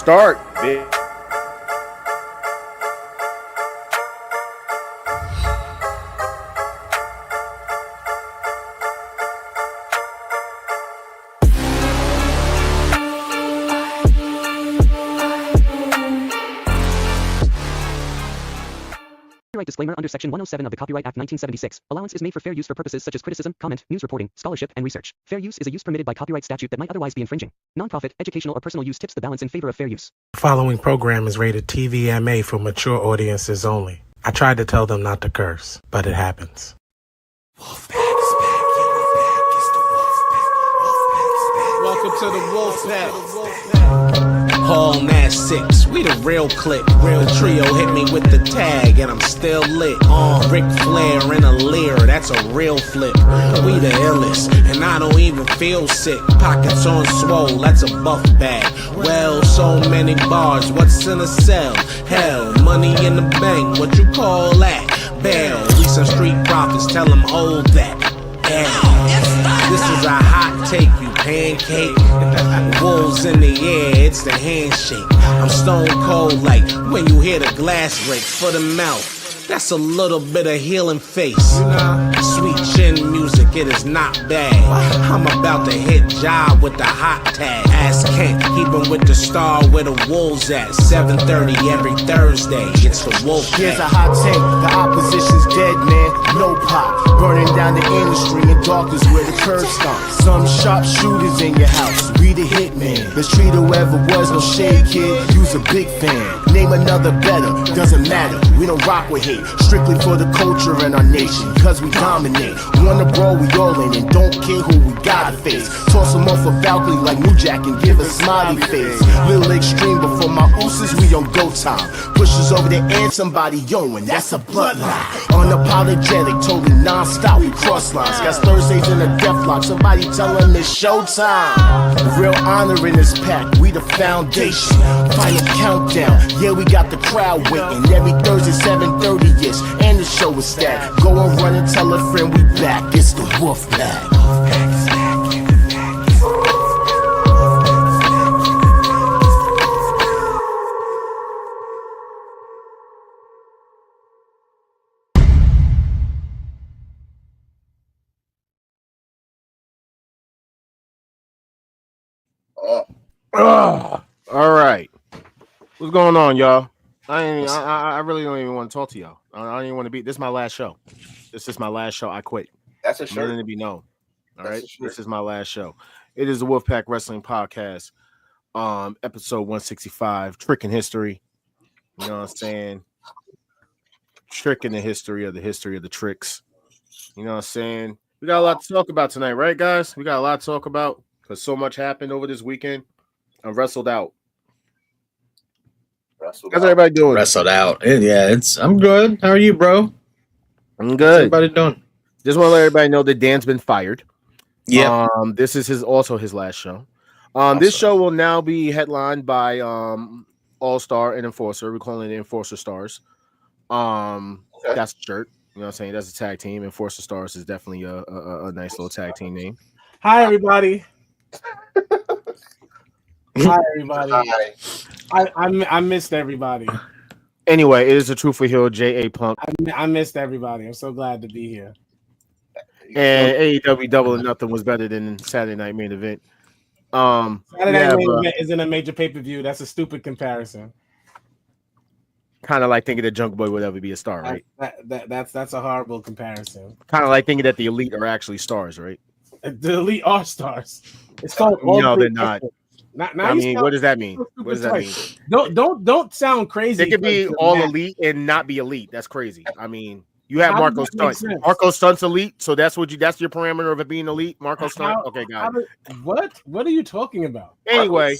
start, bitch. Copyright disclaimer under Section 107 of the Copyright Act 1976. Allowance is made for fair use for purposes such as criticism, comment, news reporting, scholarship, and research. Fair use is a use permitted by copyright statute that might otherwise be infringing. Nonprofit, educational, or personal use tips the balance in favor of fair use. The following program is rated TVMA for mature audiences only. I tried to tell them not to curse, but it happens. Wolfpack is back, yeah, we're back. It's the Wolfpack. Welcome to the Wolfpack. Hall Nash 6, we the real click. Real trio hit me with the tag, and I'm still lit. Ric Flair in a leer, that's a real flip. We the illest, and I don't even feel sick. Pockets on swole, that's a buff bag. Well, so many bars, what's in a cell? Hell, money in the bank, what you call that? Bail, we some street prophets, tell them hold that. This is a hot take, you pancake. Wolves in the air, it's the handshake. I'm stone cold like when you hear the glass break for the mouth. That's a little bit of healing face. Sweet chin music, it is not bad. I'm about to hit job with the hot tag. Ask Kent, keepin' with the star where the wolves at. 7:30 every Thursday, it's the Wolf. Here's a hot take, the opposition's dead, man. No pop, burning down the industry in darkness where the curb stomps. Some sharpshooters in your house, we the hitman. Let's treat whoever was no shade, kid. You's a big fan. Name another better, doesn't matter. We don't rock with hate, strictly for the culture and our nation. Cause we dominate, wanna brawl, we all in, and don't care who we gotta face. Toss them off a balcony like New Jack and give a smiley face. Little extreme, but for my ooses, we on go time. Pushes over the edge, somebody Owen, that's a bloodline. Unapologetic, totally non-stop, we cross lines. Got Thursdays in a death lock, somebody tell them it's showtime. Real honor in this pack, we the foundation. Final countdown, yeah, we got the crowd waiting. Every Thursday, 7:30-ish, and the show is stacked. Go and run and tell a friend we back, it's the Wolfpack. All right. What's going on, y'all? I really don't even want to talk to y'all. I don't even want to be. This is my last show. This is my last show. I quit. That's a shirt. Letting it be known. All right. That's This is my last show. It is the Wolfpack Wrestling Podcast. Episode 165. Trickin History. You know what I'm saying? Tricking the history of the tricks. You know what I'm saying? We got a lot to talk about tonight, right, guys? We got a lot to talk about because so much happened over this weekend. I wrestled out. How's everybody doing? Wrestled out. Yeah, I'm good. How are you, bro? I'm good. What's everybody doing? Just want to let everybody know that Dan's been fired. Yeah. This is also his last show. This show will now be headlined by All-Star and Enforcer. We're calling it Enforcer Stars. Okay. That's the shirt. You know what I'm saying? That's a tag team. Enforcer Stars is definitely a nice little tag team name. Hi, everybody. Hi, everybody. Hi. I missed everybody. Anyway, it is the Truth for Hill, J.A. Punk. I missed everybody. I'm so glad to be here. And AEW Double or Nothing was better than Saturday Night Main Event. Saturday Night Main Event isn't a major pay-per-view. That's a stupid comparison. Kind of like thinking that Junk Boy would ever be a star, right? That's a horrible comparison. Kind of like thinking that the Elite are actually stars, right? The Elite are stars. It's called No, they're not. I mean, what does that mean? What does that mean? Don't sound crazy. They could be all elite and not be elite. That's crazy. I mean, you have Marco Stunt. Marco Stunt's elite, so that's your parameter of it being elite. Marco Stunt. Okay, got it. What are you talking about? Anyway,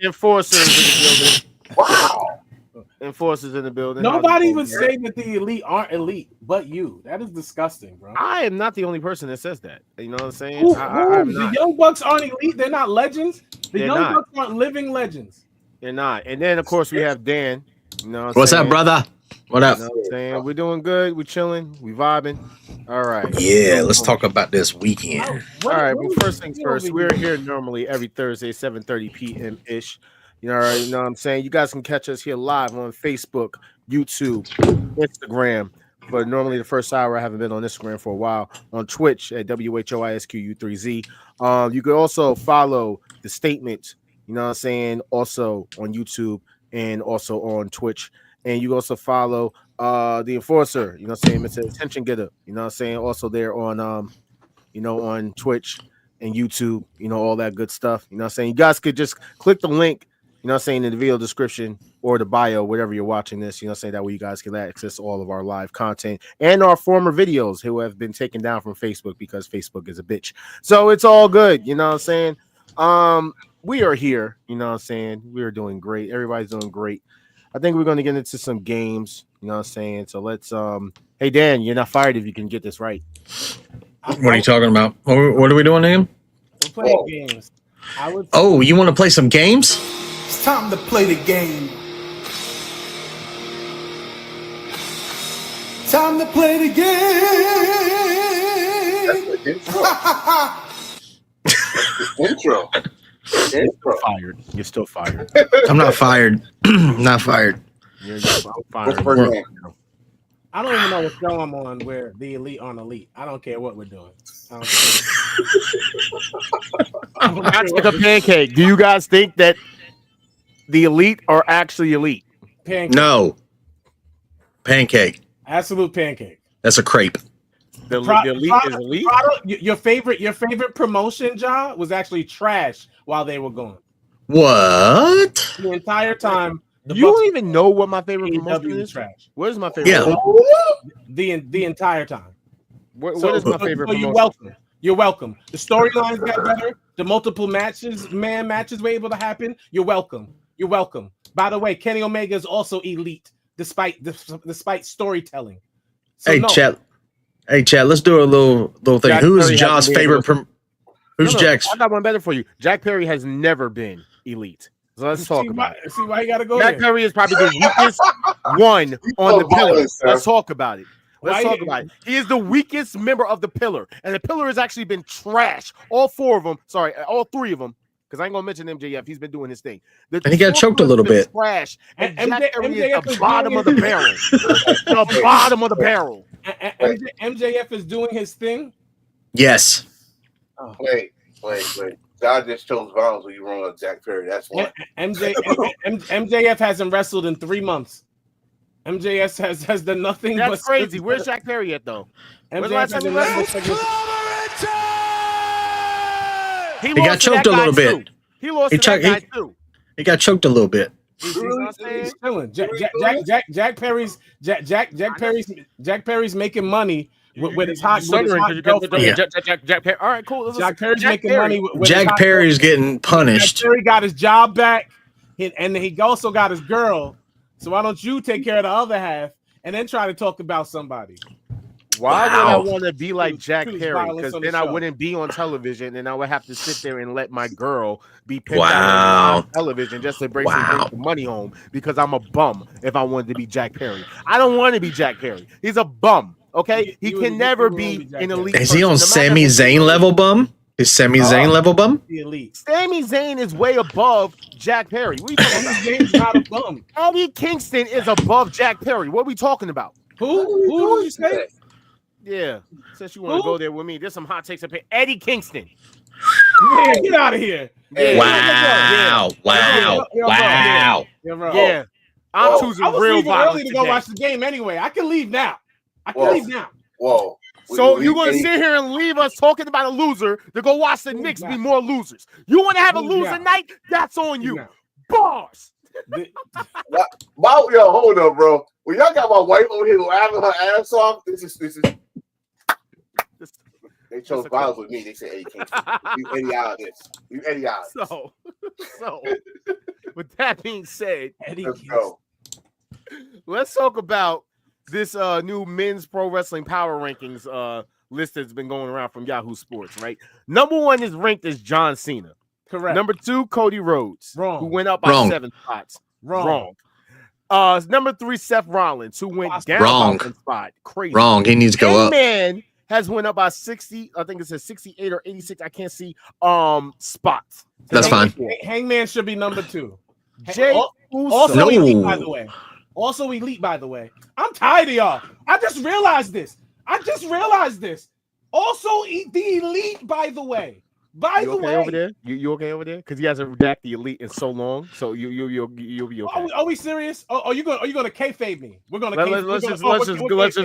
Enforcers in the building. Wow. Enforcers in the building. Nobody would say that the elite aren't elite, but you. That is disgusting, bro. I am not the only person that says that. You know what I'm saying? The Young Bucks aren't elite. They're not legends. They're Young not. Bucks aren't living legends. They're not. And then, of course, we have Dan. You know what I'm What's saying? up, brother? What up? You know what I'm saying? We're doing good. We're chilling. We vibing. All right. Yeah, let's talk about this weekend. All right. Well, first things first. We're here normally every Thursday, 7:30 p.m. ish. You know what I'm saying? You guys can catch us here live on Facebook, YouTube, Instagram. But normally the first hour I haven't been on Instagram for a while. On Twitch at WHOISQU3Z. You can also follow the statement, you know what I'm saying, also on YouTube and also on Twitch. And you can also follow the enforcer, you know what I'm saying, Mr. Attention Getter, you know what I'm saying, also there on on Twitch and YouTube, all that good stuff. You know what I'm saying? You guys could just click the link, you know what I'm saying, in the video description or the bio, whatever you're watching this, you know what I'm saying? That way you guys can access all of our live content and our former videos who have been taken down from Facebook because Facebook is a bitch. So it's all good, you know what I'm saying? We are here, you know what I'm saying? We are doing great. Everybody's doing great. I think we're going to get into some games, you know what I'm saying? So let's hey Dan, you're not fired if you can get this right. What are you talking about? What are we doing, Liam? We're playing games. Oh, you want to play some games? It's time to play the game. Time to play the game. Intro. Fired. You're still fired. I'm not fired. Not fired. You're fired. I don't even know what show I'm on where the elite aren't elite. I don't care what we're doing. That's like a pancake. Do you guys think that the elite are actually elite? Pancake. No. Pancake. Absolute pancake. That's a crepe. The elite is elite. Your favorite promotion job was actually trash while they were going. What? The entire time. You don't even know what my favorite promotion is. Trash. What is my favorite? Yeah. The entire time. What is my favorite promotion? You're welcome. You're welcome. The storylines got better. The multiple matches were able to happen. You're welcome. You're welcome. By the way, Kenny Omega is also elite despite storytelling. So Chat. Hey, Chad, let's do a little thing. Jack Who is Perry John's favorite? Who's Jack's? I got one better for you. Jack Perry has never been elite. So let's talk about it. See why you gotta go Jack there. Perry is probably the weakest one on the pillar. Let's talk about it. Let's talk about it. He is the weakest member of the pillar. And the pillar has actually been trash. All three of them. Because I ain't gonna mention MJF. He's been doing his thing. And he got choked a little bit. Trash. And Jack Perry is the bottom of the barrel. The bottom of the barrel. MJF is doing his thing. Yes. Oh. Wait. God just chose violence when you wrong on Jack Perry. That's why. MJF hasn't wrestled in 3 months. MJF has done nothing. That's crazy. Where's Jack Perry at though? MJF hasn't wrestled. He got choked a little bit. He lost to that guy too. He got choked a little bit. He's chilling. Jack Perry's making money with his hot girlfriend. Jack Perry. All right, cool. Jack Perry's making money with Jack Perry's getting punished. Jack Perry got his job back, and he also got his girl. So why don't you take care of the other half and then try to talk about somebody? Why would I want to be like Jack Perry? Because then I wouldn't be on television, and I would have to sit there and let my girl be picked out on television just to bring some money home because I'm a bum if I wanted to be Jack Perry. I don't want to be Jack Perry. He's a bum, okay? He can never be an elite. Is he on Sami Zayn level bum? Is Sami Zayn level bum? The elite. Sami Zayn is way above Jack Perry. What are you talking about? Zayn's not a bum. Eddie Kingston is above Jack Perry. What are we talking about? Who did you say? Yeah, since you want to go there with me, there's some hot takes up here. Eddie Kingston. Yeah, get out of here. Yeah. Wow. Yeah. I'm choosing real violence early to go watch the game anyway. I can leave now. Whoa. So you're going to sit here and leave us talking about a loser to go watch the Knicks be more losers. You want to have a loser night? That's on you. Bars. Hold up, bro. When y'all got my wife over here laughing her ass off, this is. They chose violence with me. They said, "Hey, you Eddie out of this. You Eddie out." So, with that being said, let's go. Let's talk about this new men's pro wrestling power rankings list that's been going around from Yahoo Sports. Right, number 1 is ranked as John Cena. Correct. Number 2, Cody Rhodes, who went up by 7 spots. Wrong. Number 3, Seth Rollins, who went down by 1 spot. Crazy. Wrong. He needs to go up. Hangman has went up by 60. I think it says 68 or 86. I can't see spots. That's fine. Hangman should be number 2. Jay Also Uso. elite, by the way. Also elite, by the way. I'm tired of y'all. I just realized this. Also the elite, by the way. You okay over there? You okay over there? Because he hasn't redacted the elite in so long, so you'll be okay. Are we serious? Are you gonna kayfabe me? We're gonna. Let's just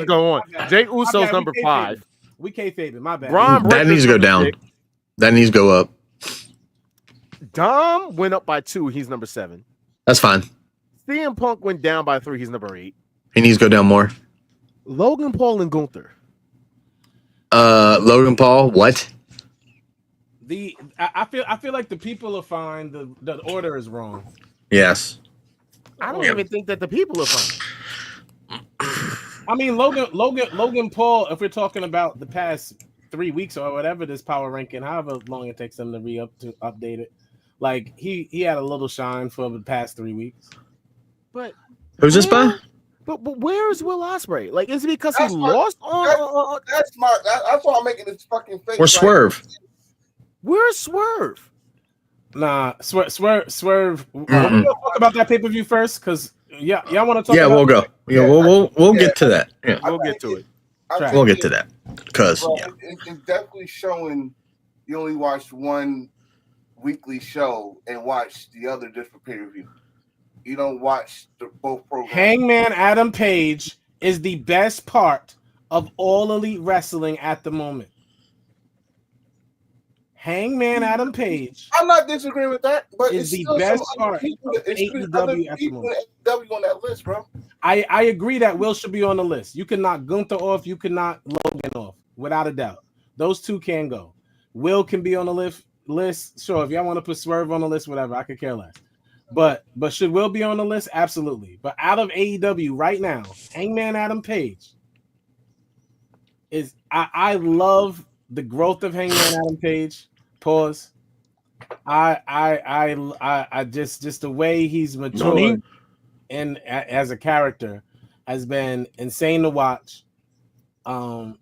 go on. Jay Uso's number 5. We kayfabe. My bad. That needs to go down. 6. That needs to go up. Dom went up by 2. He's number 7. That's fine. CM Punk went down by 3. He's number 8. He needs to go down more. Logan Paul and Gunther. Logan Paul. What? I feel like the people are fine. The order is wrong. Yes. I don't even think that the people are fine. I mean, Logan Paul. If we're talking about the past 3 weeks or whatever this power ranking, however long it takes them to update it, like he had a little shine for the past 3 weeks. But who's this by? But where is Will Ospreay? Like, is it because he lost on? That's smart. That's why I'm making this fucking face. Or Swerve. Where's Swerve? Nah, Swerve. We're gonna talk about that pay per view first, because y'all want to talk. Yeah, about we'll go. Yeah, we'll get to that. Yeah, we'll get to it. We'll get to that because it's definitely showing. You only watched one weekly show and watch the other different pay per view. You don't watch both programs. Hangman Adam Page is the best part of all Elite Wrestling at the moment. Hangman Adam Page. I'm not disagreeing with that, but is it's the best part of AEW at the moment. AEW on that list, bro. I agree that Will should be on the list. You can knock Gunther off. You can knock Logan off, without a doubt. Those two can go. Will can be on the list. Sure, if y'all want to put Swerve on the list, whatever. I could care less. But should Will be on the list? Absolutely. But out of AEW right now, Hangman Adam Page is. I love the growth of Hangman Adam Page. Pause. I just the way he's matured and as a character has been insane to watch. I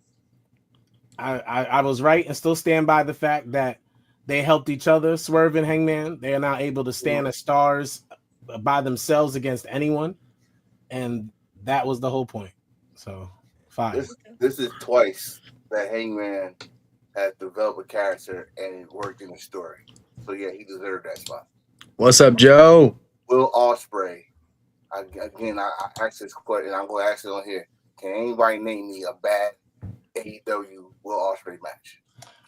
was right and still stand by the fact that they helped each other. Swerve and Hangman, they are now able to stand as stars by themselves against anyone, and that was the whole point. So, 5. This is twice that Hangman has developed a character and it worked in the story. So yeah, he deserved that spot. What's up, Joe? Will Ospreay. I asked this question. I'm going to ask it on here. Can anybody name me a bad AEW Will Ospreay match?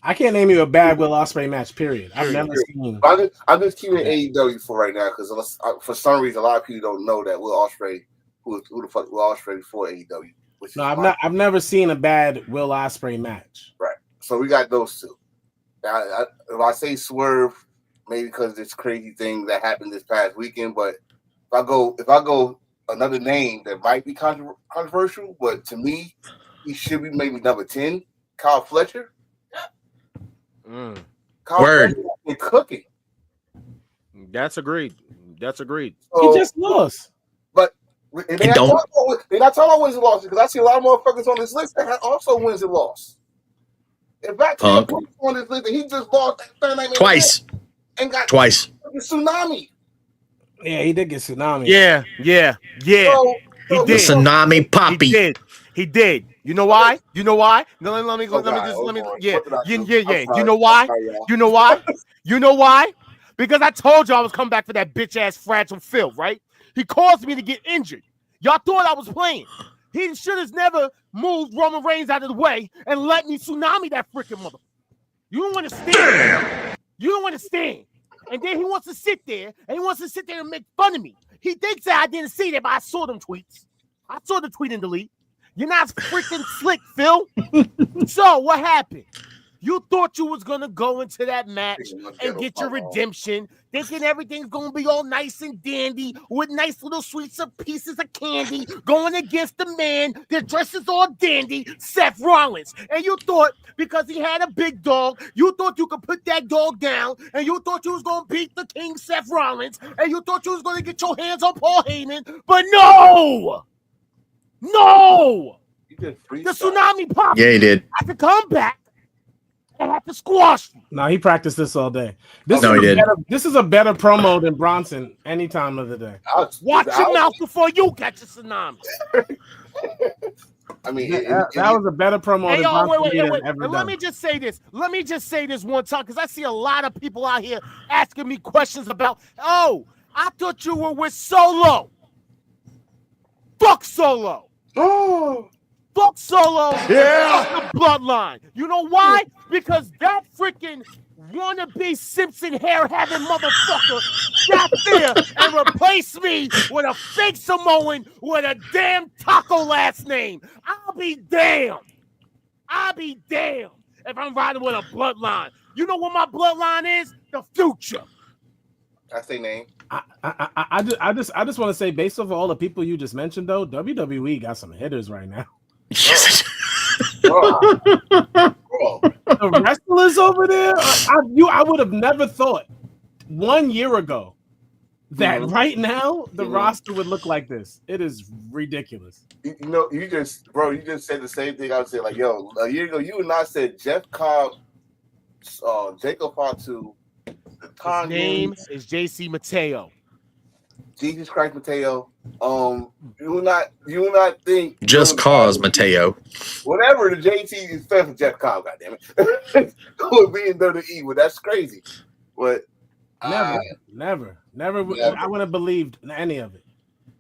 I can't name you a bad Will Ospreay match. Period. I've never seen. I'm just keeping AEW for right now because for some reason a lot of people don't know that Will Ospreay, who the fuck Will Ospreay before AEW. No, I've never seen a bad Will Ospreay match. Right. So we got those two. Now, if I say Swerve, maybe because this crazy thing that happened this past weekend, but if I go another name that might be controversial, but to me, he should be maybe number 10, Kyle Fletcher. Kyle Word. Fletcher has been cooking. That's agreed. So, He just lost. But they're not talking about wins and losses because I see a lot of motherfuckers on this list that also wins and losses. In fact, on this list, he just lost Twice. And got Twice. Tsunami. Yeah, he did get Tsunami. Yeah. So, He did. The Tsunami Poppy. He did. You know why? You know why? No, let me go. Yeah. You know why? You know why? You know why? Because I told you I was coming back for that bitch ass Fragile Phil, right? He caused me to get injured. Y'all thought I was playing. He should have never moved Roman Reigns out of the way and let me Tsunami that freaking mother. You don't understand. You don't understand. And then he wants to sit there and make fun of me. He thinks that I didn't see that, but I saw them tweets. I saw the tweet and delete. You're not freaking slick, Phil. So what happened? You thought you was gonna go into that match and get your redemption, thinking everything's gonna be all nice and dandy with nice little sweets of pieces of candy going against the man that dresses all dandy, Seth Rollins. And you thought because he had a big dog, you thought you could put that dog down, and you thought you was gonna beat the King Seth Rollins, and you thought you was gonna get your hands on Paul Heyman, but no! The Tsunami popped. Yeah, he did. I could come back. I have to squash you. No, he practiced this all day. This is a better promo than Bronson any time of the day. Watch your mouth before you catch a tsunami. I mean, that was a better promo than Bronson wait. ever And done. let me just say this. Let me just say this one time, because I see a lot of people out here asking me questions about, oh, I thought you were with Solo. Fuck Solo. Oh. Fuck Solo. Yeah. The bloodline. You know why? Because that freaking wannabe Simpson hair having motherfucker got there and replaced me with a fake Samoan with a damn taco last name. I'll be damned. If I'm riding with a bloodline. You know what my bloodline is? The future. I say name. I just want to say, based off all the people you just mentioned, though, WWE got some hitters right now. Yes. The wrestlers over there, I would have never thought 1 year ago that right now the roster would look like this. It is ridiculous. You just said the same thing I would say. Like, yo, a year ago, you and I said Jeff Cobb, Jacob Fatu. His name is JC Mateo. Jesus Christ, Mateo. You will not think just cause Mateo. Whatever the JT is fair for Jeff Cobb, goddammit. Would be in WWE, but that's crazy. But never. I wouldn't have believed any of it.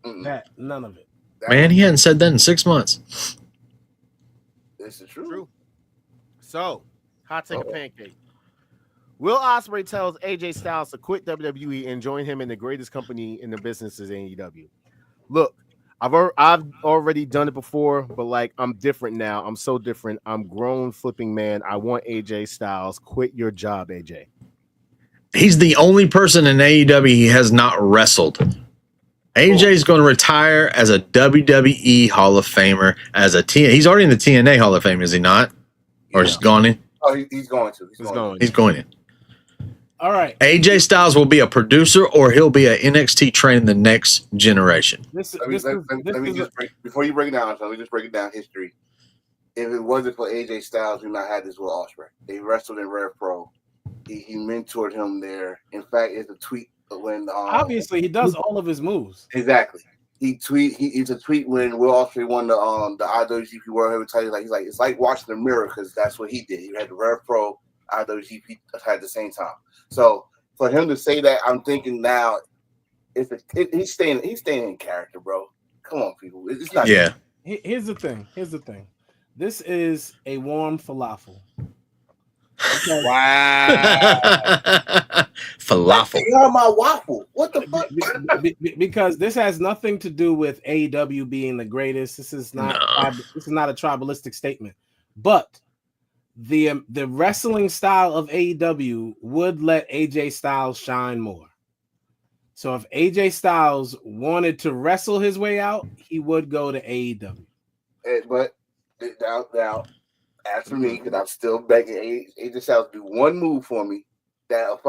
None of it. Man, he hadn't said that in 6 months. This is true. So, hot take a pancake. Will Ospreay tells AJ Styles to quit WWE and join him in the greatest company in the business is AEW. Look, I've already done it before, but like I'm different now. I'm so different. I'm grown flipping man. I want AJ Styles. Quit your job, AJ. He's the only person in AEW he has not wrestled. AJ's going to retire as a WWE Hall of Famer. He's already in the TNA Hall of Fame, is he not? Or he's gone in? Oh, he's going to. He's going in. All right. AJ Styles will be a producer, or he'll be an NXT train in the next generation. Before you break it down, let me just break it down history. If it wasn't for AJ Styles, we not had this Will Ospreay. They wrestled in Rev Pro. He mentored him there. In fact, it's a tweet when obviously he does all of his moves. Exactly. It's a tweet when Will Ospreay won the IWGP World Heavyweight title. He's like, it's like watching the mirror because that's what he did. He had the Rev Pro, IWGP at the same time. So for him to say that, I'm thinking now, he's staying in character, bro. Come on, people. It's not. Yeah. Here's the thing. This is a warm falafel. Okay. Wow. Falafel. You're my waffle. What the fuck? Because this has nothing to do with AEW being the greatest. This is not a tribalistic statement. But the wrestling style of AEW would let AJ Styles shine more. So if AJ Styles wanted to wrestle his way out, he would go to AEW. But now, as for me, because I'm still begging AJ Styles to do one move for me. That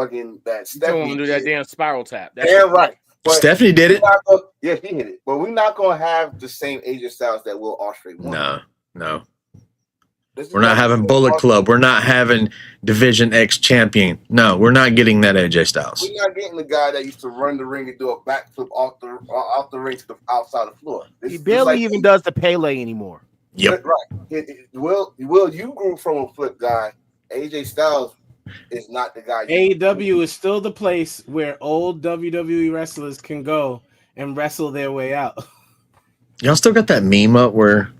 Stephanie do that damn spiral tap. Damn right. But Stephanie did it. Yeah, she hit it. But we're not gonna have the same AJ Styles that Will Ospreay won. No. We're not having Bullet Club. We're not having Division X champion. No, we're not getting that AJ Styles. We're not getting the guy that used to run the ring and do a backflip off the ring to the outside of the floor. He barely even does the Pele anymore. Yep. Right. Will you grew from a flip guy. AJ Styles is not the guy. AEW is still the place where old WWE wrestlers can go and wrestle their way out. Y'all still got that meme up where?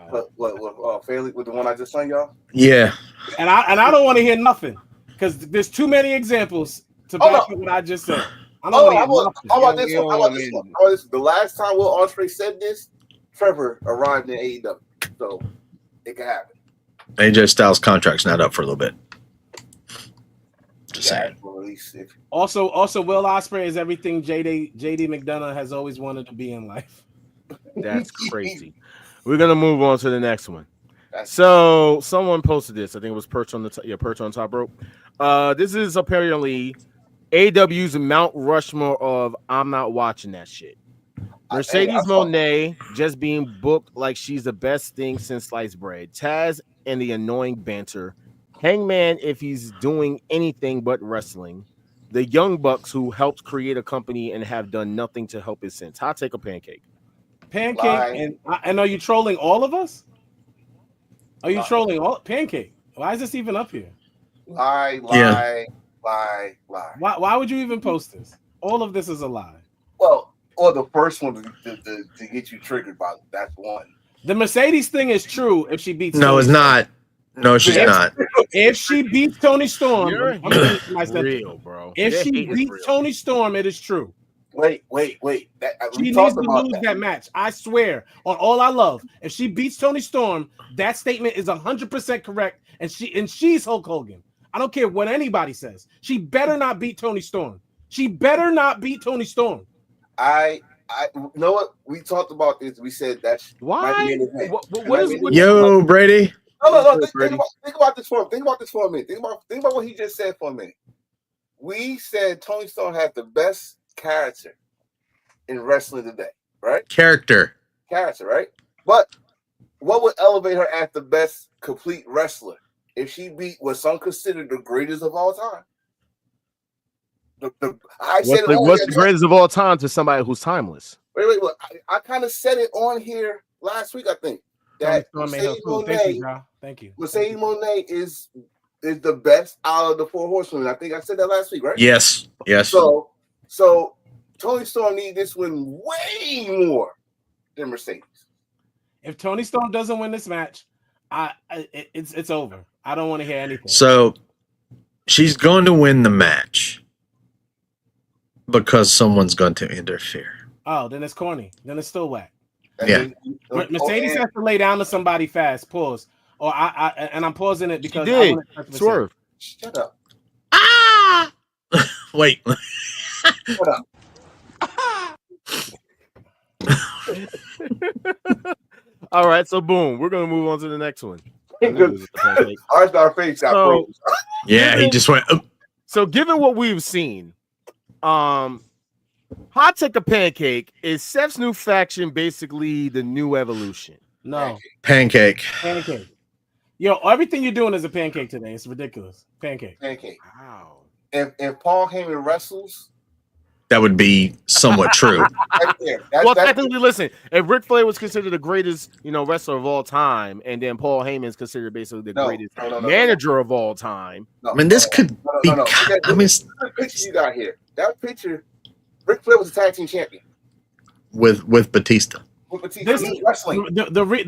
What Fairly with the one I just sent y'all? Yeah. And I don't want to hear nothing because there's too many examples to back up what I just said. I don't want to hear How about this one? The last time Will Ospreay said this, Trevor arrived in AEW, so it can happen. AJ Styles' contract's not up for a little bit. Just saying. Also, Will Ospreay is everything JD McDonough has always wanted to be in life. That's crazy. We're gonna move on to the next one. So someone posted this. I think it was Perch on Top Rope. This is apparently AW's Mount Rushmore of I'm not watching that shit. Mercedes Mone just being booked like she's the best thing since sliced bread. Taz and the annoying banter. Hangman, if he's doing anything but wrestling, the Young Bucks, who helped create a company and have done nothing to help it since. Hot take or pancake? Pancake, and are you trolling all of us? Are you trolling all Pancake? Why is this even up here? Lie. Why would you even post this? All of this is a lie. Well, or the first one to get you triggered by it. That's one. The Mercedes thing is true if she beats. No, Tony it's Storm. not. No, she's not. If she beats Tony Storm, You're real, bro. If Your she hate is beats real. Tony Storm, it is true. Wait. She needs to lose that match. I swear on all I love. If she beats Tony Storm, that statement is 100% correct. And she's Hulk Hogan. I don't care what anybody says. She better not beat Tony Storm. She better not beat Tony Storm. I you know what? We talked about this. We said that's Why? Yo, Brady. No. Think about this for a minute. Think about what he just said for a minute. We said Tony Storm has the best character in wrestling today, right? Character, right? But what would elevate her as the best complete wrestler if she beat what some consider the greatest of all time? What's the greatest of all time to somebody who's timeless? Wait. I kind of said it on here last week, I think. That Mercedes Mone, Thank you. Mercedes Mone is the best out of the four horsewomen. I think I said that last week, right? Yes. So Tony Storm needs this win way more than Mercedes. If Tony Storm doesn't win this match, it's over. I don't want to hear anything. So she's going to win the match because someone's going to interfere. Oh, then it's corny. Then it's still whack. Yeah. Mercedes has to lay down to somebody fast. Pause. Or I'm pausing it because she did. Swerve. Shut up. Ah! Wait. Shut up. All right, so boom, we're gonna move on to the next one. Our face got froze. Yeah, he just went. So, given what we've seen, hot take a pancake is Seth's new faction basically the new evolution? No. Pancake. Yo, everything you're doing is a pancake today. It's ridiculous. Pancake. Wow. If Paul Heyman wrestles, that would be somewhat true. Right there. Technically, listen, if Ric Flair was considered the greatest, wrestler of all time, and then Paul Heyman is considered basically the greatest manager of all time. I mean, this could be. I mean, the picture you got here. That picture, Ric Flair was a tag team champion with Batista. This wrestling.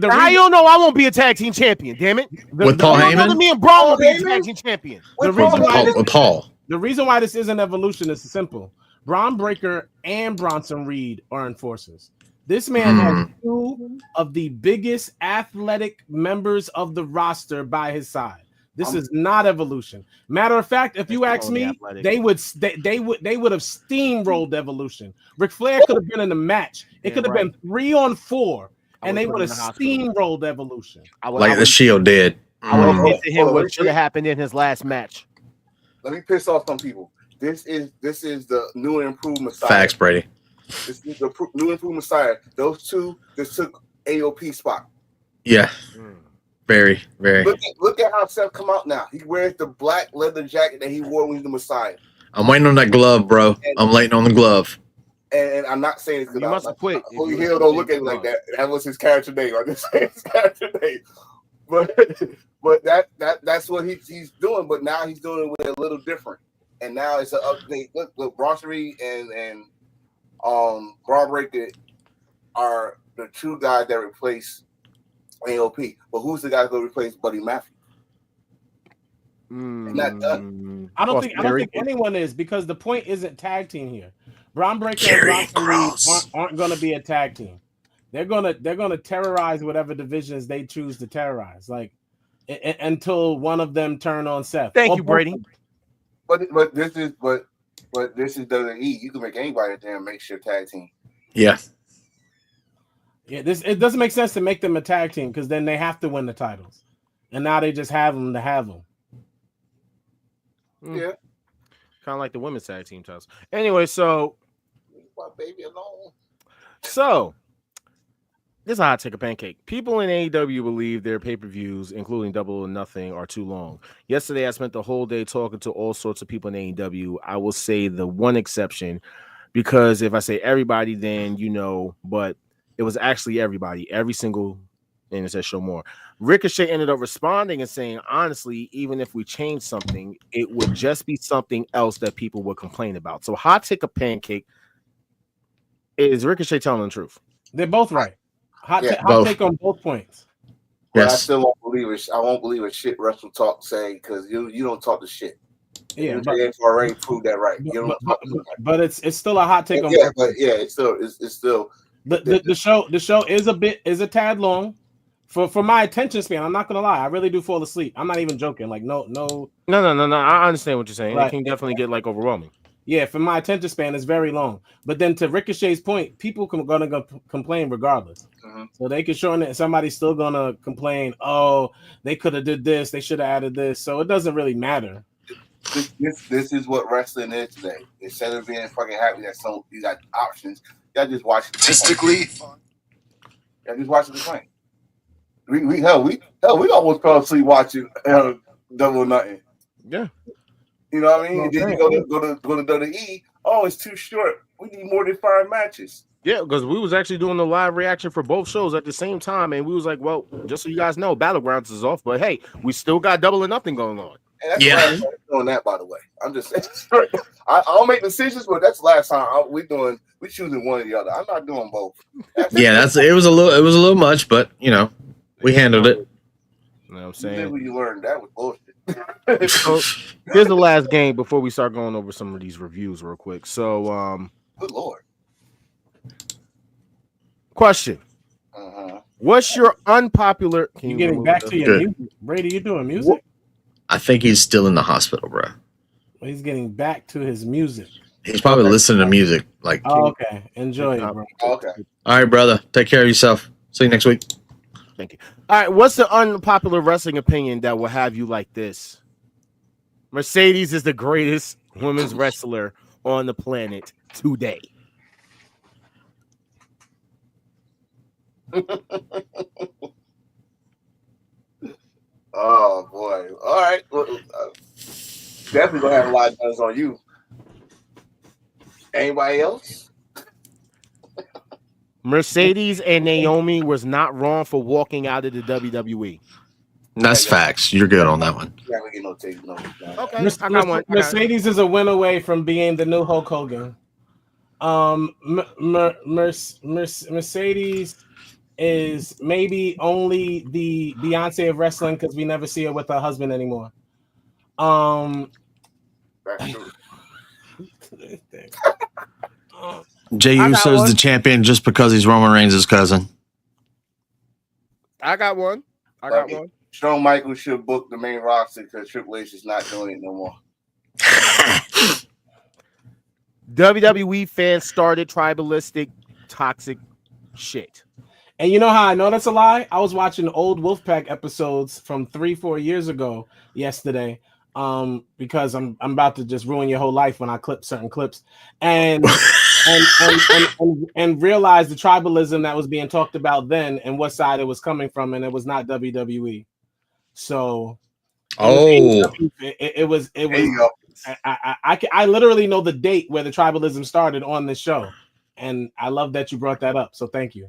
How you know I won't be a tag team champion? Damn it! With Paul Heyman, me and Braun will be a tag team champion. With Paul. The reason why this isn't evolution is simple. Braun Breaker and Bronson Reed are enforcers. This man has two of the biggest athletic members of the roster by his side. This is not evolution. Matter of fact, if you ask me, they would have steamrolled evolution. Ric Flair could have been in the match. It could have been 3-on-4, and they would have steamrolled evolution. Like the Shield did. I would have to him what should have happened in his last match. Let me piss off some people. This is the new and improved Messiah. Facts, Brady. This is the new and improved Messiah. Those two just took AOP spot. Yeah. Very, very. Look at how Seth come out now. He wears the black leather jacket that he wore when he was the Messiah. I'm waiting on that glove, bro. I'm waiting on the glove. And I'm not saying it's because you must have quit. Holy Hill don't look at it like that. That was his character name. I'm just saying his character name. But that's what he's doing. But now he's doing it with a little different. And now it's an update. Look, Bronson Reed and Braun Breaker are the two guys that replace AOP. But who's the guy going to replace Buddy Matthews? Not done. I don't think anyone is, because the point isn't tag team here. Braun Breaker and Bronson Reed aren't going to be a tag team. They're gonna terrorize whatever divisions they choose to terrorize, until one of them turn on Seth. Thank you, Brady. But this is WWE. You can make anybody a damn makeshift tag team. Yeah. Yeah. It doesn't make sense to make them a tag team, because then they have to win the titles, and now they just have them to have them. Yeah. Kind of like the women's tag team titles. Anyway, so leave my baby alone. So This is a hot take of pancake. People in AEW believe their pay-per-views, including Double or Nothing, are too long. Yesterday, I spent the whole day talking to all sorts of people in AEW. I will say the one exception, because if I say everybody, then but it was actually everybody, every single, and it says show more. Ricochet ended up responding and saying, honestly, even if we change something, it would just be something else that people would complain about. So hot take of pancake, is Ricochet telling the truth? They're both right. Hot take on both points. But Yes. I still won't believe it. I won't believe a shit Wrestle Talk say because you don't talk the shit. Yeah, but already proved that right. But it's still a hot take on. Yeah, but yeah, it's still the show is a tad long for my attention span. I'm not gonna lie, I really do fall asleep. I'm not even joking. Like no. I understand what you're saying. Right. It can definitely get like overwhelming. Yeah, for my attention span, it's very long. But then to Ricochet's point, people gonna go complain regardless. Mm-hmm. So they can shorten it, and somebody's still gonna complain. Oh, they could have did this. They should have added this. So it doesn't really matter. This is what wrestling is today. Instead of being fucking happy that you got options, y'all just watch it. Statistically, y'all just watch it complain. We almost fell asleep watching Double or Nothing. Yeah. You know what I mean? Then you go to WWE. Oh, it's too short. We need more than 5 matches. Yeah, because we was actually doing the live reaction for both shows at the same time, and we was like, well, just so you guys know, Battlegrounds is off, but hey, we still got Double or Nothing going on. And that's the last time we're doing that, by the way. I'm just saying. I don't make decisions, but that's the last time we choosing one or the other. I'm not doing both. It was a little much, but we handled it. You know what I'm saying? When you learned that was bullshit. So here's the last game before we start going over some of these reviews real quick. So good lord. Question. What's your unpopular you getting back to your music? Brady, you doing music? I think he's still in the hospital, bro. Well, he's getting back to his music. He's probably listening to music. Okay. Enjoy it, bro. Okay. All right, brother. Take care of yourself. See you next week. Thank you. All right, what's the unpopular wrestling opinion that will have you like this? Mercedes is the greatest women's wrestler on the planet today. Oh boy! All right, well, definitely gonna have a lot of guns on you. Anybody else? Mercedes and Naomi was not wrong for walking out of the WWE. That's facts. You're good on that one. Okay, I got one. Mercedes is a win away from being the new Hulk Hogan. Mercedes is maybe only the Beyonce of wrestling because we never see her with her husband anymore. Jey Uso is the champion just because he's Roman Reigns' cousin. I got one. Shawn Michaels should book the main roster because Triple H is not doing it no more. WWE fans started tribalistic, toxic shit. And you know how I know that's a lie? I was watching old Wolfpack episodes from 3-4 years ago yesterday. Because I'm about to just ruin your whole life when I clip certain clips and realize the tribalism that was being talked about then and what side it was coming from, and it was not WWE. So it was I literally know the date where the tribalism started on the show, and I love that you brought that up. So thank you.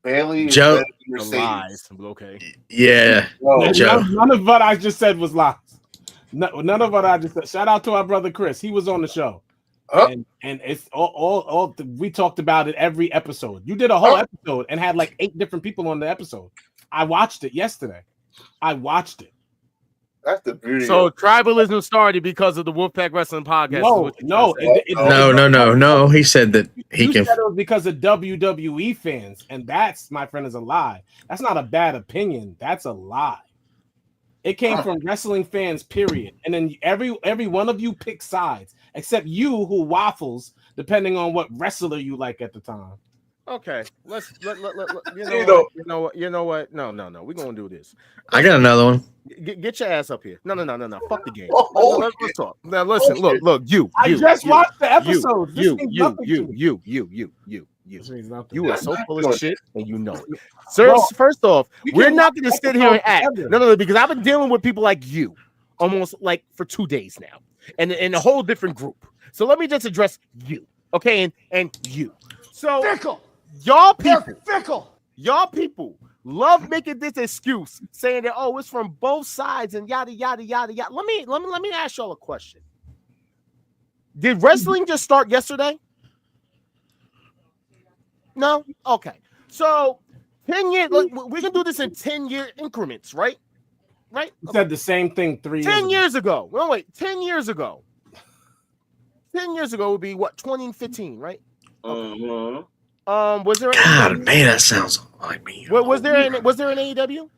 Bailey Joe, lies. Okay. Yeah. None of what I just said was lies. None of what I just said. Shout out to our brother Chris. He was on the show. And it's all we talked about it every episode. You did a whole episode and had like 8 different people on the episode. I watched it yesterday. That's the beauty. So tribalism started because of the Wolfpack Wrestling Podcast. No. He said that he can. Said it was because of WWE fans, and that's, my friend, is a lie. That's not a bad opinion. That's a lie. It came from wrestling fans, period. And then every one of you pick sides, except you who waffles, depending on what wrestler you like at the time. Okay, let's you know what? No. We're gonna do this. I got another one. Get your ass up here. No. Fuck the game. Let's talk. Now listen, look. You. I just watched the episode. You. You. This means nothing. You are so full of shit, and you know it. Sir, Bro, first off, we're not going to watch sit here and episodes act. together. No, because I've been dealing with people like you almost like for 2 days now, and in a whole different group. So let me just address you, okay? And you. So Fickle. y'all people, Fickle. y'all people love making this excuse, saying that it's from both sides and yada yada yada yada. Let me ask y'all a question. Did wrestling just start yesterday? No? Okay. So 10 years, we can do this in 10-year increments, right? Right? You said the same thing 3 years 10 years ago. No, wait, 10 years ago. 10 years ago would be what, 2015, right? Mm-hmm. Was there God, man, that sounds like me. was there an AEW?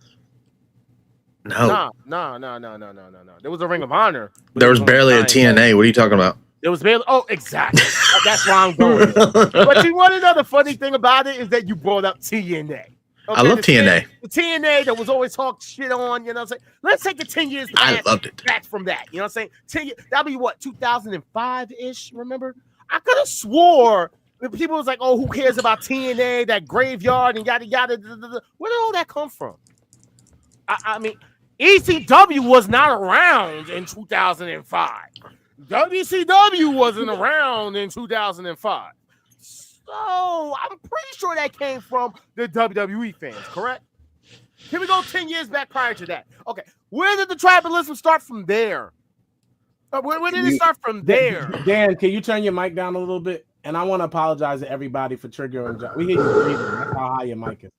No. No. There was a Ring of Honor. There was barely a TNA. What are you talking about? There was barely. Oh, exactly. That's where I'm going. But you want to know the funny thing about it is that you brought up TNA. Okay, I love TNA. The TNA that was always talked shit on, you know what I'm saying? Let's take the 10 years I loved it. back from that. You know what I'm saying? 10 years, that'd be what, 2005-ish, remember? I could have swore that people was like, oh, who cares about TNA, that graveyard, and yada, yada. Where did all that come from? I mean, ECW was not around in 2005. WCW wasn't around in 2005. So I'm pretty sure that came from the WWE fans, correct? Can we go 10 years back prior to that? Okay. Where did the tribalism start from there? Where did it start from there? Dan, can you turn your mic down a little bit? And I want to apologize to everybody for triggering Ja. We hear you breathing. That's how high your mic is.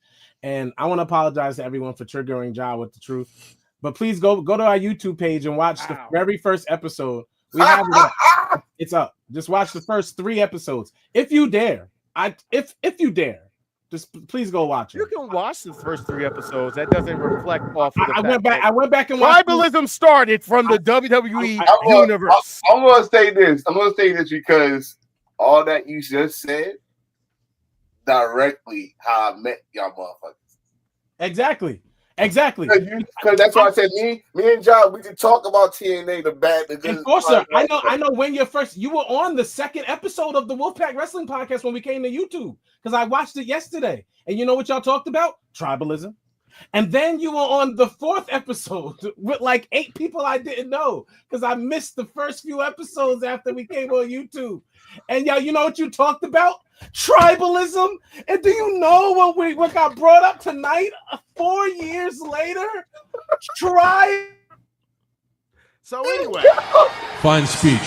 And I want to apologize to everyone for triggering Ja with the truth. But please go to our YouTube page and watch the very first episode. We have it up. It's up. Just watch the first 3 episodes. If you dare. If you dare. Just please go watch it. You can watch the first 3 episodes. That doesn't reflect off of the I went back and watched. Tribalism started from the WWE universe. I'm gonna say this. I'm gonna say this because all that you just said directly how I met y'all motherfuckers. Exactly. Because that's why I said me and John, we can talk about TNA, the bad, the good. Enforcer, I know when you were on the 2nd episode of the Wolfpack Wrestling Podcast when we came to YouTube, because I watched it yesterday. And you know what y'all talked about? Tribalism. And then you were on the 4th episode with like 8 people I didn't know, because I missed the first few episodes after we came on YouTube. And y'all, you know what you talked about? Tribalism. And do you know what got brought up tonight 4 years later? So anyway, Fine speech.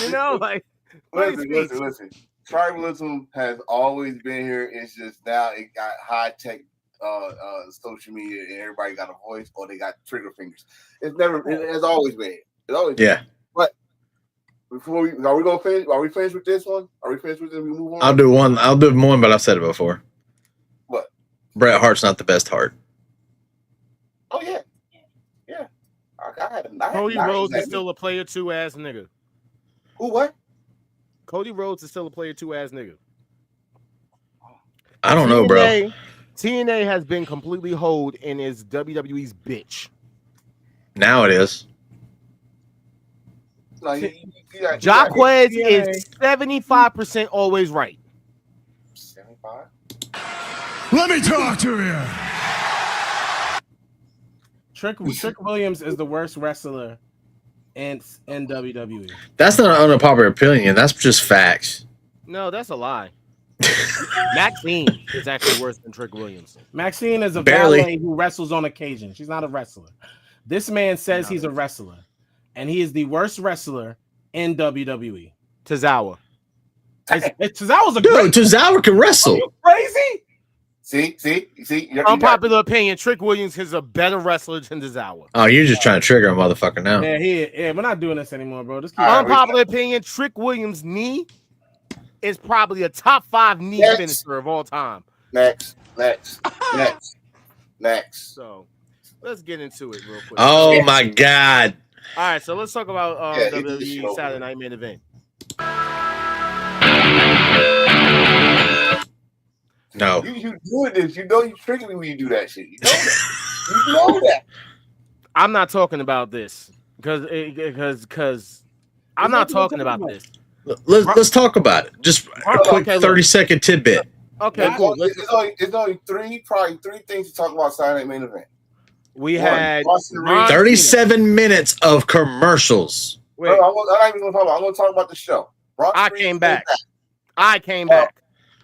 you know, like listen. Tribalism has always been here. It's just now it got high tech social media and everybody got a voice or they got trigger fingers. It has always been here. It's always been. But before are we finished with this one? Are we finished with this? We move on. I'll do one, but I've said it before. What? Bret Hart's not the best Hart. Oh yeah. Cody Rhodes is still a player 2 ass nigga. Who what? Cody Rhodes is still a player 2 ass nigga. I don't know, bro. TNA has been completely holed and is WWE's bitch. Now it is. Jacquez is 75% always right. 75? Let me talk to you. Trick Williams is the worst wrestler in WWE. That's not an unpopular opinion. That's just facts. No, that's a lie. Maxine is actually worse than Trick Williams. Maxine is a Barely. valet who wrestles on occasion. She's not a wrestler. This man says he's a wrestler, and he is the worst wrestler in WWE. Tozawa. Tozawa's a dude. Tozawa can wrestle. Are you crazy? See. Unpopular opinion. Trick Williams is a better wrestler than Tozawa. Oh, you're just trying to trigger a motherfucker now. Yeah, we're not doing this anymore, bro. Unpopular opinion. Trick Williams' knee is probably a top 5 knee finisher of all time. Next. So let's get into it real quick. Oh my God. All right, so let's talk about WWE Saturday Night Main Event. No. You doing this. You know you trigger me when you do that shit. You know that. You know that. I'm not talking about this because I'm not talking about this. Let's talk about it. Just a quick 30-second tidbit. Okay, cool. It's only probably three things to talk about Saturday Night Main Event. We had 37 minutes of commercials. Wait, I'm not even going to talk about. I'm going to talk about the show. I came back.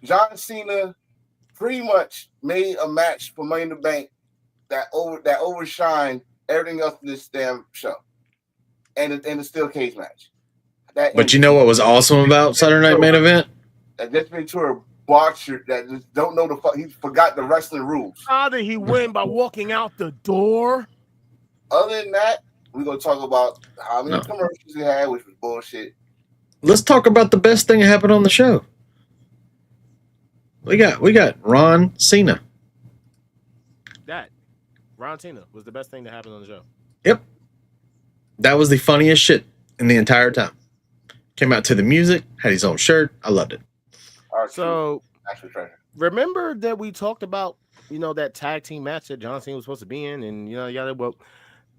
John Cena pretty much made a match for Money in the Bank that overshined everything else in this damn show, and the steel cage match. But you know what was awesome about Saturday Night Main Event? That just made sure a boxer that just don't know he forgot the wrestling rules. How did he win by walking out the door? Other than that, we're gonna talk about how many commercials he had, which was bullshit. Let's talk about the best thing that happened on the show. We got Ron Cena. Ron Cena was the best thing that happened on the show. Yep. That was the funniest shit in the entire time. Came out to the music, had his own shirt. I loved it. So remember that we talked about, that tag team match that John Cena was supposed to be in, and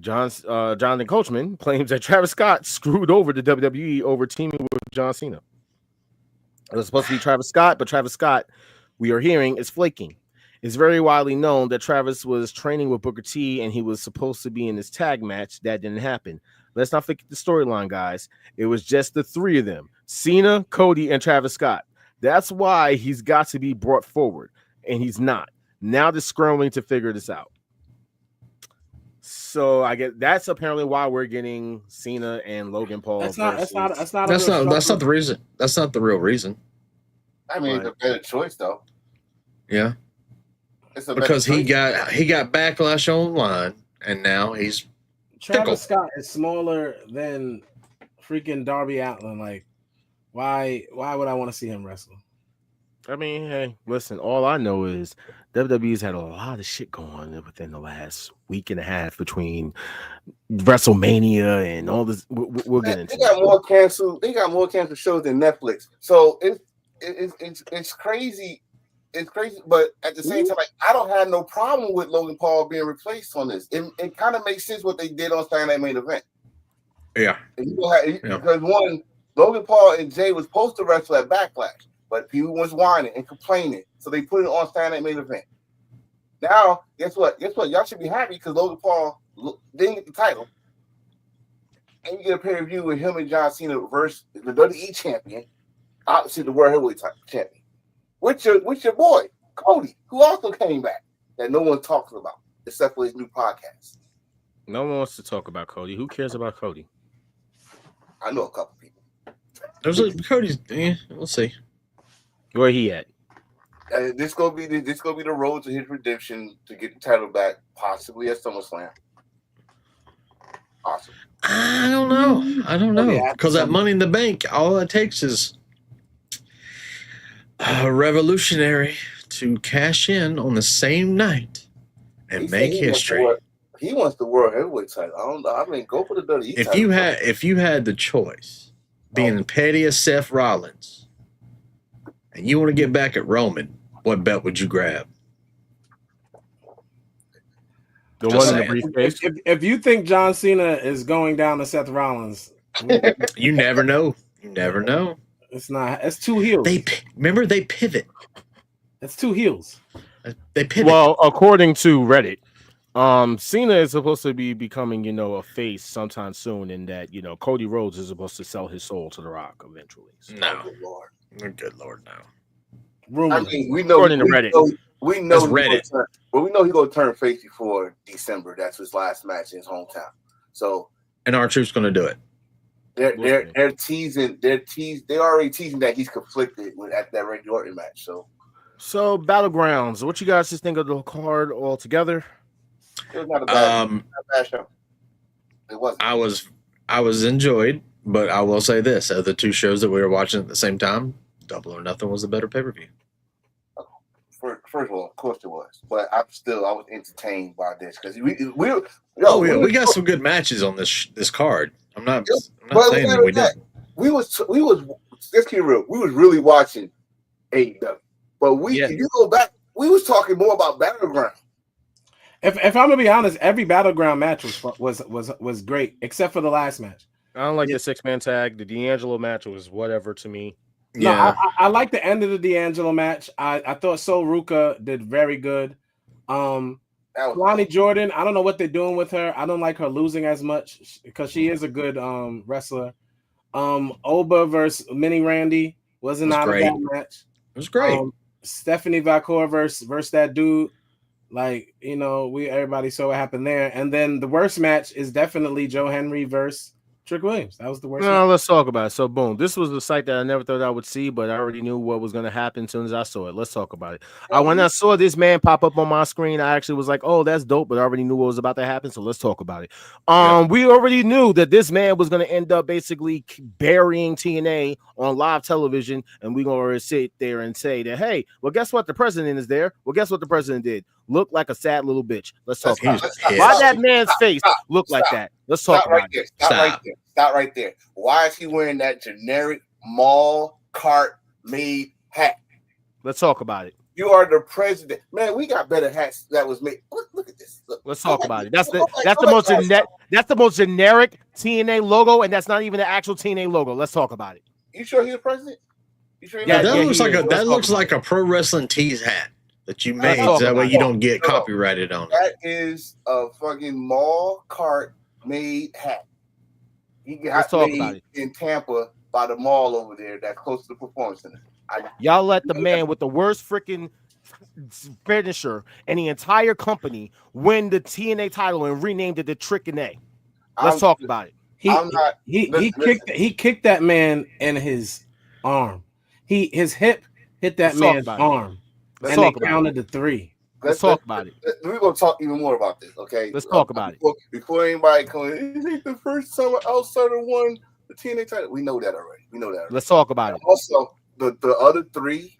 Jonathan Coachman claims that Travis Scott screwed over the WWE over teaming with John Cena. It was supposed to be Travis Scott, but Travis Scott, we are hearing, is flaking. It's very widely known that Travis was training with Booker T and he was supposed to be in this tag match. That didn't happen. Let's not forget the storyline, guys. It was just the three of them, Cena, Cody, and Travis Scott. That's why he's got to be brought forward, and he's not. Now they're scrambling to figure this out. So I get that's apparently why we're getting Cena and Logan Paul. That's not the reason. That's not the real reason. I mean, it's a better choice though. Yeah. Because he got backlash online, and now he's Travis Scott is smaller than freaking Darby Allin. Like, why would I want to see him wrestle? I mean, hey, listen, all I know is WWE's had a lot of shit going on within the last week and a half between WrestleMania and all this. We'll get into it. They got more canceled shows than Netflix. So it's crazy. It's crazy, but at the same time, like, I don't have no problem with Logan Paul being replaced on this. It kind of makes sense what they did on Saturday Night Main Event. Yeah. Because one, Logan Paul and Jay was supposed to wrestle at Backlash, but people was whining and complaining, so they put it on Saturday Night Main Event. Now, guess what? Y'all should be happy because Logan Paul didn't get the title, and you get a pay-per-view with him and John Cena versus the WWE champion, opposite the World Heavyweight champion. With your boy, Cody, who also came back, that no one talks about, except for his new podcast. No one wants to talk about Cody. Who cares about Cody? I know a couple people. Cody's, we'll see. Where he at? This gonna be the road to his redemption to get the title back, possibly at SummerSlam. Awesome. I don't know. Because that Money in the Bank, all it takes is a revolutionary to cash in on the same night and make history. He wants the World Heavyweight title. I mean, go for the WWE title. If you had the choice, being petty as Seth Rollins, and you want to get back at Roman, what belt would you grab? The one in the briefcase. If you think John Cena is going down to Seth Rollins, you never know. You never know. It's not. It's two heels. They pivot. It's two heels. They pivot. Well, according to Reddit, Cena is supposed to be becoming, a face sometime soon, and that Cody Rhodes is supposed to sell his soul to The Rock eventually. So. No, good lord, no. I mean, we know. According to Reddit, we know Reddit. But we know he's going to turn face before December. That's his last match in his hometown. So, and R-Truth's going to do it. They're teasing. They're already teasing that he's conflicted at that Randy Orton match. So Battlegrounds. What you guys just think of the card altogether? It was not a bad show. It wasn't. I was enjoyed, but I will say this: of the two shows that we were watching at the same time, Double or Nothing was the better pay-per-view. First of all, of course it was, but I was entertained by this because we got some good matches on this card. I'm not saying that we didn't. We was let's keep it real. We was really watching AEW, but if you go back, we was talking more about Battleground. If I'm gonna be honest, every Battleground match was great except for the last match. I don't like the 6-man tag. The D'Angelo match was whatever to me. No, I like the end of the D'Angelo match. I thought Sol Ruka did very good. Lonnie Jordan, I don't know what they're doing with her. I don't like her losing as much because she is a good wrestler. Oba versus Mini Randy was not a bad match. It was great. Stephanie Valcour versus that dude. Like, you know, everybody saw what happened there. And then the worst match is definitely Joe Henry versus Trick Williams. That was the worst. No, let's talk about it. So, boom. This was the site that I never thought I would see, but I already knew what was going to happen as soon as I saw it. Let's talk about it. When I saw this man pop up on my screen, I actually was like, oh, that's dope, but I already knew what was about to happen. So let's talk about it. We already knew that this man was going to end up basically burying TNA on live television, and we're going to sit there and say that, hey, well, guess what? The president is there. Well, guess what the president did? Look like a sad little bitch. Let's talk about it. Why that man's face look like that? Let's talk about it. Stop right there. Why is he wearing that generic mall cart made hat? Let's talk about it. You are the president, man. We got better hats that was made. Look at this. Let's talk about it. That's the most generic TNA logo, and that's not even the actual TNA logo. Let's talk about it. You sure he's the president? You sure? Yeah, that looks like a pro wrestling tees hat that you made, so that way you don't get copyrighted on it. That is a fucking mall cart made hat. He got made in Tampa by the mall over there that's close to the Performance Center. Y'all let the man with the worst freaking finisher in the entire company win the TNA title and renamed it the Trickin A. Let's talk about it. He kicked that man in his arm. His hip hit that man's arm. Let's and talk they counted to 3. Let's talk about it. We're gonna talk even more about this, okay? Let's talk about it. Before anybody comes, is it the first time an outsider won the TNA title? We know that already. Let's talk about it. Also, the other 3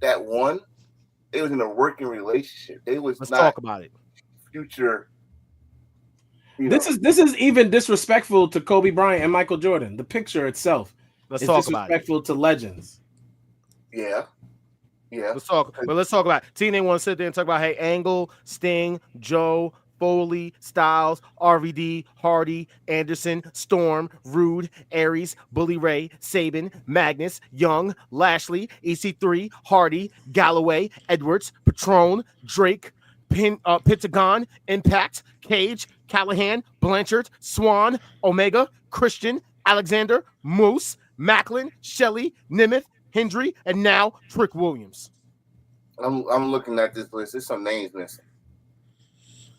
that won, they was in a working relationship. Let's talk about it. Future. This is even disrespectful to Kobe Bryant and Michael Jordan. The picture itself is disrespectful to legends. Yeah. Let's talk about it. TNA want to sit there and talk about, hey, Angle, Sting, Joe, Foley, Styles, RVD, Hardy, Anderson, Storm, Rude, Aries, Bully Ray, Sabin, Magnus, Young, Lashley, EC3, Hardy, Galloway, Edwards, Patron, Drake, Pentagon, Impact, Cage, Callahan, Blanchard, Swan, Omega, Christian, Alexander, Moose, Macklin, Shelley, Nimeth, Hendry, and now Trick Williams. I'm looking at this list. There's some names missing.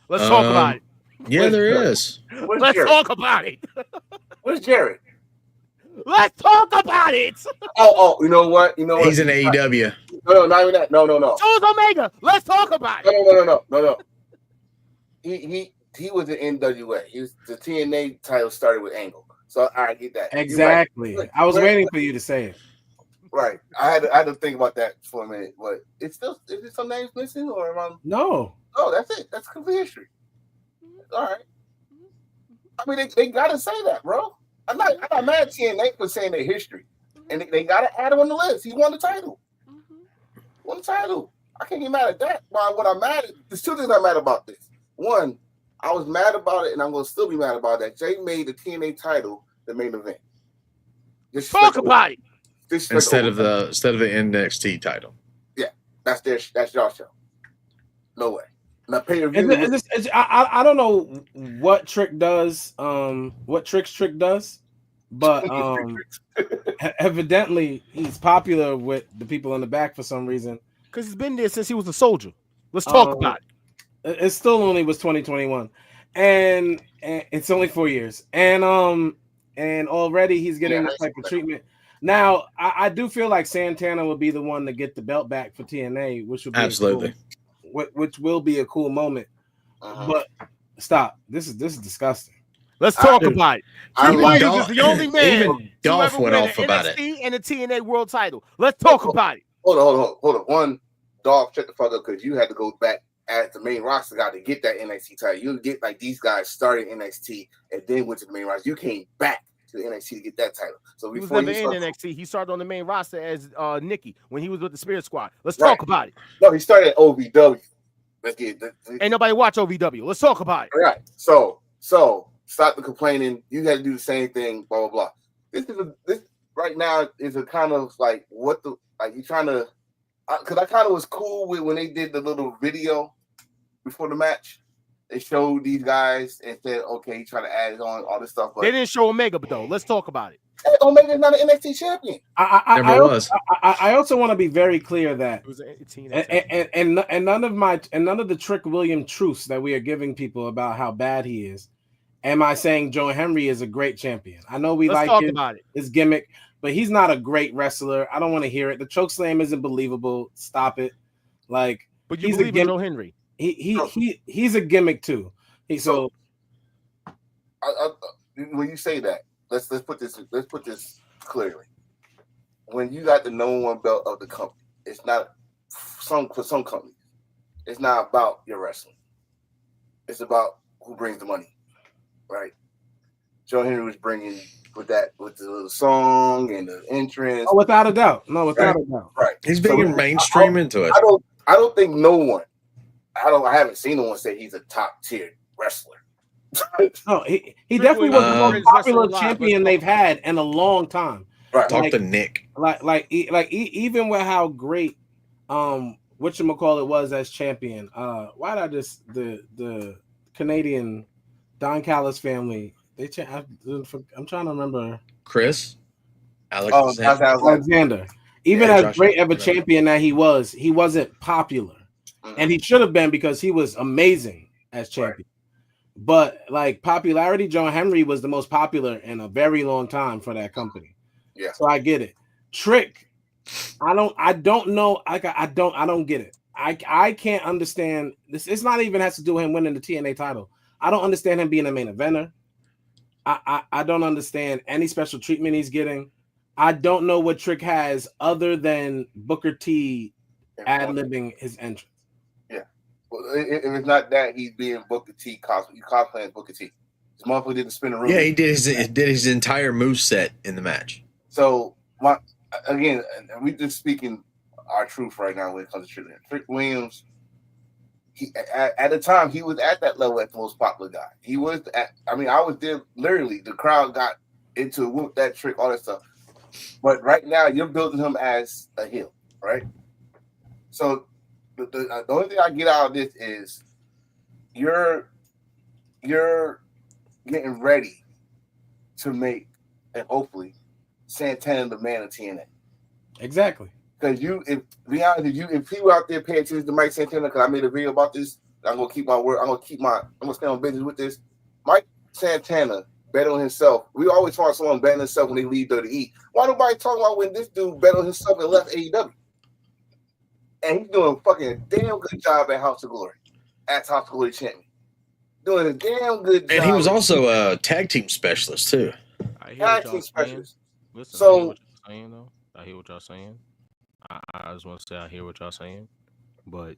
Let's talk about it. Yeah, there is. Let's talk about it. Where's Jared? Let's talk about it. Oh, you know what? He's in AEW. No, not even that. No. Choose Omega. Let's talk about it. No. He was in NWA. The TNA title started with Angle. So I get that. Exactly. Right. I was waiting for you to say it. Right. I had to think about that for a minute, but is it some names missing or am I? No. Oh, that's it. That's complete history. All right. I mean, they gotta say that, bro. I'm not mad at TNA for saying their history, and they gotta add him on the list. He won the title. Won the title. I can't get mad at that. What I'm mad at, there's 2 things I'm mad about this. One, I was mad about it, and I'm gonna still be mad about that. Jay made the TNA title the main event. Just talk about it. Instead of the NXT title. Yeah, that's y'all show. No way. Now pay your view. I don't know what Trick does, what Trick does, but evidently he's popular with the people in the back for some reason. Because he's been there since he was a soldier. Let's talk about it. It still only was 2021, and it's only 4 years, and already he's getting this type of treatment. Now, I do feel like Santana will be the one to get the belt back for TNA, which will be absolutely, which will be a cool moment. But stop. This is disgusting. Let's talk about it. TNA is the only man. Even Dolph went off about it. And the TNA World Title. Let's talk about it. Hold on. One, Dolph, shut the fuck up because you had to go back as the main roster guy to get that NXT title. You get like these guys started NXT and then went to the main roster. You came back to the NXT to get that title. So before he was never in NXT, he started on the main roster as Nikki when he was with the Spirit Squad. Let's right. talk about it. No, he started at OVW. Let's get ain't nobody watch OVW. Let's talk about it. All right. So Stop the complaining. You got to do the same thing. Blah blah blah. This right now is a kind of like what the like you trying to. Because I kind of was cool with when they did the little video before the match. They showed these guys and said, "Okay, try to add on all this stuff." But They didn't show Omega, but though, let's talk about it. Omega's not an NXT champion. Never was. I also want to be very clear that It was a team. and none of the Trick William truths that we are giving people about how bad he is. Am I saying Joe Henry is a great champion? I know we Let's like talk about it. his gimmick, but he's not a great wrestler. I don't want to hear it. The chokeslam isn't believable. Stop it. Like, But you he's believe a in Joe Henry. He's a gimmick too. When you say that, let's put this clearly. When you got the #1 belt of the company, it's not for some companies. It's not about your wrestling. It's about who brings the money, right? Joe Henry was bringing with the little song and the entrance. Oh, without a doubt. No, without a doubt. Right. He's being mainstream into it. I don't think no one. I haven't seen no one say he's a top tier wrestler. No, he definitely was the most popular champion they've had in a long time. Right. Talk to Nick. Even with how great whatchamacallit was as champion. Why did I just the Canadian Don Callis family? I'm trying to remember. Chris Alexander. Even as great of a champion that he wasn't popular. And he should have been because he was amazing as champion. Right. But like popularity, Joe Henry was the most popular in a very long time for that company. Yeah. So I get it. Trick, I don't know. I don't get it. I can't understand this. It's not even has to do with him winning the TNA title. I don't understand him being a main eventer. I don't understand any special treatment he's getting. I don't know what Trick has other than Booker T ad-libbing his entrance. Yeah. Well, if it's not that, he's being Booker T cosplaying Booker T. This motherfucker didn't spin a room. Yeah, he did his entire moveset in the match. So again, we just speaking our truth right now when it comes to Trick Williams. At the time, he was at that level as the most popular guy. He was I was there literally. The crowd got into whoop that Trick, all that stuff. But right now, you're building him as a heel, right? So the only thing I get out of this is you're getting ready to make, and hopefully, Santana the man of TNA. Exactly. Because if people out there pay attention to Mike Santana, because I made a video about this, I'm gonna keep my word. I'm gonna stay on business with this. Mike Santana bet on himself. We always talk about someone betting on himself when they leave WWE. Why nobody talking about when this dude bet on himself and left AEW? And he's doing a fucking damn good job at House of Glory, as House of Glory champion. Doing a damn good job. And he was also a tag team specialist too. Tag team specialist. Listen, so I hear what y'all saying. I just want to say I hear what y'all saying, but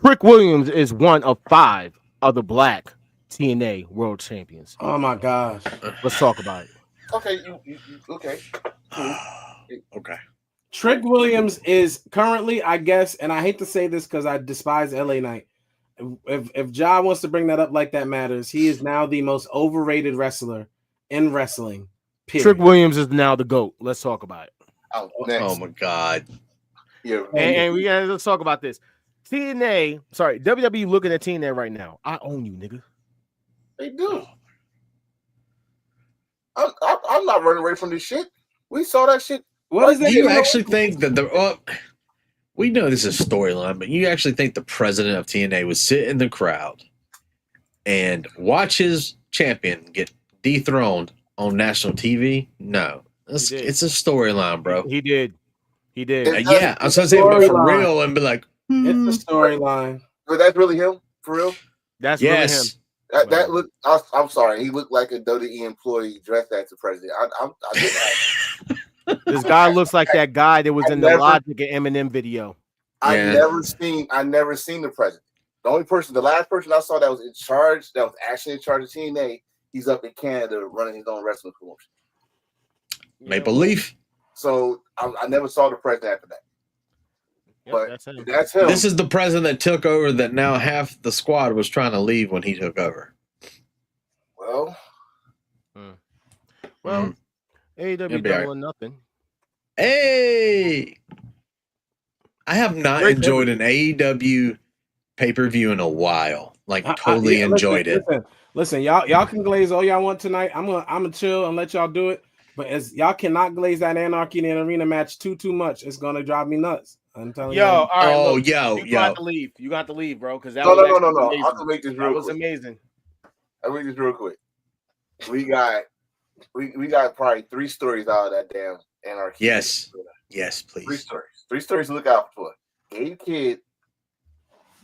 Trick Williams is one of 5 other black TNA world champions. Oh my gosh. Let's talk about it. Okay, okay. Okay. Trick Williams is currently, I guess, and I hate to say this because I despise LA Knight. If Ja wants to bring that up like that matters, he is now the most overrated wrestler in wrestling. Period. Trick Williams is now the GOAT. Let's talk about it. Oh my God. Yeah. And let's talk about this. WWE looking at TNA right now. I own you, nigga. They do. I'm not running away from this shit. We saw that shit. What is that? Do you actually think that we know this is a storyline, but you actually think the president of TNA would sit in the crowd and watch his champion get dethroned on national TV? No. It's a storyline, bro. He did. Yeah, I was gonna say, but for real, and be like, it's a storyline. But that's really him, for real. That's really him. That look. I'm sorry. He looked like a WWE employee dressed as the president. I did This guy looks like that guy that was in the Logic and Eminem video. I never seen the president. The last person I saw that was in charge, that was actually in charge of TNA. He's up in Canada running his own wrestling promotion. Maple Leaf. So I never saw the president after that. Yep, but that's him. This is the president that took over. That now half the squad was trying to leave when he took over. Well, AEW It'll be double alright. or nothing. Hey, I have not Great enjoyed an AEW pay-per-view in a while. Like Yeah, totally enjoyed it. Listen, y'all can glaze all y'all want tonight. I'm gonna chill and let y'all do it. But as y'all cannot glaze that Anarchy in an arena match too much, it's gonna drive me nuts. I'm telling Yo, you. all right, Oh, look, yo. you got to leave. You got to leave, bro, because that No, was no, no, actually no. amazing. I can make this That real was quick. amazing. I'll make this real quick. We got probably 3 stories out of that damn Anarchy. Yes, Three please. stories. 3 stories to look out for. Gabe Kidd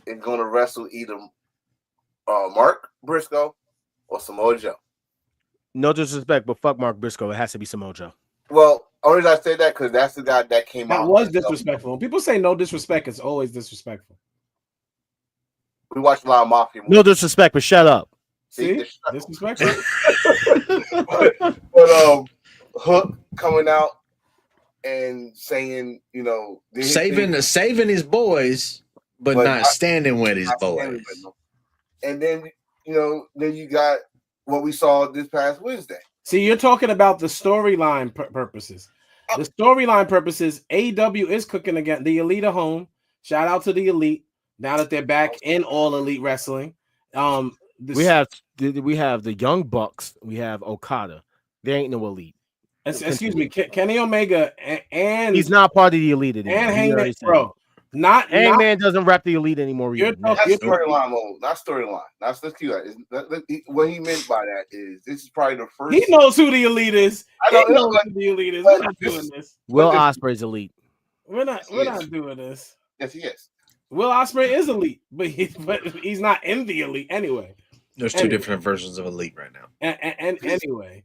is going to wrestle either Mark Briscoe or Samoa Joe. No disrespect, but fuck Mark Briscoe. It has to be Samoa Joe. Well, only reason I say that because that's the guy that came That out. was disrespectful. When people say no disrespect, it's always disrespectful. We watched a lot of Mafia movies. No disrespect, but shut up. See? Disrespectful. but Hook coming out and saying, you know, Saving his boys, but not standing with his boys. And then, you know, then you got what we saw this past Wednesday. See, you're talking about the storyline purposes. The storyline purposes, AEW is cooking again. The Elite are home. Shout out to the Elite. Now that they're back in All Elite Wrestling. We have the Young Bucks. We have Okada. They ain't no Elite. Excuse me, Kenny Omega and he's not part of the Elite anymore. And Hangman, bro. Hangman doesn't rep the Elite anymore. That's storyline mode. Not storyline. Let's cue that. What he meant by that is this is probably the first. He knows who the Elite is. I don't know who the Elite is. We're not doing this. Will Ospreay's Elite. We're not doing this. Yes, he is. Will Ospreay is Elite, but he's not in the Elite anyway. There's two different versions of Elite right now. And anyway,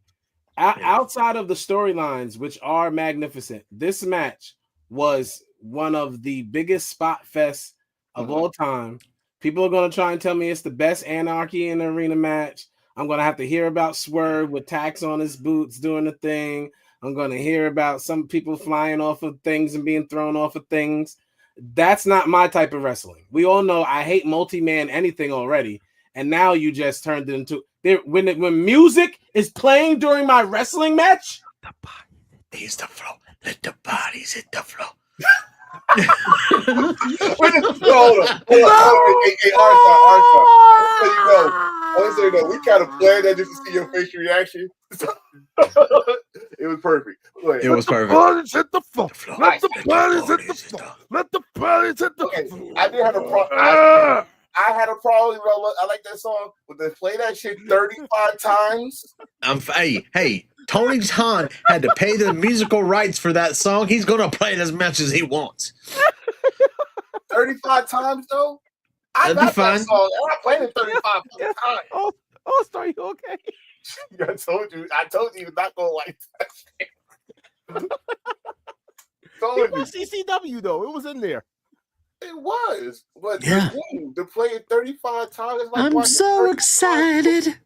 outside of the storylines, which are magnificent, this match was one of the biggest spot fests of all time. People are going to try and tell me it's the best Anarchy in the arena match. I'm going to have to hear about Swerve with tacks on his boots doing the thing. I'm going to hear about some people flying off of things and being thrown off of things. That's not my type of wrestling. We all know I hate multi-man anything already. And now you just turned it into when music is playing during my wrestling match. The body is the flow. Let the bodies hit the flow. Hold on. We kind of planned that just to see your facial reaction. It was perfect. It was perfect. Bodies hit the floor. Let the bodies hit the floor. Let the bodies hit the floor. I did have a problem. I had a problem. I like that song, but they play that shit 35 times. Hey, Tony Khan had to pay the musical rights for that song. He's gonna play it as much as he wants. 35 times though. I That'd be got fine. that song. And I played it 35 times. Oh, sorry, you okay? I told you not gonna like that. It was CCW though. It was in there. It was, but yeah, to play it 35 times. Like I'm so excited.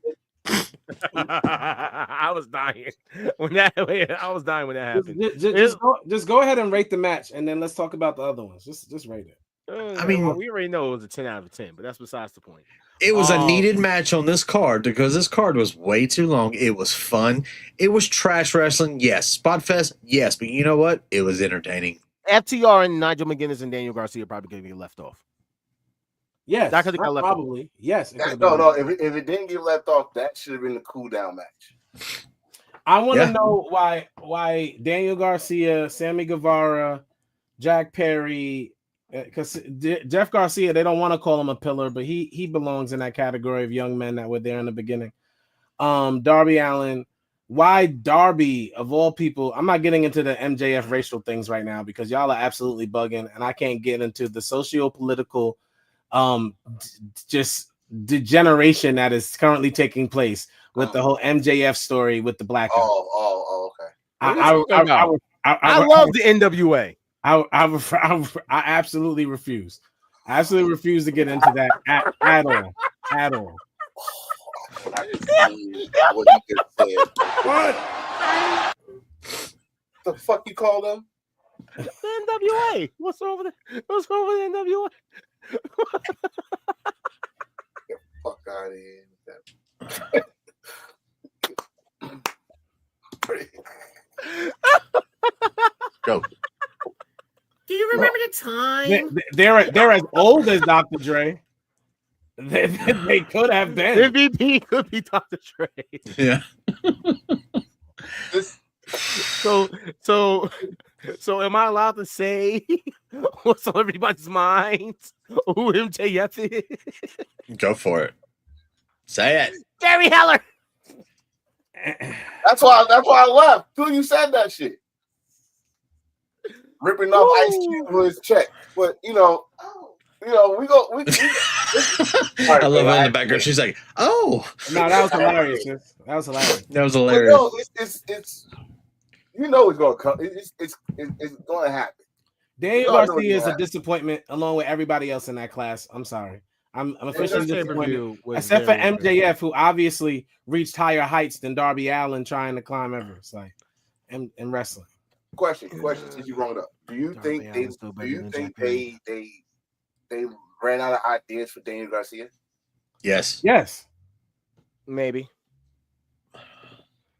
I was dying when that happened. Just go ahead and rate the match, and then let's talk about the other ones. Just rate it. I mean, we already know it was a 10 out of 10, but that's besides the point. It was a needed match on this card because this card was way too long. It was fun. It was trash wrestling. Yes. Spot fest. Yes. But you know what? It was entertaining. FTR and Nigel McGuinness and Daniel Garcia probably could be left off. Yes. That could have got left probably. Off. Yes. No. If it didn't get left off, that should have been the cool down match. I want to know why Daniel Garcia, Sammy Guevara, Jack Perry, because Jeff Garcia, they don't want to call him a pillar, but he belongs in that category of young men that were there in the beginning. Darby Allin, why Darby of all people? I'm not getting into the MJF racial things right now because y'all are absolutely bugging, and I can't get into the socio-political just degeneration that is currently taking place with the whole MJF story with the black. Okay. I love the NWA. I absolutely refuse. I absolutely refuse to get into that at all. At all. What the fuck you call them? The NWA. What's wrong with NWA? Get the fuck out of here. Go. Do you remember the time? They're as old as Dr. Dre. They could have been. MVP could be Dr. Dre. Yeah. So am I allowed to say what's on everybody's minds? Who MJF is? Go for it. Say it. Jerry Heller. That's why I left. Till you said that shit. Ripping off Ice Cube for his check. But we go. I love her in the background. She's like, "Oh, no, that was hilarious. That was hilarious. That was hilarious." No, it's it's gonna come. It's going to happen. Daniel Garcia is a disappointment along with everybody else in that class. I'm sorry. I'm officially disappointed. Except for MJF, who obviously reached higher heights than Darby Allin trying to climb Everest, like in wrestling. Question, since you brought it up. Do you think they ran out of ideas for Daniel Garcia? Yes. Yes. Maybe.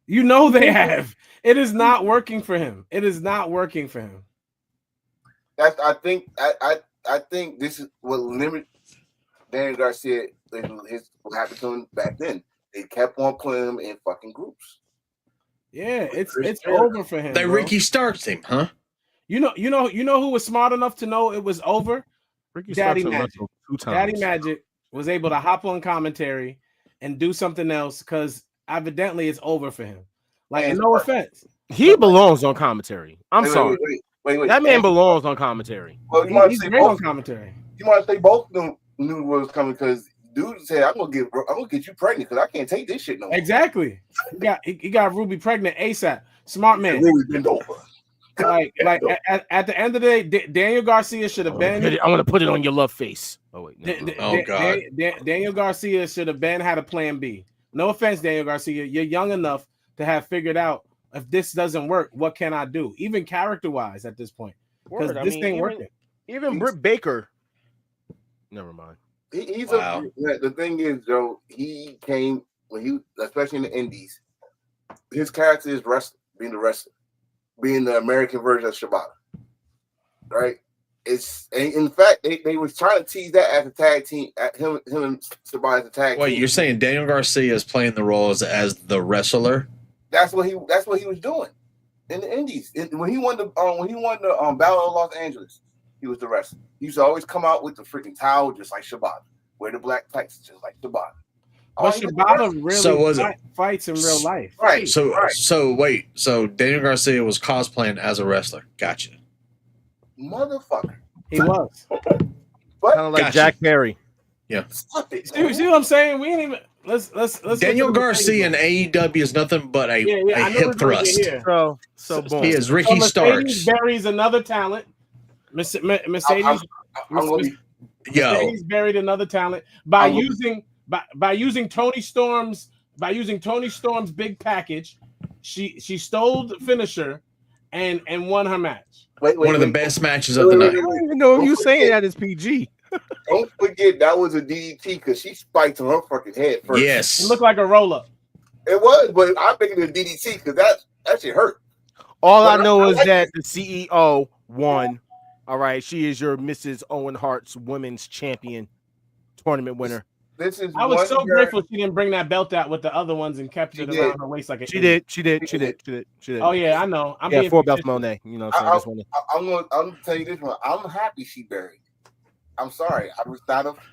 You know they have. It is not working for him. It is not working for him. I think this is what limited Daniel Garcia. What happened to him back then. They kept on putting him in fucking groups. Yeah, it's over for him. They Ricky Starks him, huh? You know who was smart enough to know it was over? Ricky Daddy Starks Magic. 2 times. Daddy Magic was able to hop on commentary and do something else because evidently it's over for him. Like, no offense. He belongs on commentary. I'm sorry. Wait. That man belongs on commentary. Well, he's great on commentary. You might say both of them knew what was coming because dude said, "I'm gonna get you pregnant because I can't take this shit no more." Exactly. He got Ruby pregnant ASAP. Smart man. Ruby been over. Like at the end of the day, Daniel Garcia should have been. I'm gonna put it on your love face. Oh wait. Oh God. Daniel Garcia should have been had a plan B. No offense, Daniel Garcia. You're young enough to have figured out if this doesn't work, what can I do? Even character-wise at this point, because this ain't working. Even Britt Baker. Never mind. The thing is, Joe, he came when he, especially in the Indies, his character is being the wrestler, being the American version of Shibata, right? In fact, they was trying to tease that as a tag team, at him and Shibata as a tag team. Wait, you're saying Daniel Garcia is playing the role as the wrestler? That's what he was doing in the Indies. When he won the Battle of Los Angeles, he was the wrestler. He used to always come out with the freaking towel just like Shibata, wear the black tights just like Shibata. But Shibata really fights in real life, right? So wait, so Daniel Garcia was cosplaying as a wrestler. Gotcha, motherfucker. He was, kind of like Jack Perry. Yeah. See what I'm saying? We ain't even. Let's Daniel Garcia in AEW is nothing but a hip thrust. So boom. He is Ricky Starks. Buries another talent. Mercedes buried another talent by using Tony Storm's big package. She stole the finisher and won her match. One of the best matches of the night. I don't even know if you saying that is PG. Don't forget that was a DDT because she spiked on her fucking head first. Yes, it looked like a roll up. It was, but I'm thinking of DDT because that shit hurt. All I know is that the CEO won. All right, she is your Mrs. Owen Hart's Women's Champion tournament winner. I was so grateful she didn't bring that belt out with the other ones and kept it around her waist like She did. Oh yeah, I know. I'm 4 belts Monet. You know what I'm saying? I'm gonna tell you this one. I'm happy she buried. I'm sorry.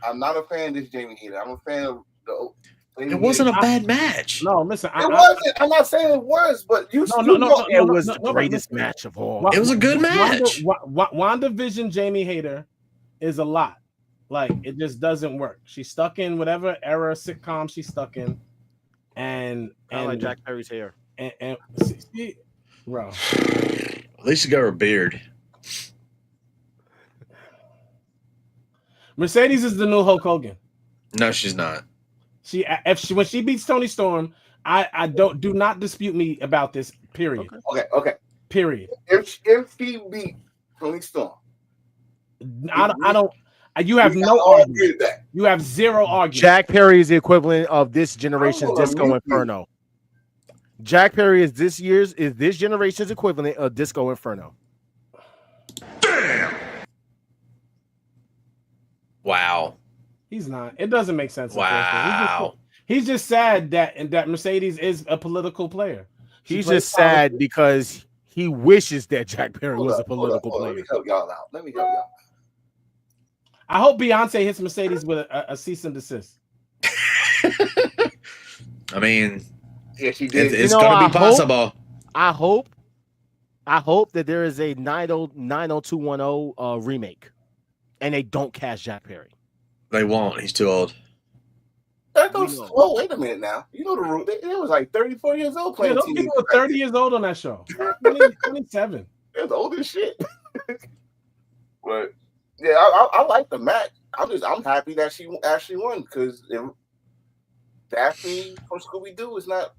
I'm not a fan of this Jamie Hater. I'm a fan of the. It wasn't a bad match. No, listen. It wasn't. I'm not saying it was, but it was the greatest match of all. It was a good match. WandaVision Jamie Hater is a lot. Like, it just doesn't work. She's stuck in whatever era sitcom she's stuck in, and like Jack Perry's hair. And bro, at least she got her beard. Mercedes is the new Hulk Hogan. No, she's not. When she beats Tony Storm, I do not dispute me about this. Period. Okay. Period. If she beat Tony Storm, I don't. You have no argument. You have zero argument. Jack Perry is the equivalent of this generation's Disco Inferno. Jack Perry is this generation's equivalent of Disco Inferno. Wow. He's not. It doesn't make sense. Wow. He's just sad that Mercedes is a political player. He's just sad because he wishes that Jack Perry was a political player. Let me help y'all out. I hope Beyonce hits Mercedes with a cease and desist. I mean, yeah, she did. It's going to be possible. I hope that there is a 90210 remake, and they don't cast Jack Perry. They won't. He's too old. That goes. Well, wait a minute now. You know the rule. They was like 34 years old playing. Yeah, those people were 30 years old on that show. 27. That's old as shit. But yeah, I like the match. I'm happy that she actually won because Daphne from Scooby Doo was not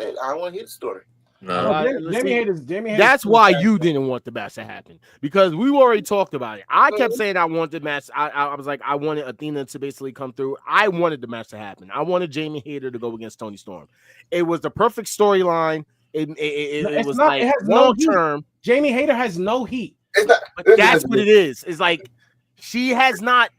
it. I want to hear the story. No. Jamie Hayter's That's why you didn't want the match to happen because we already talked about it. I kept saying I wanted the match. I was like, I wanted Athena to basically come through. I wanted the match to happen. I wanted Jamie Hayter to go against Toni Storm. It was the perfect storyline. It was like long term. Jamie Hayter has no heat. That's what it is. It's like she has not.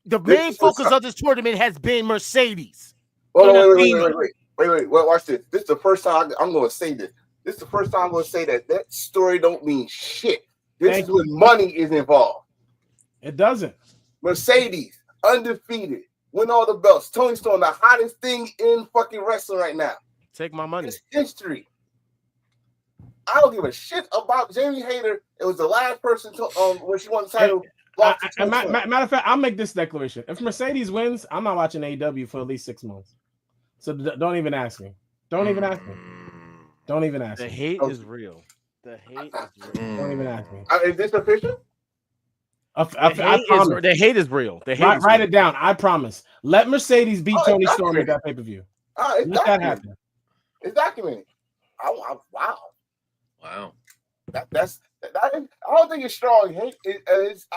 The main focus of this tournament has been Mercedes. Wait, watch this. This is the first time I'm going to say this. This is the first time I'm going to say that story don't mean shit. This is when money is involved. It doesn't. Mercedes, undefeated, win all the belts. Toni Storm, the hottest thing in fucking wrestling right now. Take my money. It's history. I don't give a shit about Jamie Hayter. It was the last person to, when she won the title. Matter of fact, I'll make this declaration. If Mercedes wins, I'm not watching AEW for at least 6 months. So don't even ask me. Don't even ask me. Don't even ask me. The hate is real. The hate is real. Don't even ask me. Is this official? The hate is real. The hate write it down. I promise. Let Mercedes beat Toni Storm at that pay-per-view. Let that happen. It's documented. Wow. That's I don't think it's strong hate. It's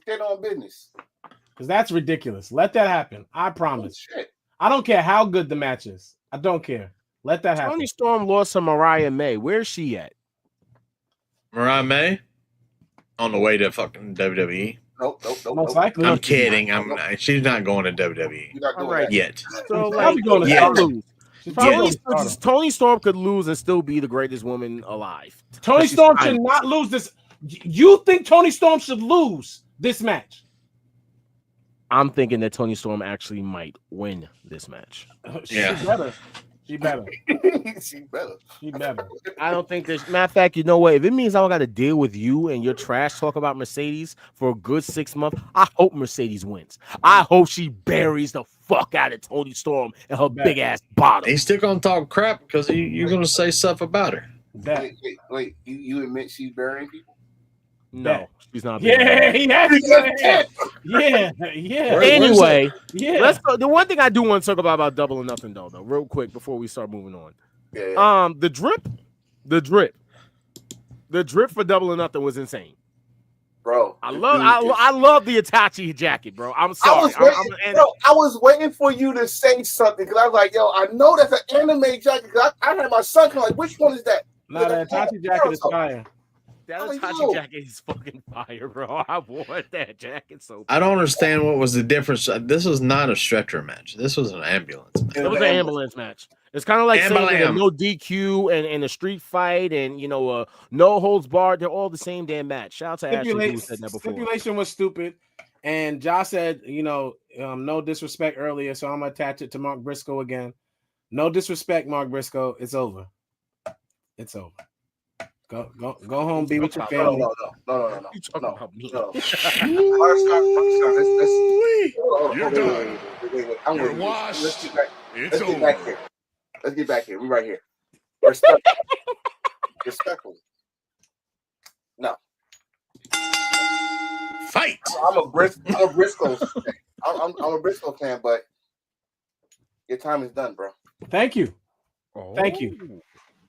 dead on business. Because that's ridiculous. Let that happen. I promise. Oh, shit. I don't care how good the match is. I don't care. Let that happen. Toni Storm lost to Mariah May. Where's she at? Mariah May? On the way to fucking WWE? Nope. Most likely. I'm kidding. She's not going to WWE yet. So like, going to Toni Storm could lose and still be the greatest woman alive. Toni Storm should not lose this. You think Toni Storm should lose this match? I'm thinking that Toni Storm actually might win this match. Yeah. She better. She better. I don't think there's matter of fact, you know what? If it means I got to deal with you and your trash talk about Mercedes for a good 6 months, I hope Mercedes wins. I hope she buries the fuck out of Toni Storm and her big ass bottom. He's still gonna talk crap because you're gonna say stuff about her. Wait. You admit she's burying people? No, she's not. Yeah, he has to. Yeah. Anyway, yeah. Let's go. The one thing I do want to talk about Double or Nothing though, real quick before we start moving on. Yeah. The drip for Double or Nothing was insane, bro. I love the Itachi jacket, bro. I'm sorry. I was waiting for you to say something because I was like, yo, I know that's an anime jacket. I had my son come like, which one is that? No, the Itachi jacket is fire. That Itachi jacket is fucking fire, bro. I want that jacket so bad. I don't understand what was the difference. This was not a stretcher match. This was an ambulance match. It was an ambulance match. It's kind of like saying that no DQ and a street fight and no holds barred. They're all the same damn match. Shout out to Ashley who said that before. Stipulation was stupid, and Josh said, no disrespect earlier, so I'm gonna attach it to Mark Briscoe again. No disrespect, Mark Briscoe. It's over. It's over. Go home, be with your family. No. You talking about me? No. You're done. You're washed. It's over. Let's get back here. We're right here. Respectfully. No. Fight. I'm a Briscoe. I'm a Briscoe fan, but your time is done, bro. Thank you. Thank you.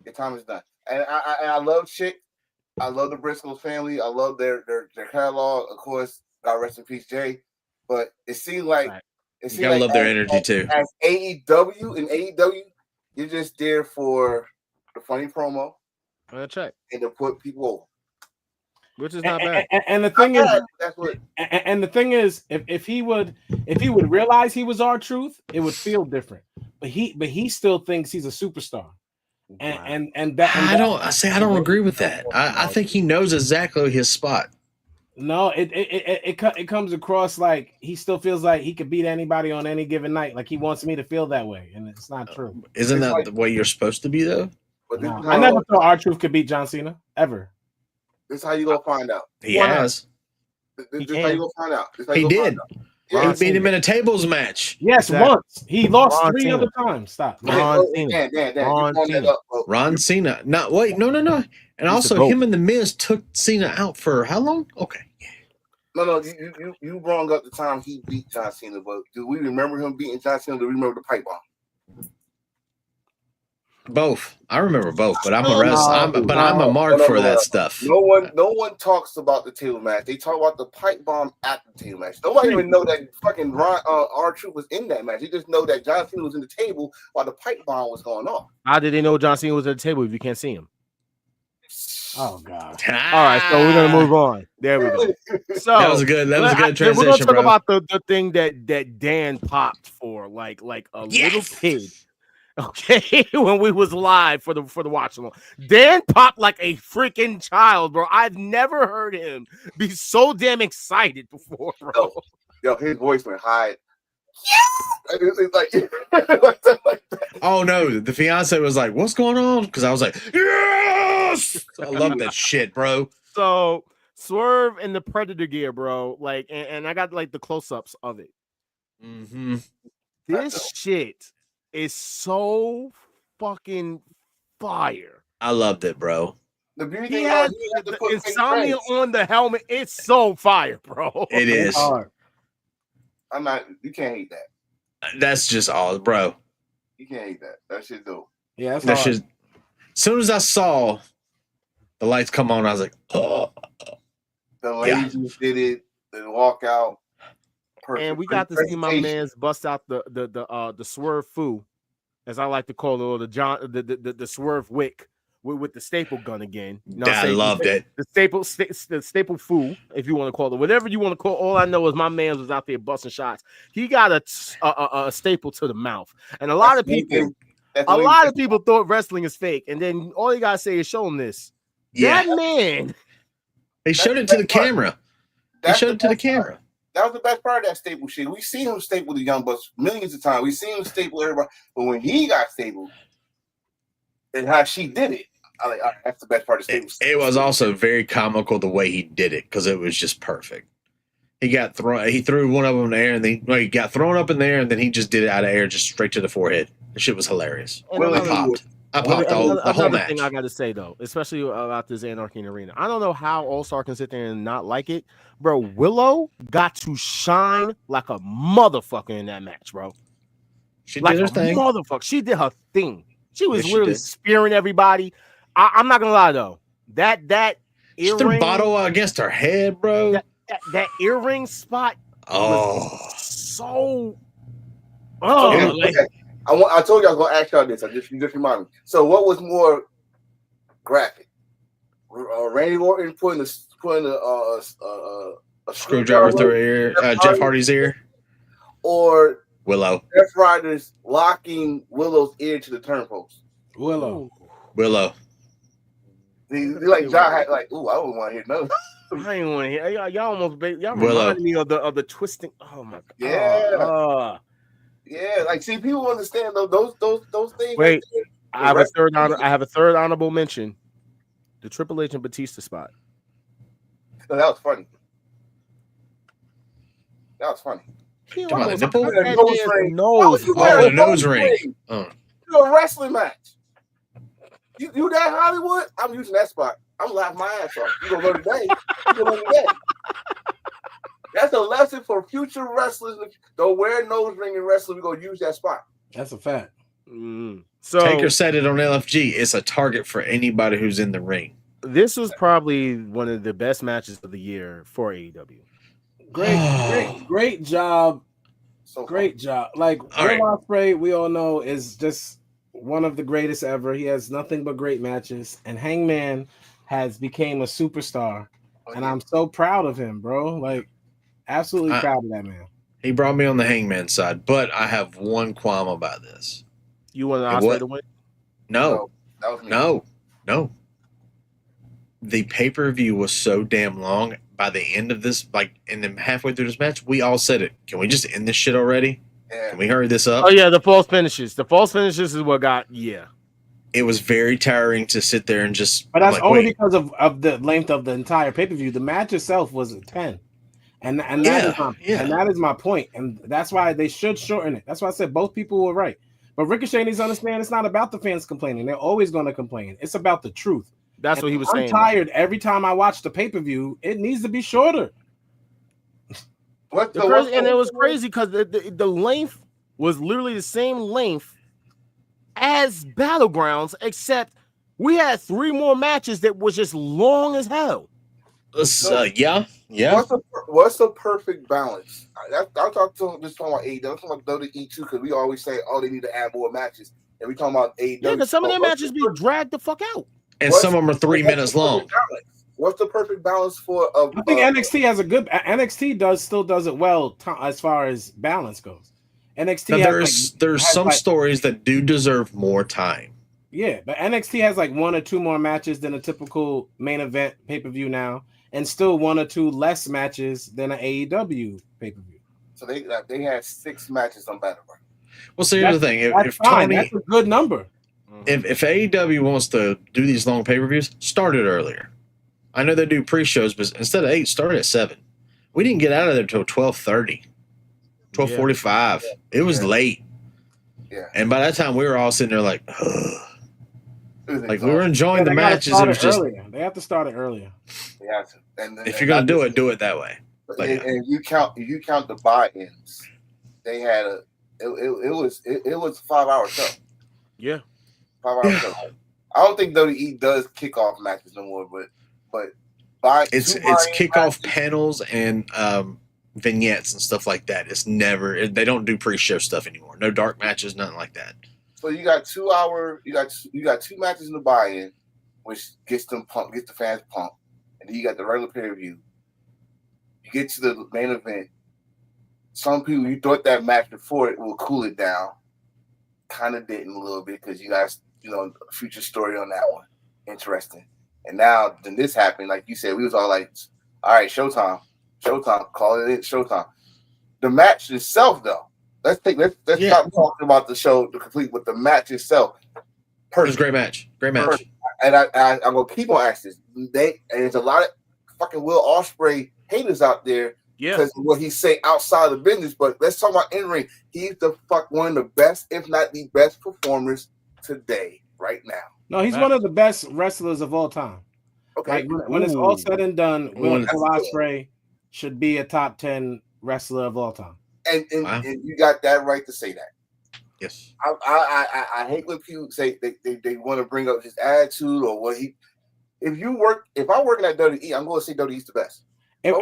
Your time is done. And I love shit. I love the Briscoe family. I love their catalog. Of course, God rest in peace, Jay. But it seems like You gotta love their energy too. As AEW, you're just there for the funny promo check and to put people over, which is not bad. And the thing is, that's what. And the thing is, if he would realize he was R-Truth, it would feel different. But he still thinks he's a superstar. And I don't agree with that. I think he knows exactly his spot. No, it comes across like he still feels like he could beat anybody on any given night. Like he wants me to feel that way, and it's not true. Isn't that the way you're supposed to be, though? No, I never thought R-Truth could beat John Cena ever. This is how you gonna find out. He has. This is how you gonna find out. He did. He beat him in a tables match. Yes, once. He lost three other times. Stop. Ron Cena. No, And also, him and The Miz took Cena out for how long? Okay. No, you brought up the time he beat John Cena, but do we remember him beating John Cena? Do we remember the pipe bomb? Both. I remember both, but I'm a mark for that stuff. No one talks about the table match. They talk about the pipe bomb at the table match. Nobody even know that fucking R-Truth was in that match. They just know that John Cena was in the table while the pipe bomb was going on. How did they know John Cena was at the table if you can't see him? Oh God! All right, so we're gonna move on. There we go. So that was a good transition. We're gonna talk about the thing that Dan popped for, like a little kid. Okay, when we was live for the watch along, Dan popped like a freaking child, bro. I've never heard him be so damn excited before, bro. Yo, his voice went high. Oh no, the fiance was like, "What's going on?" Because I was like, "Yes!" I love that shit, bro. So Swerve in the Predator gear, bro. Like, and I got like the close-ups of it. Mm-hmm. This shit is so fucking fire. I loved it, bro. The beauty He thing has the insomnia on the helmet. It's so fire, bro. It is. You can't hate that. That's just all, bro. You can't hate that. That shit dope. Yeah, that shit. As soon as I saw the lights come on, I was like, "Oh." The ladies who did it, the walkout. Perfect. And we got to see my man's bust out the Swerve Foo, as I like to call it, or the Swerve Wick with the staple gun again. You know I loved it. The staple Foo, if you want to call it, whatever you want to call it. All I know is my man was out there busting shots. He got a staple to the mouth, and a lot of people thought wrestling is fake. And then all you gotta say is show them this. Yeah. That man. They showed it to the camera. They showed it to the camera. That was the best part of that staple shit. We seen him staple the Young Bucks millions of times. We seen him staple everybody, but when he got stapled, and how she did it, I like that's the best part of staple. It was also very comical the way he did it because it was just perfect. He threw one of them in the air, and then he got thrown up in the air, and then he just did it out of air, just straight to the forehead. The shit was hilarious. I popped the whole match. Thing I got to say though, especially about this Anarchy in Arena, I don't know how All Star can sit there and not like it, bro. Willow got to shine like a motherfucker in that match, bro. She did her thing, motherfucker. She did her thing. She was literally spearing everybody. I'm not gonna lie though, that she threw a bottle against her head, bro. That earring spot. Was so. I told you I was gonna ask y'all this. You just reminded me. So, what was more graphic? Randy Orton putting a screwdriver through her ear, Jeff Hardy's ear, or Willow? Jeff Ryder's locking Willow's ear to the turnpost. Willow. They like John had like, ooh, I don't want to hear nothing. I ain't want to hear. Y'all almost reminded me of the twisting. Oh my god. Yeah. Yeah, like see, people understand those things. Wait, I have a third honorable mention: the Triple H and Batista spot. Oh, that was funny. He Come on, the nipple? The nose ring. You're a wrestling match. You that Hollywood? I'm using that spot. I'm laughing my ass off. You gonna learn today. That's a lesson for future wrestlers. Don't wear a nose ring in wrestling. We're gonna use that spot. That's a fact. So Taker said it on LFG. It's a target for anybody who's in the ring. This was probably one of the best matches of the year for AEW. Great job So great job. Like All right. Will Ospreay, we all know is just one of the greatest ever. He has nothing but great matches, and Hangman has became a superstar, and I'm so proud of him, bro. Like, absolutely proud of that man. He brought me on the Hangman side, but I have one qualm about this. You want Ospreay to win? No, that was me. No. The pay-per-view was so damn long. By the end of this, like, and then halfway through this match, we all said it. Can we just end this shit already? Yeah. Can we hurry this up? Oh yeah, the false finishes. The false finishes is what got It was very tiring to sit there and just. But that's only because of the length of the entire pay-per-view. The match itself was a 10. And that is my point. And that's why they should shorten it. That's why I said both people were right. But Ricochet needs to understand it's not about the fans complaining. They're always going to complain. It's about the truth. That's what he was saying. I'm tired every time I watch the pay-per-view. It needs to be shorter. And it was crazy because the length was literally the same length as Battlegrounds, except we had 3 more matches that was just long as hell. Yeah. What's the perfect balance? I'll talk to this talking about AEW. I'm talking about WWE too, because we always say, "Oh, they need to add more matches," and we talking about AEW. Yeah, because some of their matches be dragged the fuck out, and some of them are 3 minutes long. What's the perfect balance for? I think NXT has a good. NXT still does it well as far as balance goes. NXT now there's some stories that do deserve more time. Yeah, but NXT has like 1 or 2 more matches than a typical main event pay-per-view now, and still 1 or 2 less matches than an AEW pay-per-view. So they had 6 matches on Battleground. Well, see, here's the thing: if Tony, that's a good number. If AEW wants to do these long pay-per-views, start it earlier. I know they do pre-shows, but instead of 8, start at 7. We didn't get out of there until 12:30, 12:45. It was late. Yeah. And by that time, we were all sitting there like, like we were enjoying the matches. It was just they have to start it earlier. They have to. And if you're gonna do it that way. But and you count the buy-ins, they had it was a 5-hour show. Yeah, 5-hour show. I don't think WWE does kickoff matches no more, but it's kickoff panels and vignettes and stuff like that. It's never they don't do pre-show stuff anymore. No dark matches, nothing like that. So you got 2 hour, you got 2 matches in the buy-in, which gets them pumped, gets the fans pumped, and then you got the regular pay-per-view. You get to the main event. Some people you thought that match before it will cool it down, kind of didn't a little bit because you guys, a future story on that one, interesting. And now then this happened, like you said, we was all like, all right, showtime, call it in, showtime. The match itself, though, let's stop talking about the show to complete with the match itself. Perfect. It was a great match. Perfect. And I'm gonna keep on asking this. There's a lot of fucking Will Ospreay haters out there because of what he's saying outside of the business. But let's talk about in ring. He's one of the best, if not the best, performers today, right now. No, he's one of the best wrestlers of all time. Okay, like when it's all said and done, Will Ospreay should be a top 10 wrestler of all time. And you got that right to say that. Yes. I hate when people say they want to bring up his attitude or what he. If I work at WWE, I'm going to say WWE's the best. The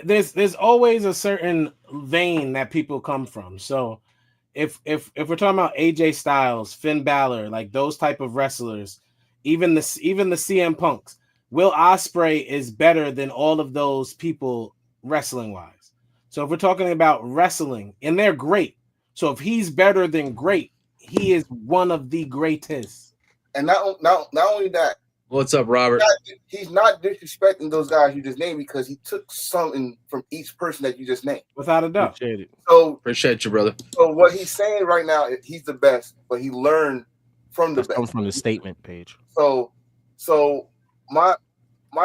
best. There's always a certain vein that people come from. So if we're talking about AJ Styles, Finn Balor, like those type of wrestlers, even the CM Punks, Will Ospreay is better than all of those people wrestling wise. So if we're talking about wrestling, and they're great. So if he's better than great, he is one of the greatest. And not only that. What's up, Robert? He's not disrespecting those guys you just named because he took something from each person that you just named. Without a doubt. Appreciate you, brother. So what he's saying right now, he's the best, but he learned from the best. Comes from the statement page. So my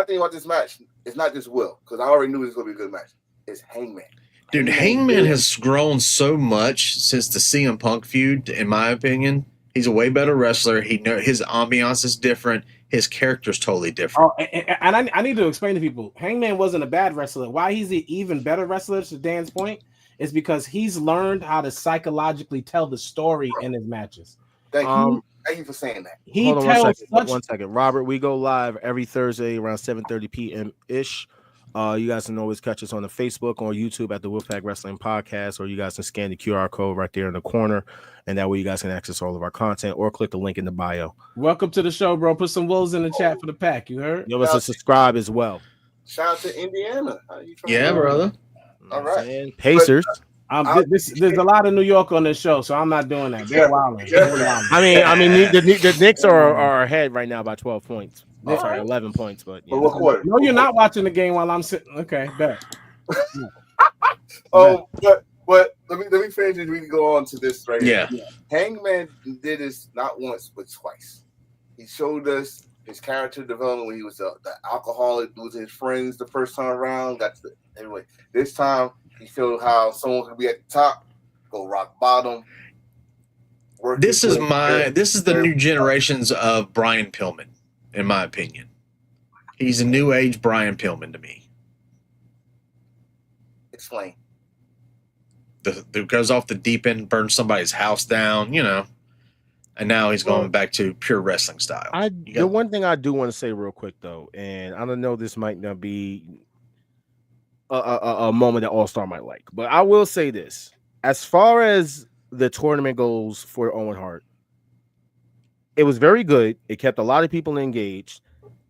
thing about this match is not just Will, because I already knew it was going to be a good match. It's Hangman. Dude, Hangman has grown so much since the CM Punk feud, in my opinion. He's a way better wrestler. His ambiance is different. His character's totally different. Oh, and I need to explain to people, Hangman wasn't a bad wrestler. Why he's an even better wrestler, to Dan's point, is because he's learned how to psychologically tell the story in his matches. Thank you for saying that. Hold on one second. Robert, we go live every Thursday around 7:30 p.m. ish. You guys can always catch us on the Facebook or YouTube at the Wolfpack Wrestling Podcast, or you guys can scan the QR code right there in the corner, and that way you guys can access all of our content, or click the link in the bio. Welcome to the show, bro. Put some wolves in the chat for the pack. You heard? Give us a subscribe as well. Shout out to Indiana. Yeah, brother. All right. Pacers. There's a lot of New York on this show, so I'm not doing that. They're wilding. I mean, the Knicks are ahead right now by 12 points. Sorry, 11 points. But yeah. No, you're not watching the game while I'm sitting. Okay, bet. But let me finish and we can go on to this right here. Hangman did this not once but twice. He showed us his character development when he was the alcoholic, losing his friends the first time around. Anyway, this time he showed how someone could be at the top, go rock bottom. This is the new generations of Brian Pillman, in my opinion. He's a new age Brian Pillman to me. Explain. That goes off the deep end, burns somebody's house down, and now he's going back to pure wrestling style. The one thing I do want to say real quick though, and I don't know, this might not be a moment that All Star might like, but I will say this: as far as the tournament goes for Owen Hart, it was very good. It kept a lot of people engaged.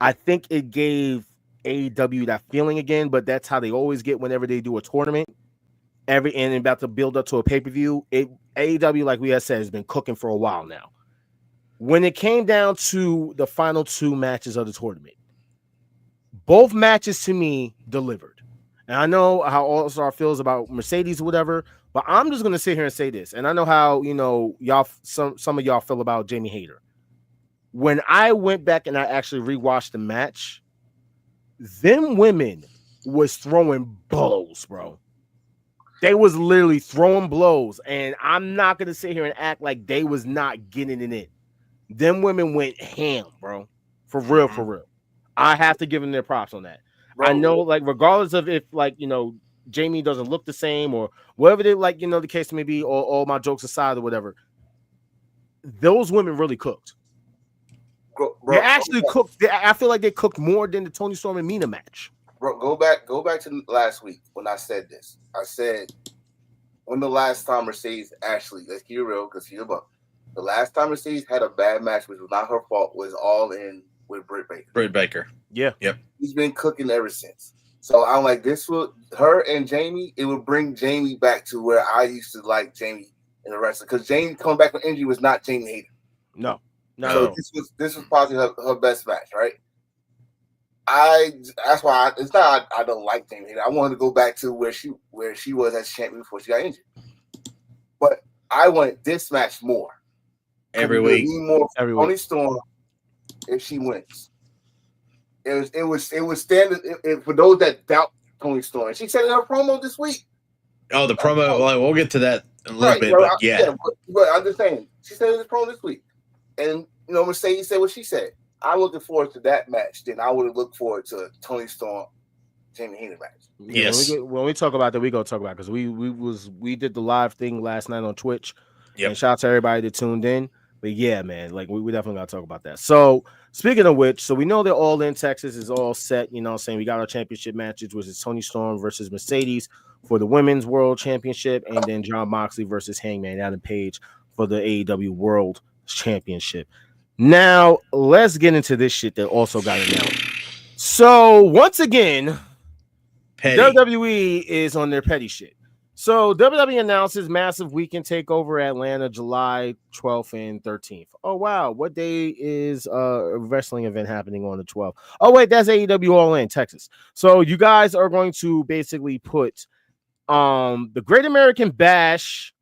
I think it gave AEW that feeling again, but that's how they always get whenever they do a tournament. And about to build up to a pay-per-view. AEW, like we had said, has been cooking for a while now. When it came down to the final two matches of the tournament, both matches to me delivered. And I know how All Star feels about Mercedes or whatever, but I'm just gonna sit here and say this. And I know how y'all, some of y'all feel about Jamie Hayter. When I went back and I actually rewatched the match, them women was throwing blows, bro. They was literally throwing blows, and I'm not gonna sit here and act like they was not getting it in. Them women went ham, bro. For real, for real. I have to give them their props on that. Bro, I know, like, regardless of if, like, Jamie doesn't look the same or whatever they like, the case may be, or all my jokes aside or whatever. Those women really cooked. They actually cooked. I feel like they cooked more than the Toni Storm and Mina match. Bro, go back to last week when I said this. I said, when the last time Mercedes actually, let's keep it real, because he's above. The last time Mercedes had a bad match, which was not her fault, was all in with Britt Baker. Britt Baker. Yeah. Yep. He's been cooking ever since. So I'm like, her and Jamie, it would bring Jamie back to where I used to like Jamie in the wrestling. Because Jamie coming back from injury was not Jamie Hayter. No. So this was probably her best match, right? That's why it's not I don't like Jamie Hayter. I wanted to go back to where she was as champion before she got injured. But I wanted this match more. Every week. More Toni Storm if she wins. It was standard for those that doubt Toni Storm. She said in her promo this week. Oh, the promo. Well, we'll get to that in a little bit, bro, but yeah. But I'm just saying, she said in the promo this week. And Mercedes said what she said. I'm looking forward to that match. Then I would have looked forward to Toni Storm, Jamie Hayter match. Yes. When we talk about that, we gonna talk about it because we did the live thing last night on Twitch. Yep. And shout out to everybody that tuned in. But yeah, man, like we definitely gotta talk about that. So speaking of which, so we know that All In Texas is all set. Saying we got our championship matches, which is Toni Storm versus Mercedes for the Women's World Championship, and then Jon Moxley versus Hangman Adam Page for the AEW World Championship. Now, let's get into this shit that also got announced. So, once again, WWE is on their petty shit. So, WWE announces massive weekend takeover Atlanta, July 12th and 13th. Oh, wow. What day is a wrestling event happening on the 12th? Oh, wait, that's AEW All In, Texas. So, you guys are going to basically put the Great American Bash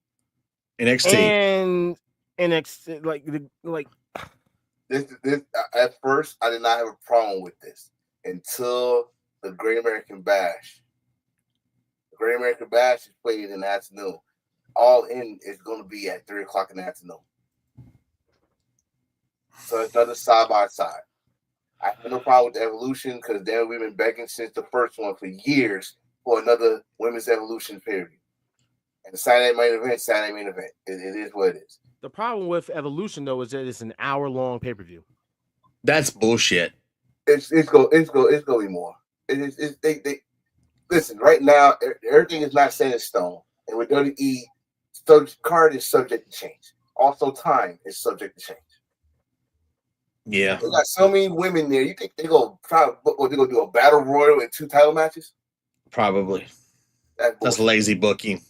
NXT and NXT, like This at first I did not have a problem with this until the Great American Bash. The Great American Bash is played in the afternoon. All In is going to be at 3:00 in the afternoon. So it's another side by side. I have no problem with the Evolution because we've been begging since the first one for years for another Women's Evolution period. And the Saturday main event. It is what it is. The problem with Evolution though is that it's an hour-long pay-per-view. That's bullshit. It's gonna be more. listen, right now, everything is not set in stone. And with WWE, card is subject to change. Also, time is subject to change. Yeah. They got so many women there. You think they're going to do a battle royal and 2 title matches? Probably. That's lazy booking.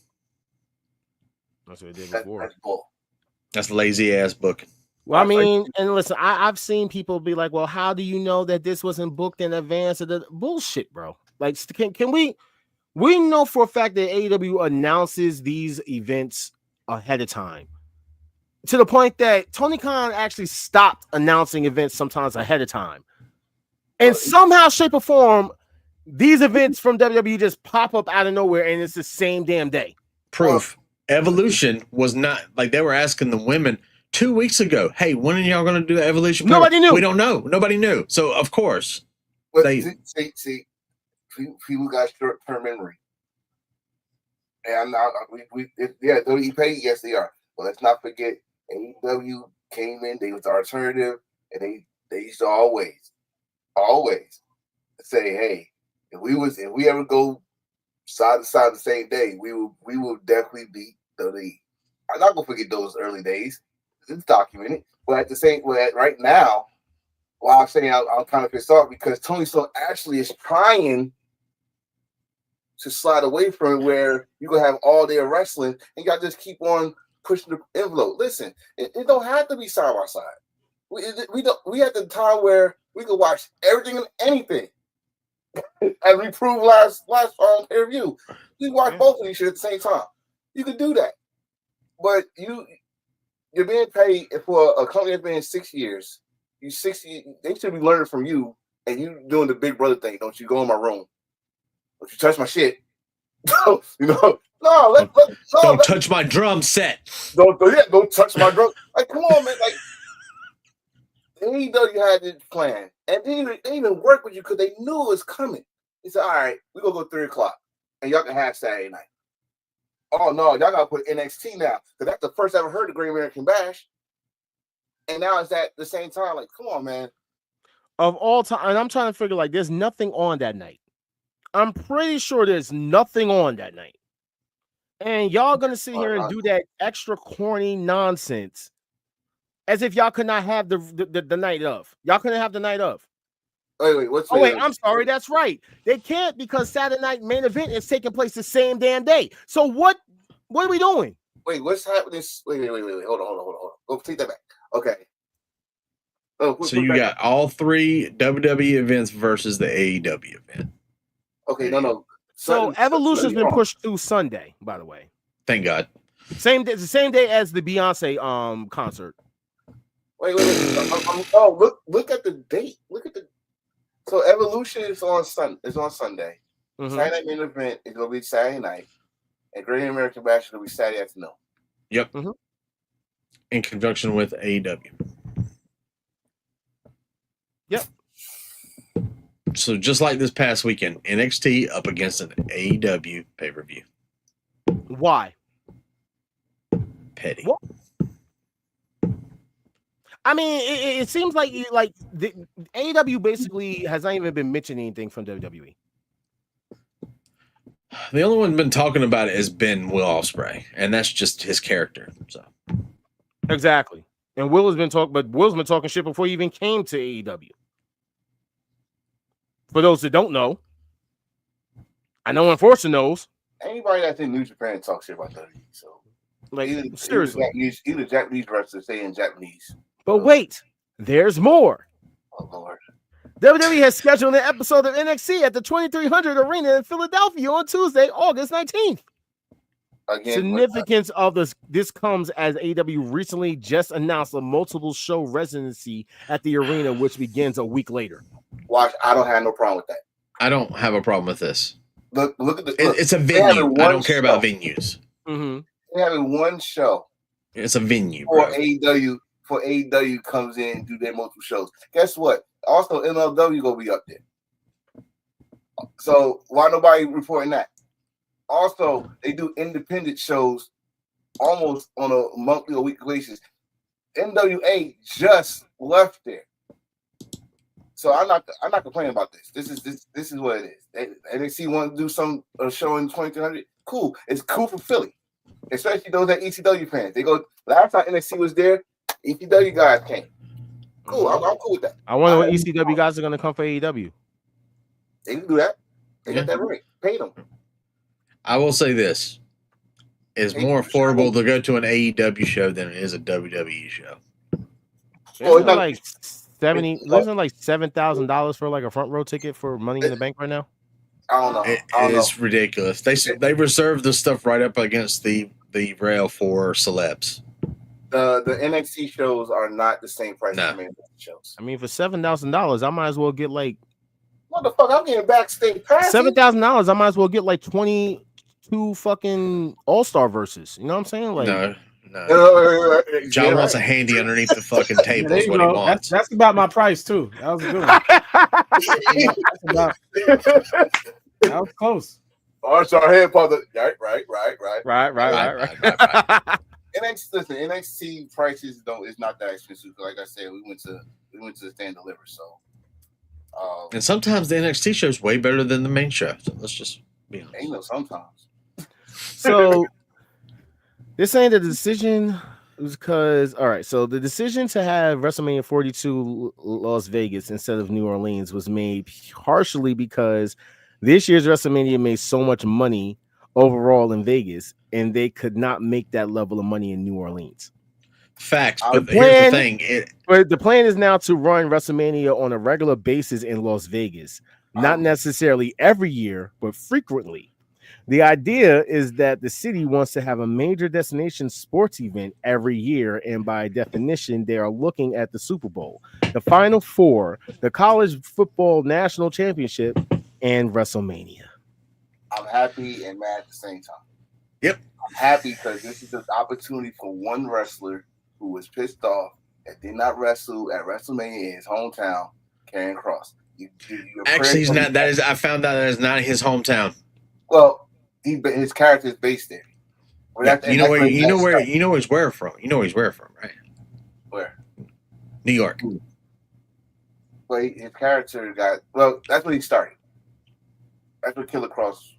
That's what they did before. That's bull. That's lazy ass booking. Well, I mean, and listen, I've seen people be like, well, how do you know that this wasn't booked in advance of the bullshit, bro? Like, can we know for a fact that AEW announces these events ahead of time to the point that Tony Khan actually stopped announcing events sometimes ahead of time. And somehow, shape, or form, these events from WWE just pop up out of nowhere and it's the same damn day. Proof. Evolution was not like they were asking the women 2 weeks ago, hey, when are y'all going to do the Evolution? Nobody knew. We don't know. Nobody knew. So, of course. But see, people got short-term memory. And WWE, yes, they are. But let's not forget, AEW came in, they was the alternative, and they used to always say, hey, if we ever go side to side the same day, we will definitely beat WWE. I'm not gonna forget those early days. It's documented. But at the same right now, while I'm saying I'm kind of pissed off because Tony Storm actually is trying to slide away from it where you gonna have all day of wrestling and you gotta just keep on pushing the envelope. Listen, it don't have to be side by side. We at the time where we could watch everything and anything. As we proved last pay-per-view. We watch both of these shit at the same time. You could do that. But you're being paid for a company that's been in 6 years. They should be learning from you, and you doing the big brother thing. Don't you go in my room. Don't you touch my shit. Don't touch my drum set. Don't touch my drum. Like, come on, man. Like, AEW had this plan, and they even work with you because they knew it was coming. He said, all right, we're going to go 3 o'clock, and y'all can have Saturday night. Oh, no, y'all got to put NXT now, because that's the first I ever heard of Great American Bash. And now it's at the same time. Like, come on, man. Of all time, and I'm trying to figure, like, there's nothing on that night. I'm pretty sure there's nothing on that night. And y'all going to sit here and do that extra corny nonsense as if y'all could not have the night of. Y'all couldn't have the night of. Wait, I'm sorry. That's right. They can't because Saturday night main event is taking place the same damn day. So what are we doing? Wait, what's happening? Wait. Hold on. Go take that back. Okay. So you got all 3 WWE events versus the AEW event. Okay, no. So Evolution's been pushed through Sunday, by the way. Thank God. The same day as the Beyonce concert. Wait. Look at the date. So Evolution is on Sunday. Mm-hmm. Saturday night main event is gonna be Saturday night, and Great American Bash is gonna be Saturday afternoon. Yep. Mm-hmm. In conjunction with AEW. Yep. So just like this past weekend, NXT up against an AEW pay-per-view. Why? Petty. What? I mean, it seems like the AEW basically has not even been mentioning anything from WWE. The only one been talking about it has been Will Ospreay, and that's just his character. So exactly. And Will's been talking shit before he even came to AEW. For those that don't know, I know Enforcer knows. Anybody that's in New Japan talks shit about WWE. So, like, seriously, either Japanese wrestlers say in Japanese. But wait, there's more. Oh Lord. WWE has scheduled an episode of NXT at the 2300 Arena in Philadelphia on Tuesday, August 19th. Again, significance of this comes as AEW recently just announced a multiple show residency at the arena, which begins a week later. Watch, I don't have no problem with that. I don't have a problem with this. Look at the. It's a venue. I don't care about venues. Mm-hmm. They're having one show. It's a venue. For AEW. For AEW comes in and do their multiple shows. Guess what? Also, MLW gonna be up there. So why nobody reporting that? Also, they do independent shows almost on a monthly or weekly basis. NWA just left there. So I'm not complaining about this. This is what it is. NXT want to do some show in 2300. Cool. It's cool for Philly, especially those that ECW fans. They go last time NXT was there. ECW guys came. Cool. I'm cool with that. I wonder what ECW guys are going to come for AEW. They can do that. They got that right. Pay them. I will say this: it's more affordable to go to an AEW show than it is a WWE show. Isn't like $7,000 for like a front row ticket for Money in the Bank right now? I don't know. It's ridiculous. They reserve the stuff right up against the rail for celebs. The NXT shows are not the same price as the main shows. I mean, for $7,000, I might as well get like motherfucker. I'm getting backstage passes. $7,000. I might as well get like 22 fucking All-Star verses. You know what I'm saying? Like no. John wants a handy underneath the fucking table. Is what he wants. That's about my price too. That was a good one. That was close. Oh, sorry, head father. Right. NXT prices is not that expensive. Like I said, we went to the Stand Deliver. So, and sometimes the NXT show is way better than the main show. So let's just be honest. Ain't no sometimes. So this ain't a decision because all right. So the decision to have WrestleMania 42 Las Vegas instead of New Orleans was made partially because this year's WrestleMania made so much money overall in Vegas, and they could not make that level of money in New Orleans. Facts, but here's the thing. But the plan is now to run WrestleMania on a regular basis in Las Vegas, not necessarily every year, but frequently. The idea is that the city wants to have a major destination sports event every year, and by definition, they are looking at the Super Bowl, the Final Four, the College Football National Championship, and WrestleMania. I'm happy and mad at the same time. Yep. I'm happy because this is an opportunity for one wrestler who was pissed off and did not wrestle at WrestleMania in his hometown, Karrion Kross. Actually, he's not. I found out that is not his hometown. Well, his character is based there. You know where he's where from. You know where he's where from, right? Where? New York. Well, his character got. That's where he started. That's where Killer Kross.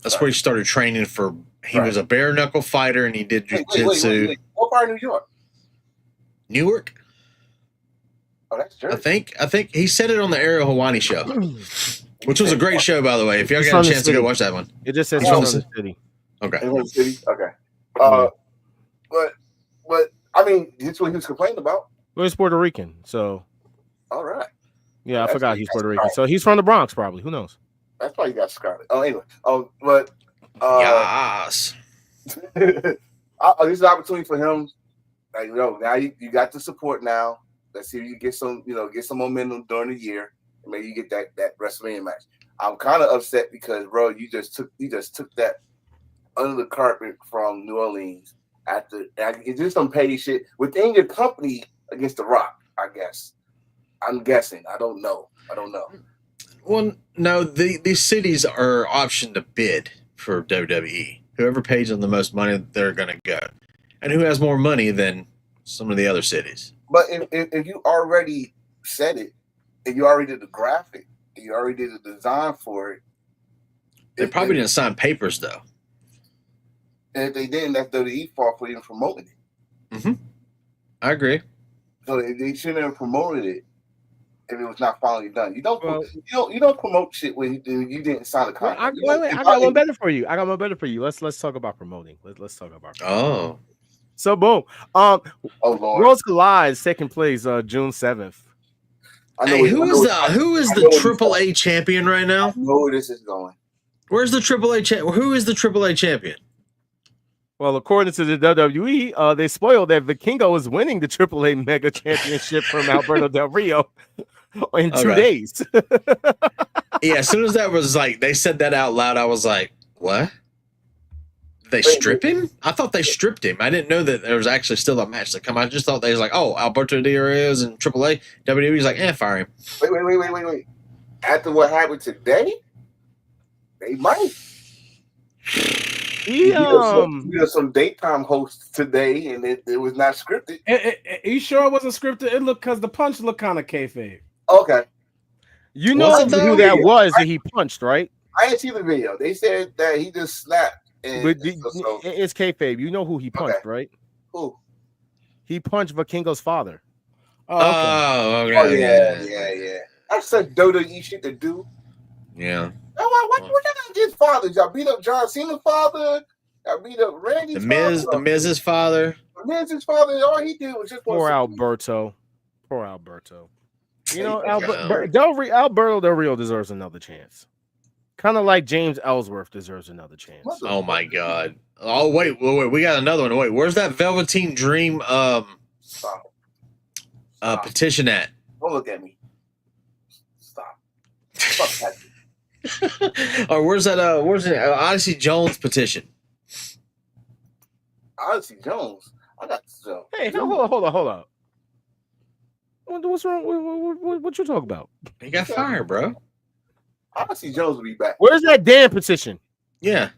That's where he started training for. He was a bare knuckle fighter, and he did jiu-jitsu. Wait. What part of New York? Newark. Oh, that's Jersey. I think he said it on the Ariel Hawani show, which was a great show, by the way. If y'all got a chance to go watch that one, it just says from the city. Okay. Okay. But I mean, that's what he was complaining about. Well, he's Puerto Rican, so. All right. Yeah, I forgot he's Puerto Rican. So he's from the Bronx, probably. Who knows? That's why you got Scarlet. Oh, anyway. But yes. This is an opportunity for him. Like, now you got the support now. Let's see if you get some momentum during the year, and maybe you get that WrestleMania match. I'm kind of upset because, bro, you just took that under the carpet from New Orleans after it's just some petty shit within your company against The Rock. I guess. I'm guessing. I don't know. Well, no, these cities are optioned to bid for WWE. Whoever pays them the most money, they're going to go. And who has more money than some of the other cities? But if you already said it, and you already did the graphic, and you already did the design for it. They probably didn't sign papers, though. And if they didn't, that's WWE fault for even promoting it. Mm-hmm. I agree. So they shouldn't have promoted it if it was not finally done. You don't promote shit when you didn't sign a contract. Wait, I got one better for you. Let's talk about promoting. Let's talk about promoting. Oh. So boom. Worlds Collide second place June 7th. Who is the AAA champion right now? I know where this is going. Where's the AAA who is the AAA champion? Well, according to the WWE, they spoiled that Vikingo is winning the AAA Mega Championship from Alberto Del Rio in 2 days. Yeah, as soon as that was they said that out loud, I was like, what? They strip him? I thought they stripped him. I didn't know that there was actually still a match to come. I just thought they was like, oh, Alberto Del Rio is in AAA. WWE's like, fire him. Wait. After what happened today, they might. He some daytime hosts today, and it was not scripted. You sure it wasn't scripted? It looked because the punch looked kind of kayfabe. Okay. You know Was it who though? that was that he punched, right? I didn't see the video. They said that he just slapped. And But so, it's kayfabe. You know who he punched, Okay. right? who? He punched Vikingo's father. Oh, okay. Oh, Oh okay. yeah. That's such WWE shit to do. Yeah. Oh, what you got against fathers? Y'all beat up John Cena's father. Y'all beat up Randy's The Miz's father. The Miz's father. All he did was just Poor Alberto. You know, Alberto Del Rio deserves another chance. Kind of like James Ellsworth deserves another chance. Oh my God. Oh wait, we got another one. Wait, where's that Velveteen Dream petition at? Don't look at me. Stop. Fuck that. Or where's that? Where's it? Odyssey Jones petition? Odyssey Jones. I got so. Hey, hold on. What's wrong? What you talking about? He got fired, bro. Odyssey Jones will be back. Where's that damn petition? Yeah.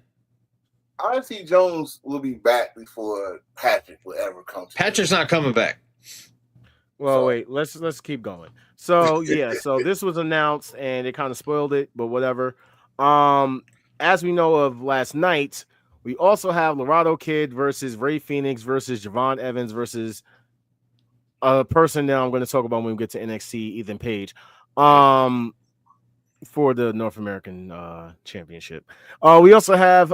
Odyssey Jones will be back before Patrick will ever come. Patrick's not coming back. Well, wait. Let's keep going. So yeah, so this was announced and it kind of spoiled it, but whatever. As we know of last night, we also have Laredo Kid versus Ray Phoenix versus Javon Evans versus a person that I'm going to talk about when we get to NXT, Ethan Page. For the North American Championship. We also have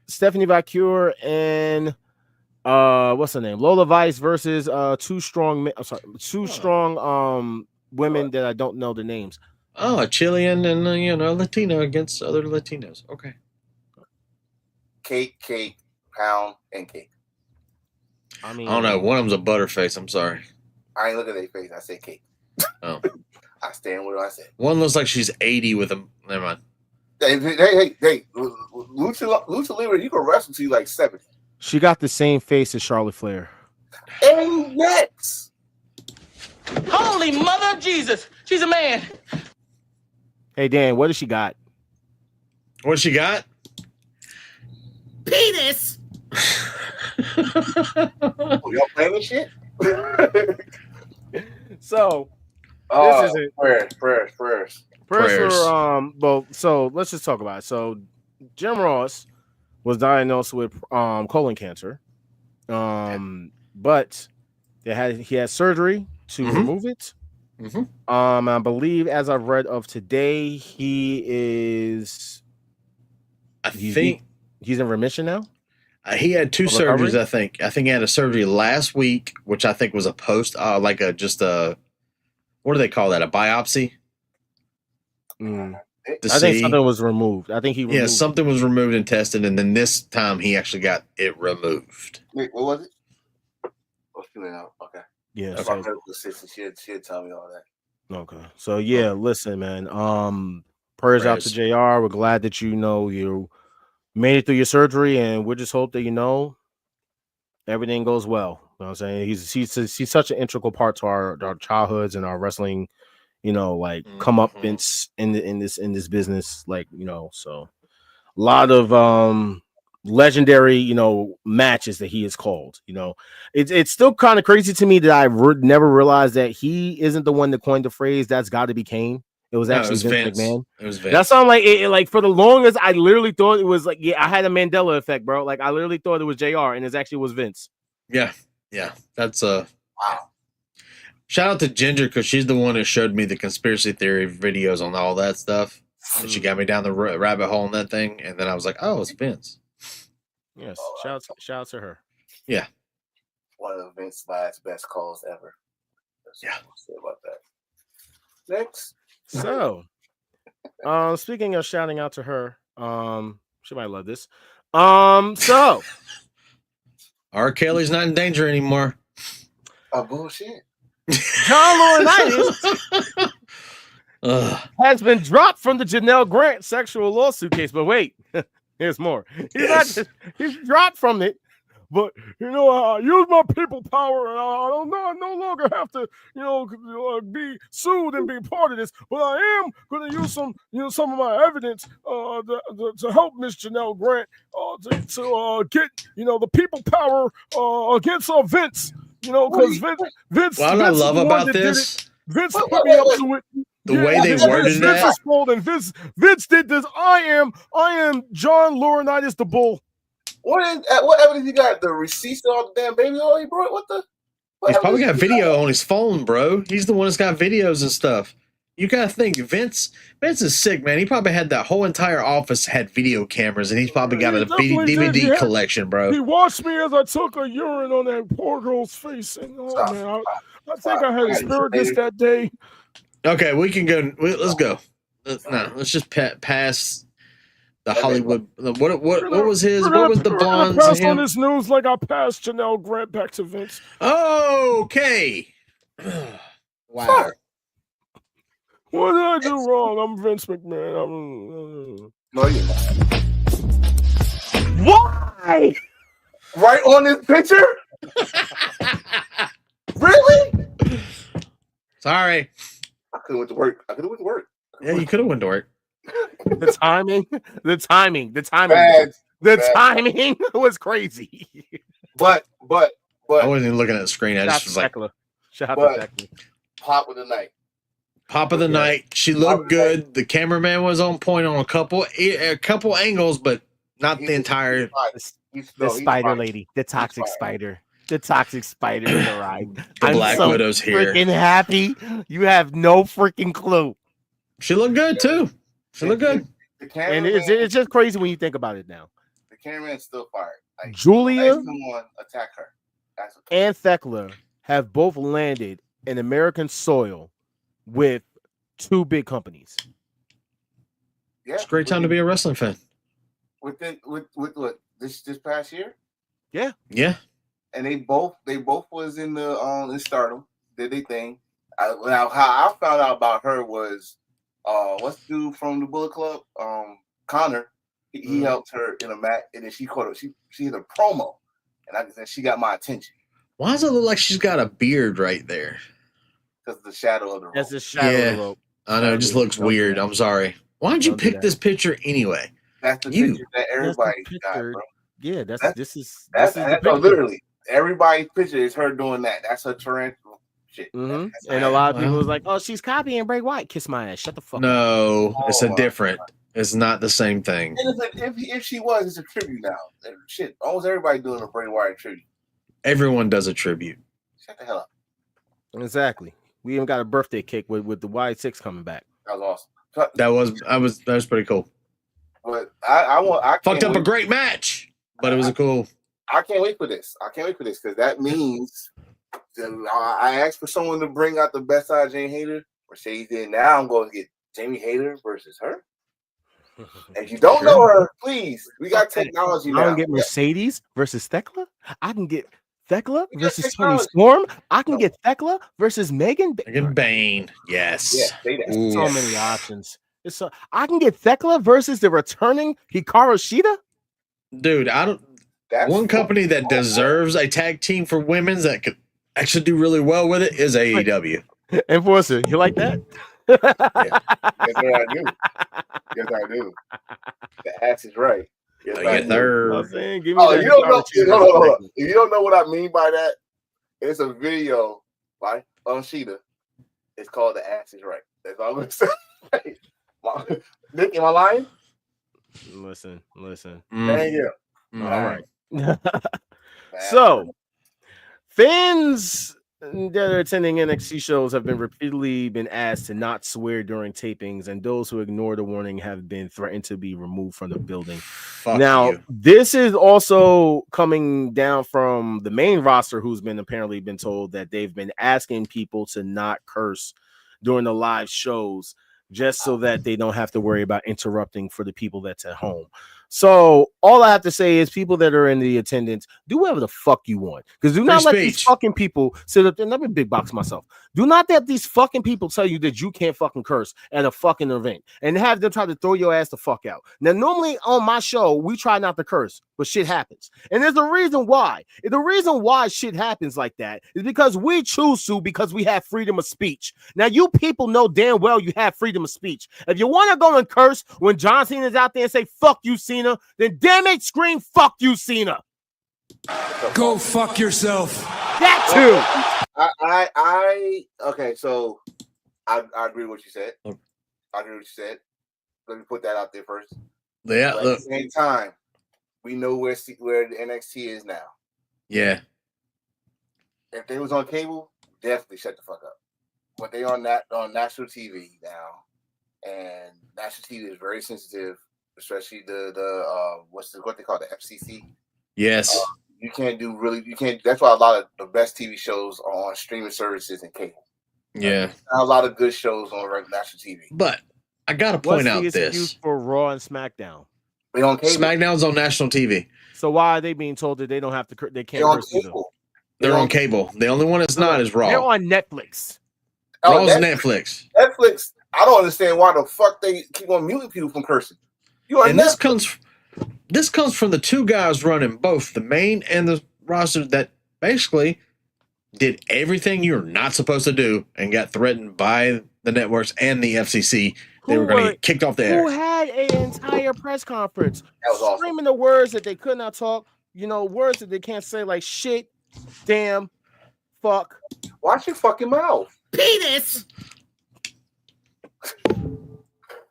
Stephanie Valkyrie and what's her name? Lola Vice versus two strong women that I don't know the names. Oh, a Chilean and Latino against other Latinos. Okay. Cake, pound, and cake. I mean, I don't know. One of them's a butterface. I'm sorry. I ain't look at their face. I said cake. Oh. I stand with what I said. One looks like she's 80 with a. Never mind. Hey, Lucha Libre, you can wrestle to you like 70. She got the same face as Charlotte Flair. And next. Holy mother of Jesus. She's a man. Hey, Dan, what does she got? What she got? Penis. Y'all playing this shit? So, this is it. Prayers. Well, so let's just talk about it. So, Jim Ross was diagnosed with colon cancer, but he had surgery to remove it. I believe, as I've read of today, he's in remission now. He had two surgeries, I think. I think he had a surgery last week, which I think was a post, what do they call that? A biopsy? I think something was removed. I think something was removed and tested, and then this time he actually got it removed. Wait, what was it? Okay. Yeah. If I heard the sister, she'd tell me all that. Okay. So yeah, listen, man. Prayers out to JR. We're glad that you made it through your surgery, and we just hope that everything goes well. You know what I'm saying? He's such an integral part to our childhoods and our wrestling, come up in this business, so a lot of legendary, matches that he has called. It's still kind of crazy to me that I never realized that he isn't the one that coined the phrase "that's got to be Kane." It was actually Vince McMahon. It was Vince. That sounded like it. Like for the longest, I literally thought it was I had a Mandela effect, bro. Like I literally thought it was JR, and it actually was Vince. Yeah. That's wow. Shout out to Ginger because she's the one who showed me the conspiracy theory videos on all that stuff, and she got me down the rabbit hole on that thing, and then I was like, "Oh, it's Vince." Yes, shout out to her. Yeah, one of Vince's best calls ever. Yeah, say about that. Next. So, speaking of shouting out to her, she might love this. So R. Kelly's not in danger anymore. Oh, bullshit. John Laurinaitis has been dropped from the Janelle Grant sexual lawsuit case. But wait, there's more. He's dropped from it. But I use my people power, and I no longer have to, be sued and be part of this. But I am going to use some of my evidence to help Miss Janelle Grant to get the people power against Vince. Because Vince. What I love about this, Vince put me up to it. the way they worded that. Vince is bold, and Vince did this. I am John Laurinaitis the Bull. What evidence you got? The receipts of all the damn baby oil he brought? What the? He's probably got video on his phone, bro. He's the one that's got videos and stuff. You gotta think, Vince is sick, man. He probably had that whole entire office had video cameras, and he's probably got a DVD collection, bro. He watched me as I took a urine on that poor girl's face, and man, I think I had asparagus that day. Okay, we can go. Let's go. Let's just pass the Hollywood. What was his? What was the blonde? Pass on this news like I passed Janelle Grant back to Vince. Okay. Wow. What did I do wrong? I'm Vince McMahon. No, you're not. Why? Right on this picture? Really? Sorry. I could have went to work. Yeah, you could have went to work. The timing was crazy. But I wasn't even looking at the screen. I just was like, Shout out to Tekla. Pop of the night. Pop of the night. She looked good. The cameraman was on point on a couple angles, but not the entire. The spider lady, the toxic spider. The toxic spider is arrived. The Black Widow's here. Freaking happy. You have no freaking clue. She looked good too. She looked good. And it's just crazy when you think about it now. The cameraman's still fired. Like, Julia someone attack her. and Thekla have both landed in American soil with two big companies. Yeah, It's a great time to be a wrestling fan. With what this past year? Yeah. Yeah. And they both was in the in Stardom, did they thing. Now how I found out about her was what's the dude from the Bullet Club? Connor. He helped her in a match, and then she hit a promo, and she got my attention. Why does it look like she's got a beard right there? Because the shadow of the rope. That's the shadow of the rope. I know, it just looks weird. I'm sorry. Why did you pick this picture anyway? That's the picture that everybody got, bro. Yeah, that's literally everybody's picture is her doing that. That's her tarantula shit. Mm-hmm. And a lot of people was like, "Oh, she's copying Bray Wyatt." Kiss my ass. Shut the fuck up. No, it's a different. It's not the same thing. And if she was, it's a tribute now. Shit, almost everybody doing a Bray Wyatt tribute. Everyone does a tribute. Shut the hell up. Exactly. We even got a birthday cake with the Y6 coming back. That was awesome. That was pretty cool. But I fucked up a great match, but it was a cool. I can't wait for this. Because that means that I asked for someone to bring out the best side of Jamie Hayter. Mercedes did. Now I'm going to get Jamie Hayter versus her. If you don't know her, please. We got technology now. I can get Mercedes versus Thekla. I can get Thekla versus Tony Storm. I can get Thekla versus Megan Bane. Yes. Yeah, so many options. I can get Thekla versus the returning Hikaru Shida. Dude, one company that deserves a tag team for women's that could actually do really well with it is AEW. Enforcer, you like that? Yes, I do. Yes, I do. The ass is right. Yes, I do. Hold on. If you don't know what I mean by that, it's a video by Shida. It's called "The Ass Is Right." That's all I'm gonna say. Nick, am I lying? Listen. Thank you. All right. So, fans that are attending NXT shows have been repeatedly asked to not swear during tapings, and those who ignore the warning have been threatened to be removed from the building. This is also coming down from the main roster, who's apparently been told that they've been asking people to not curse during the live shows, just so that they don't have to worry about interrupting for the people that's at home. So all I have to say is, people that are in the attendance, do whatever the fuck you want. Because do not let these fucking people sit up there. Let me big box myself. Do not let these fucking people tell you that you can't fucking curse at a fucking event and have them try to throw your ass the fuck out. Now, normally on my show, we try not to curse, but shit happens. And there's a reason why. And the reason why shit happens like that is because we choose to, because we have freedom of speech. Now, you people know damn well you have freedom of speech. If you want to go and curse when John Cena is out there and say, fuck you, Cena, then damn it, scream, fuck you, Cena. Go fuck yourself. That too. Okay, so I agree with what you said. Look. I agree with what you said. Let me put that out there first. Yeah, but at the same time, we know where the NXT is now. Yeah. If they was on cable, definitely shut the fuck up. But they on national TV now, and national TV is very sensitive, especially the what they call the FCC. Yes. You can't. That's why a lot of the best TV shows are on streaming services and cable. Yeah. A lot of good shows on national TV. But I gotta point out this for Raw and SmackDown. They on cable. SmackDown's on national TV. So why are they being told that they don't have to? They can't. They're on cable. They're on cable. The only one that's not is Raw. They're on Netflix. Raw's Netflix. Netflix. I don't understand why the fuck they keep on muting people from cursing. This comes from the two guys running both the main and the roster that basically did everything you're not supposed to do and got threatened by the networks and the FCC. They were going to get kicked off the air. Who had an entire press conference screaming awesome. the words that they could not talk, words that they can't say, like shit, damn, fuck. Watch your fucking mouth. Penis.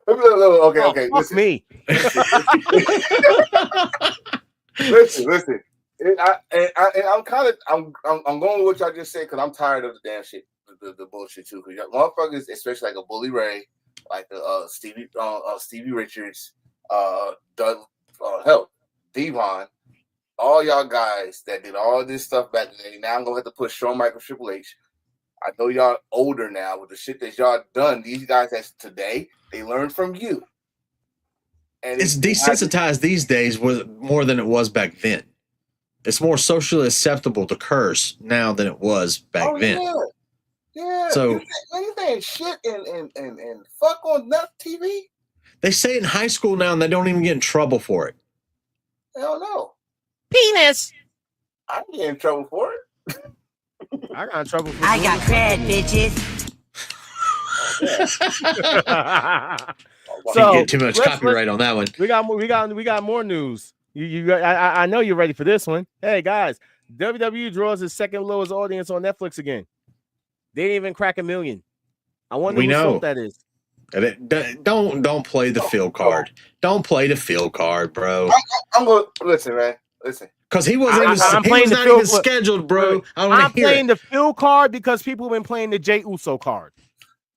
Okay. Fuck me. Listen. I'm going with what y'all just said because I'm tired of the damn shit, the bullshit too. Because motherfuckers, especially like a Bully Ray, like Stevie Richards, Devon, all y'all guys that did all this stuff back then. Now I'm gonna have to put Shawn Michaels, Triple H. I know y'all older now with the shit that y'all done. These guys that's today, they learned from you. And it's desensitized these days more than it was back then. It's more socially acceptable to curse now than it was back then. Yeah. So you saying shit and fuck on that TV? They say it in high school now and they don't even get in trouble for it. Hell no. Penis. I didn't get in trouble for it. I got in trouble for I got cred, bitches. So get too much copyright on that one. We got more news. I know you're ready for this one. Hey guys, WWE draws its second lowest audience on Netflix again. They didn't even crack 1 million. I wonder whose fault that is. Don't play the field card. Don't play the field card, bro. I'm going listen, man. Listen. Because he wasn't even scheduled, bro. I'm playing the field card because people have been playing the Jey Uso card.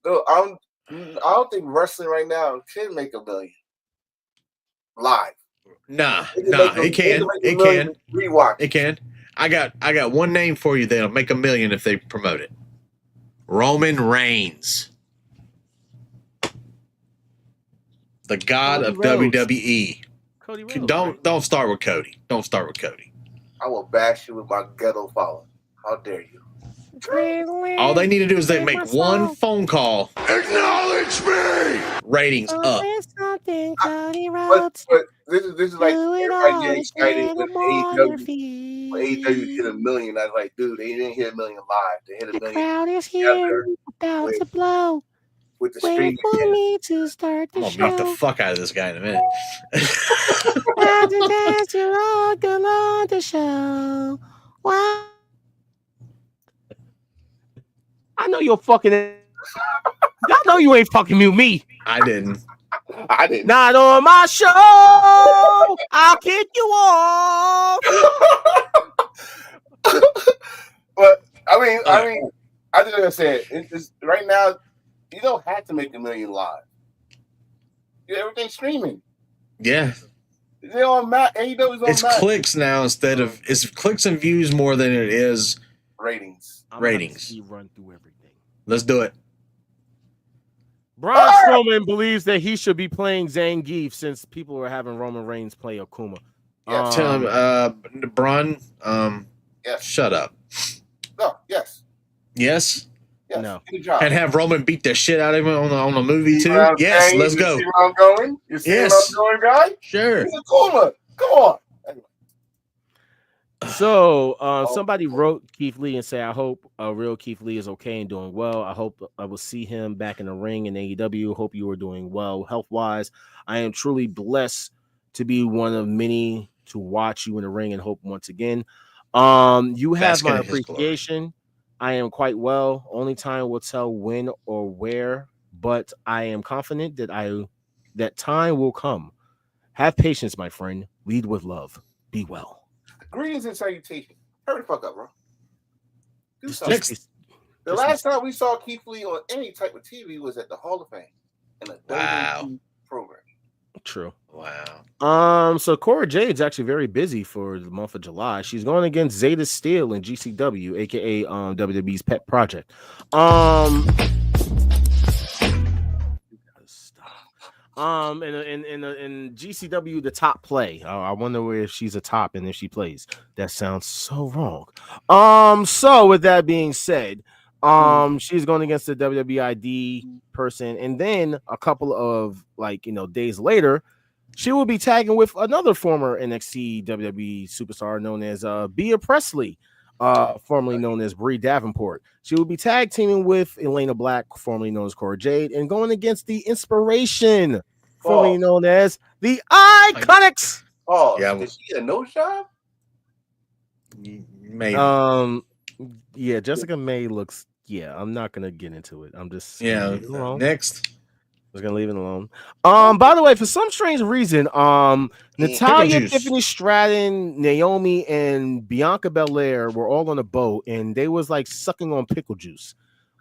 No, I don't think wrestling right now can make 1 million live. Nah, it can. It can. I got one name for you that'll make 1 million if they promote it. Roman Reigns. The god of WWE. Cody Rhodes, don't start with Cody. Don't start with Cody. I will bash you with my ghetto following. How dare you? All they need to do is they make one phone call. Acknowledge me. Ratings up. But this is like everybody getting excited with AEW. When AEW hit 1 million, I was like, dude, they didn't hit 1 million live. They hit 1 million. The crowd is here, about to blow. With the Wait for me to start the I'm show. gonna beat the fuck out of this guy in a minute. You're all good on the show. Wow. I know you're fucking. Y'all know you ain't fucking mute me. I didn't. Not on my show. I'll kick you off. But I just gotta say it's right now. You don't have to make 1 million live. Everything's streaming. Yeah. They're on AEW's on It's clicks now instead of it's clicks and views more than it is ratings. Ratings. Run through everything. Let's do it. Braun Strowman believes that he should be playing Zangief since people were having Roman Reigns play Akuma. Yeah, tell him, Braun, yes. Shut up. No, yes. Yes? Yes. No. Good job. And have Roman beat the shit out of him on the movie too? Yes, let's go. You see where I'm going? You see where I'm going, guy? Sure. He's Akuma. Come on. So somebody wrote Keith Lee and said, I hope real Keith Lee is okay and doing well. I hope I will see him back in the ring in AEW. Hope you are doing well health-wise. I am truly blessed to be one of many to watch you in the ring and hope once again. You have my appreciation. I am quite well. Only time will tell when or where, but I am confident that time will come. Have patience, my friend. Lead with love. Be well. Greetings and salutations. Hurry the fuck up, bro. Do Just- something. just- The last time we saw Keith Lee on any type of TV was at the Hall of Fame in a WWE program. True. Wow. So Cora Jade's actually very busy for the month of July. She's going against Zeta Steel in GCW, aka WWE's pet project. In GCW, the top play. I wonder if she's a top and if she plays. That sounds so wrong. So with that being said, she's going against the WWID person, and then a couple of days later, she will be tagging with another former NXT WWE superstar known as Bea Presley, formerly known as Brie Davenport. She will be tag teaming with Elena Black, formerly known as Cora Jade, and going against the Inspiration, formerly known as the Iconics. Oh, Yeah. Is she a no shot? Maybe. Yeah, Jessica May looks. Yeah, I'm not gonna get into it. I'm just Next. I was gonna leave it alone. By the way, for some strange reason, Natalia, juice. Tiffany Stratton, Naomi, and Bianca Belair were all on a boat, and they was like sucking on pickle juice.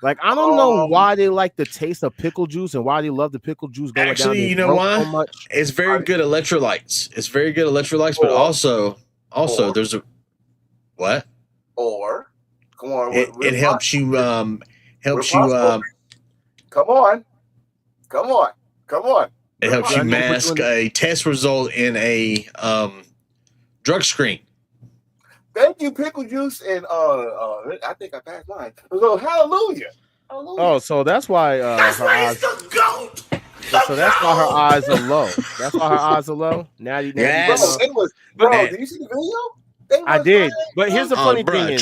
Like, I don't know why they like the taste of pickle juice and why they love the pickle juice going down Actually, their you know throat why? so much. It's very good electrolytes. It's very good electrolytes, but also there's a what? Or come on, It helps you come on. It helps you mask a test result in a drug screen. Thank you, pickle juice, and I think I passed mine. So hallelujah. Oh, so that's why her eyes. So that's why her eyes are low. That's why her eyes are low. Now you. Yes. Bro, did you see the video? I did, but here's the funny thing: is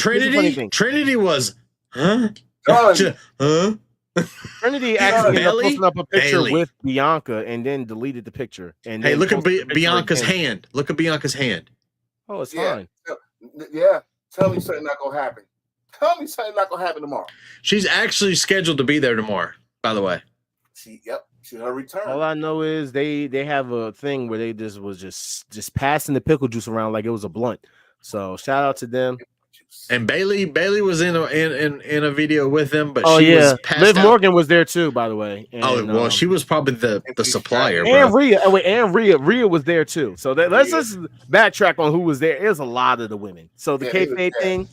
Trinity was, huh? Huh? Trinity actually ended up Bailey? posting up a picture Bailey. with Bianca and then deleted the picture. And Hey, then look at posted the picture Bianca's again. hand. Look at Bianca's hand. Oh, it's Yeah. fine. Yeah. Tell me something not gonna happen. Tell me something not gonna happen tomorrow. She's actually scheduled to be there tomorrow, by the way. She her return. All I know is they have a thing where they just passing the pickle juice around like it was a blunt. So shout out to them. And Bailey was in a video with them, but Oh she yeah, was passed Liv out. Morgan was there too, by the way. And, Well, she was probably the supplier, and bro. Rhea was there too. So let's just backtrack on who was there. There's a lot of the women. So the kayfabe thing.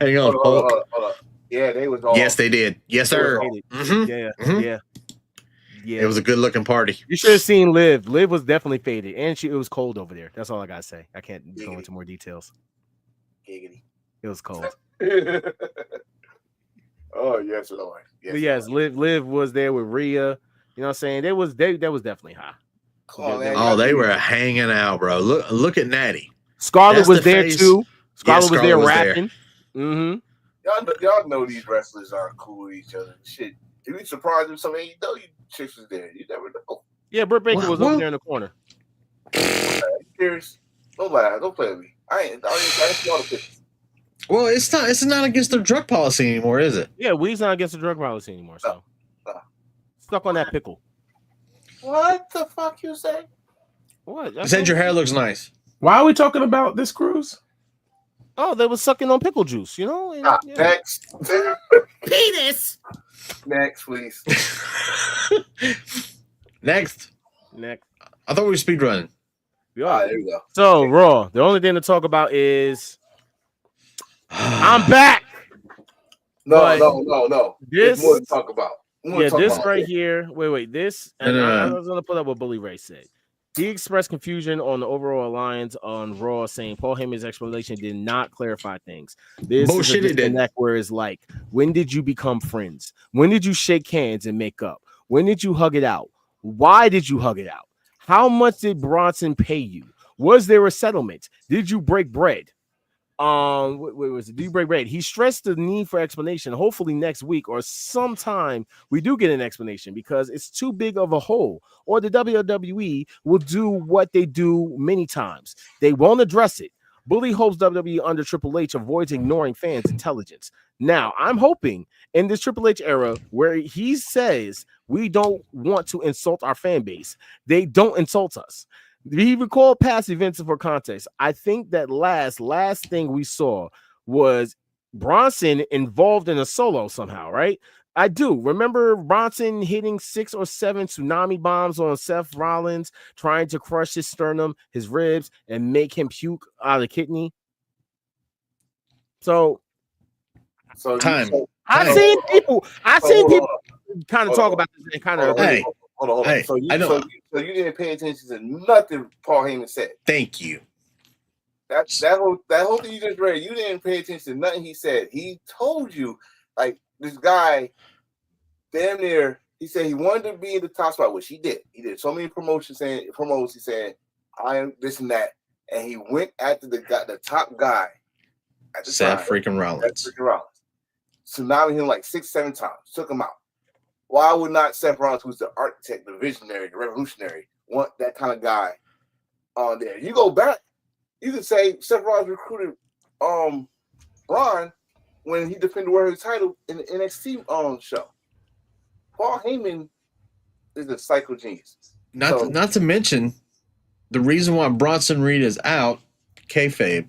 Hang on, Hold on. Yeah, they was all. Yes, they did. Yes, sir. Mhm. Yeah, Mhm. yeah. It was a good looking party. You should have seen Liv. Liv was definitely faded, and it was cold over there. That's all I gotta say. I can't go into more details. Giggity. It was cold. Oh yes, Lord. But yes, Liv was there with Rhea. You know what I'm saying? They was definitely high. Oh, they were hanging out, bro. Look at Natty. Scarlett That's was the there face. too. Scarlett was there Scarlett was rapping. Mm-hmm. Y'all know these wrestlers are cool with each other. Shit, you'd be surprised if some AEW chicks was there. You never know. Yeah, Britt Baker was over there in the corner. Serious? Don't lie. Don't play with me. I ain't see all the pictures. Well, it's not against their drug policy anymore, is it? Yeah, we's not against the drug policy anymore. So stuck on that pickle. What the fuck you say? What? You said your hair looks nice. Why are we talking about this cruise? Oh, they was sucking on pickle juice, you know? And, Next. Penis. Next, please. Next. I thought we were speed running. There we go. So Raw. The only thing to talk about is I'm back. No. This There's more to talk about. This right here. Wait. This. And No. I was gonna put up what Bully Ray said. He expressed confusion on the overall alliance on Raw, saying Paul Heyman's explanation did not clarify things. This Bullshit, is it a did. disconnect where it's like, when did you become friends? When did you shake hands and make up? When did you hug it out? Why did you hug it out? How much did Bronson pay you? Was there a settlement? Did you break bread? What was it? Do you break bread? He stressed the need for explanation. Hopefully next week or sometime we do get an explanation because it's too big of a hole. Or the WWE will do what they do many times. They won't address it. Bully hopes WWE under Triple H avoids ignoring fans' intelligence. Now, I'm hoping in this Triple H era where he says we don't want to insult our fan base, they don't insult us. He recalled past events for context. I think that last thing we saw was Bronson involved in a solo somehow, right? I do remember Bronson hitting 6 or 7 tsunami bombs on Seth Rollins, trying to crush his sternum, his ribs, and make him puke out of the kidney. So I seen people kind of talk about this and kind of hold on. So you didn't pay attention to nothing Paul Heyman said. Thank you. That whole thing you just read, you didn't pay attention to nothing he said. He told you, like, this guy, damn near, he said he wanted to be in the top spot, which he did. He did so many promos. He said, I am this and that. And he went after the top guy at the time. Seth freaking Rollins. Tsunami him like 6-7 times. Took him out. Why would not Seth Rollins, who's the architect, the visionary, the revolutionary, want that kind of guy on there? You go back, you could say Seth Rollins recruited Braun when he defended the world title in the NXT show. Paul Heyman is a psycho genius. Not to mention the reason why Bronson Reed is out, kayfabe.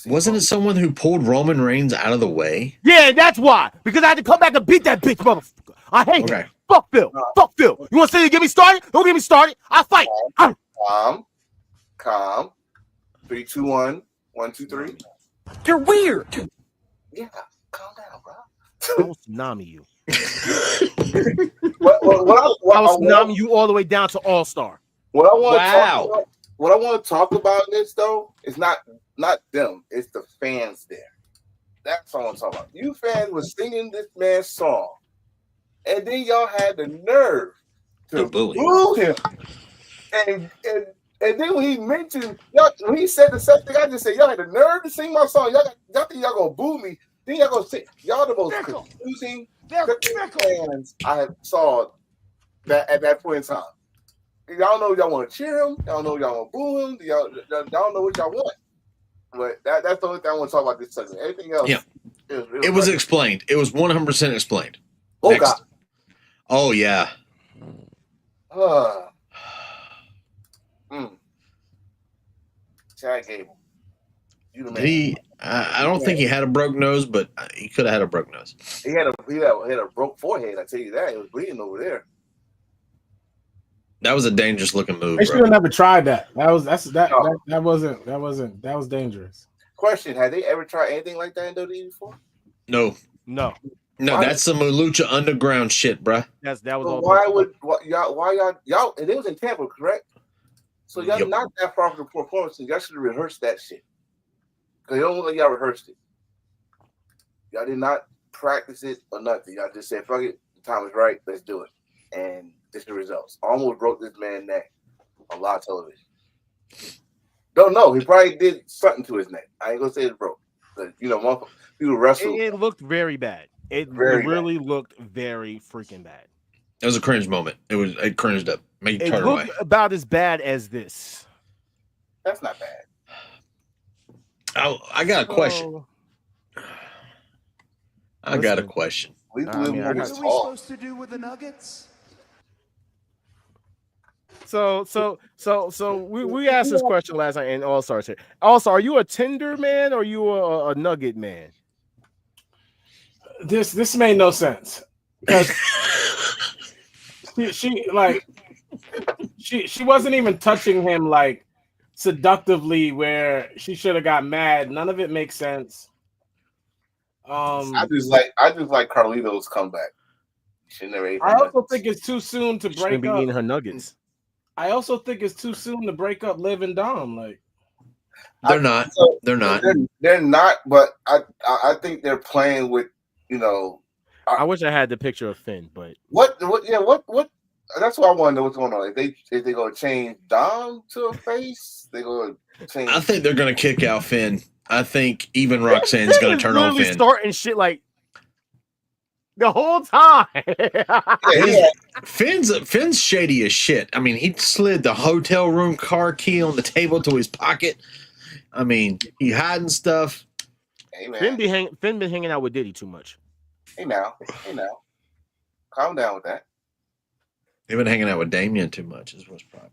Wasn't it someone who pulled Roman Reigns out of the way? Yeah, that's why. Because I had to come back and beat that bitch, motherfucker. I hate him. Fuck Phil. Fuck Phil. You want to say you get me started? Don't get me started. I'll fight. Calm. 3, 2, 1. 1, 2, 3. You're weird. Yeah, calm down, bro. I will tsunami you. I will tsunami you all the way down to All-Star. What I want to talk about in this though is not them, it's the fans there. That's what I'm talking about. You fans were singing this man's song, and then y'all had the nerve to boo him. And then when he mentioned when he said the same thing, I just said y'all had the nerve to sing my song. Y'all think y'all gonna boo me? Then y'all gonna sing. Y'all the most confusing fans I have saw that at that point in time. Y'all know y'all want to cheer him. Y'all know y'all want to boo him. Y'all know what y'all want. But that's the only thing I want to talk about this segment. Everything else, it was explained. It was 100% explained. Oh Next. God. Oh yeah. Chad Gable. You the man. I don't think he had a broke nose, but he could have had a broke nose. He had a broke forehead. I tell you that. It was bleeding over there. That was a dangerous looking move. They should have never tried that. That was dangerous. Question: have they ever tried anything like that in WWE before? No. That's some Lucha Underground shit, bruh. That was all. Why y'all? And it was in Tampa, correct? So y'all not that far from the performance. Y'all should have rehearsed that shit. Because it don't look like y'all rehearsed it. Y'all did not practice it or nothing. Y'all just said, "Fuck it, the time is right. Let's do it." And this is the results. Almost broke this man's neck on live television. Don't know. He probably did something to his neck. I ain't gonna say it's broke. But people wrestle. It looked very bad. It really looked very freaking bad. It was a cringe moment. It cringed up. Made you turn away. It looked about as bad as this. That's not bad. I got a question. I got a question. What are we supposed to do with the Nuggets? So we asked this question last night in All Stars here. All-Star, are you a Tinder man or are you a Nugget man? This made no sense because she wasn't even touching him like seductively where she should have got mad. None of it makes sense. I just like Carlito's comeback. I also think it's too soon to break be up. eating her nuggets. I also think it's too soon to break up Liv and Dom. Like they're not. They're not. They're not. But I think they're playing with. I wish I had the picture of Finn, but what? That's what I want to know what's going on. If they gonna change Dom to a face, they gonna change. I think they're gonna kick out Finn. I think even Roxanne's gonna turn on Finn. Starting shit like the whole time. Finn's shady as shit. I mean, he slid the hotel room car key on the table to his pocket. I mean, he hiding stuff. Hey man. Finn been hanging out with Diddy too much. Hey now. Calm down with that. He been hanging out with Damien too much. Is what's problem.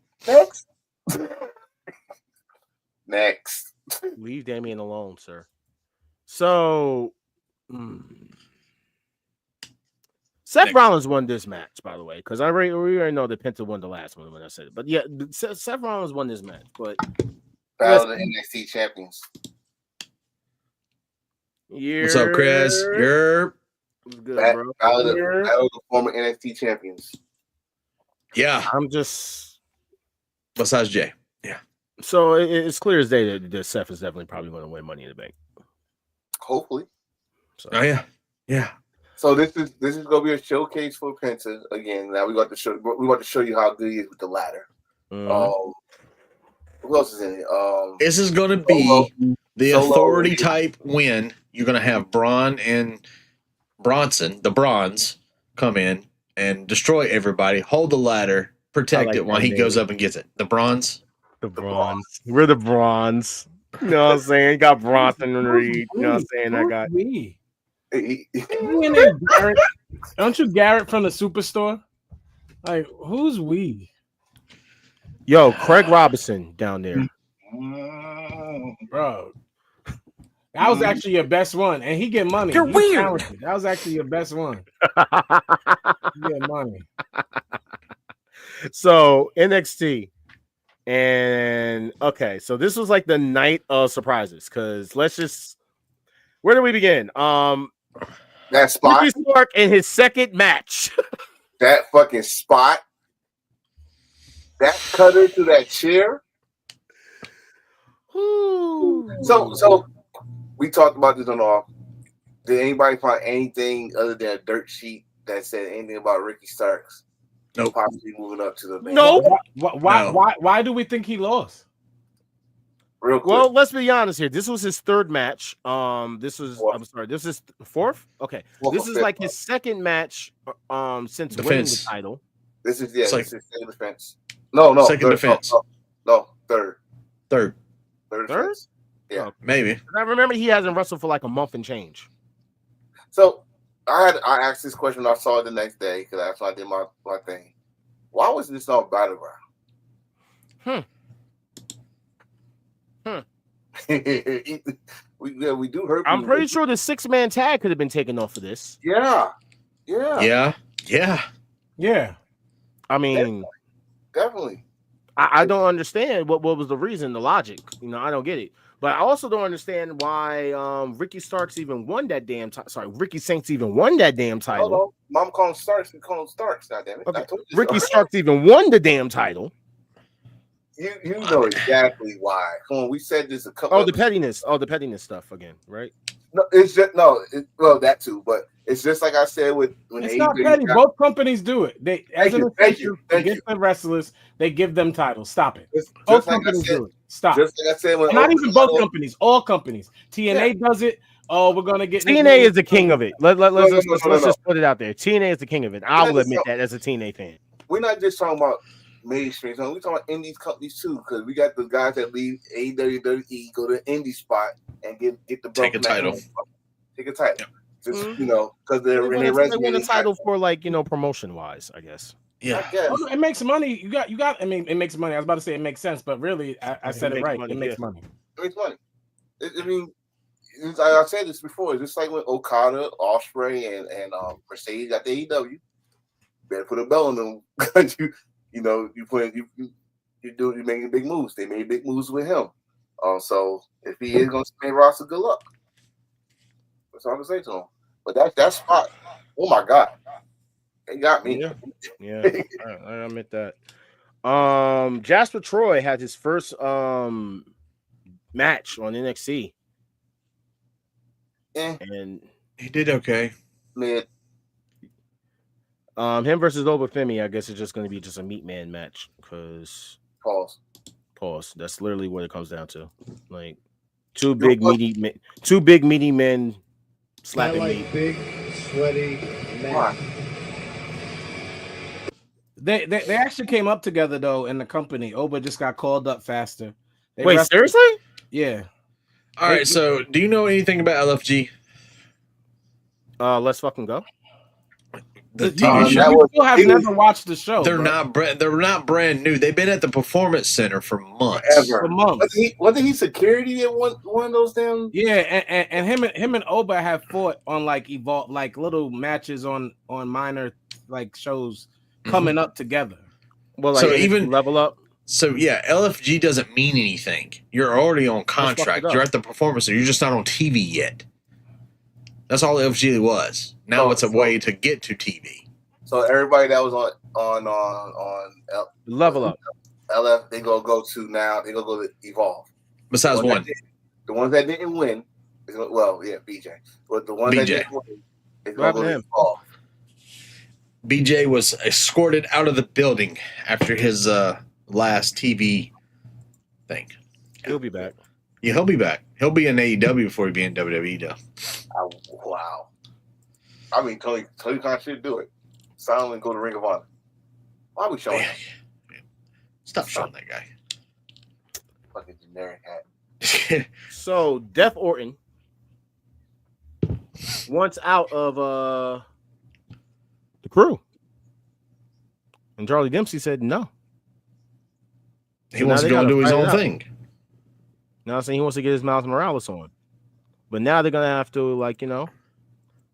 Next. Leave Damien alone, sir. So, Seth Rollins won this match, by the way, because we already know that Penta won the last one when I said it. But yeah, Seth Rollins won this match. But Battle of the NXT champions. What's up, Chris? You're good, bro. Battle of the former NXT champions. Yeah, I'm just besides Jay. Yeah. So it's clear as day that Seth is definitely probably going to win Money in the Bank. Hopefully. So, oh yeah. So this is going to be a showcase for Penta again. Now we want to show you how good he is with the ladder. Who else is in it? This is going to be the authority type win. You're going to have Braun and Bronson, the Bronze, come in and destroy everybody. Hold the ladder, protect it while he goes up and gets it. The Bronze. The Bronze. We're the Bronze. You know what I'm saying? You got Bronson and Reed. You know what I'm saying? I got me. Garrett. Don't you Garrett from the Superstore? Like, who's we? Yo, Craig Robinson down there. Bro. That was actually your best one. And he get money. You're weird. Talented. That was actually your best one. You get money. So NXT. And okay, so this was like the night of surprises because where do we begin? That spot. Ricky Stark in his second match. That fucking spot. That cutter to that chair. So we talked about this on off. Did anybody find anything other than a dirt sheet that said anything about Ricky Starks? Nope. Possibly moving up to the main. No. Why do we think he lost? Real quick. Well, let's be honest here. This was his third match. This is fourth. Okay. This is like his second match since winning the title. This is second defense. No, second defense. No, third. Third? Defense. Yeah. Oh, maybe. I remember he hasn't wrestled for like a month and change. So I asked this question. I saw it the next day because that's when I did my thing. Why was this on Battleground? we do hurt. I'm pretty sure the 6-man tag could have been taken off of this. Yeah. I mean, definitely. I don't understand what was the reason, the logic. You know, I don't get it. But I also don't understand why Ricky Starks even won that damn title. Sorry, Ricky Saints even won that damn title. No. Mom calling Starks. We call him Starks. God damn it. Okay. Ricky Starks even won the damn title. You know exactly why. Come on, we said this a couple. The pettiness. The pettiness stuff again, right? No, it's just well that too, but it's just like I said when it's not petty. Both companies do it. They thank you. The wrestlers, they give them titles. Stop it. Both companies do it. Stop. Just like I said, not even both companies. All companies. TNA does it. Oh, we're gonna get TNA is the king of it. Let's just put it out there. TNA is the king of it. I will admit that as a TNA fan. We're not just talking about mainstream. We're talking about indies companies too, because we got the guys that leave AEW, go to indie spot and get the take a title. Take a title. Just because they're in their resume. They win a title for promotion wise, I guess. Yeah, it makes money. You got. I mean, it makes money. I was about to say it makes sense, but really, I said it right. It makes money. It makes money. I mean, I said this before. It's just like when Okada, Ospreay, and Mercedes got the AEW. Better put a bell on them because you making big moves. They made big moves with him. So if he is going to stay roster, good luck. That's all I'm gonna say to him. But that spot, oh my God, it got me. Yeah. I admit that. Jasper Troy had his first match on NXT. And he did okay. Man. Him versus Obafemi, I guess it's just going to be just a meat man match because pause. That's literally what it comes down to. Like two big meaty men slapping me. Big sweaty men. They actually came up together though in the company. Oba just got called up faster. Wait, seriously? Yeah. All right. So, do you know anything about LFG? Let's fucking go. The You TV show. still have never watched the show. They're bro. not brand new. They've been at the Performance Center for months. Forever. For months. Wasn't he security at one of those damn? Yeah, and him and Oba have fought on like Evolve, like little matches on minor like shows coming up together. Well, like So even level up. So yeah, LFG doesn't mean anything. You're already on contract. You're at the Performance Center. You're just not on TV yet. That's all LFG was. Now it's a way to get to TV. So everybody that was on level up, LF, they go to now. They go to Evolve. Besides one, the ones that didn't win. BJ. But the ones that didn't win, is going to go to Evolve. BJ was escorted out of the building after his last TV thing. He'll be back. Yeah, he'll be back. He'll be in AEW before he be in WWE though. Wow. I mean, Tony Khan should do it. Silently go to Ring of Honor. Why are we showing him? Stop showing that guy. Fucking generic hat. So Def Orton wants out of the crew, and Charlie Dempsey said no. He wants to go and do his own thing. Now I'm saying he wants to get his Miles Morales on, but now they're gonna have to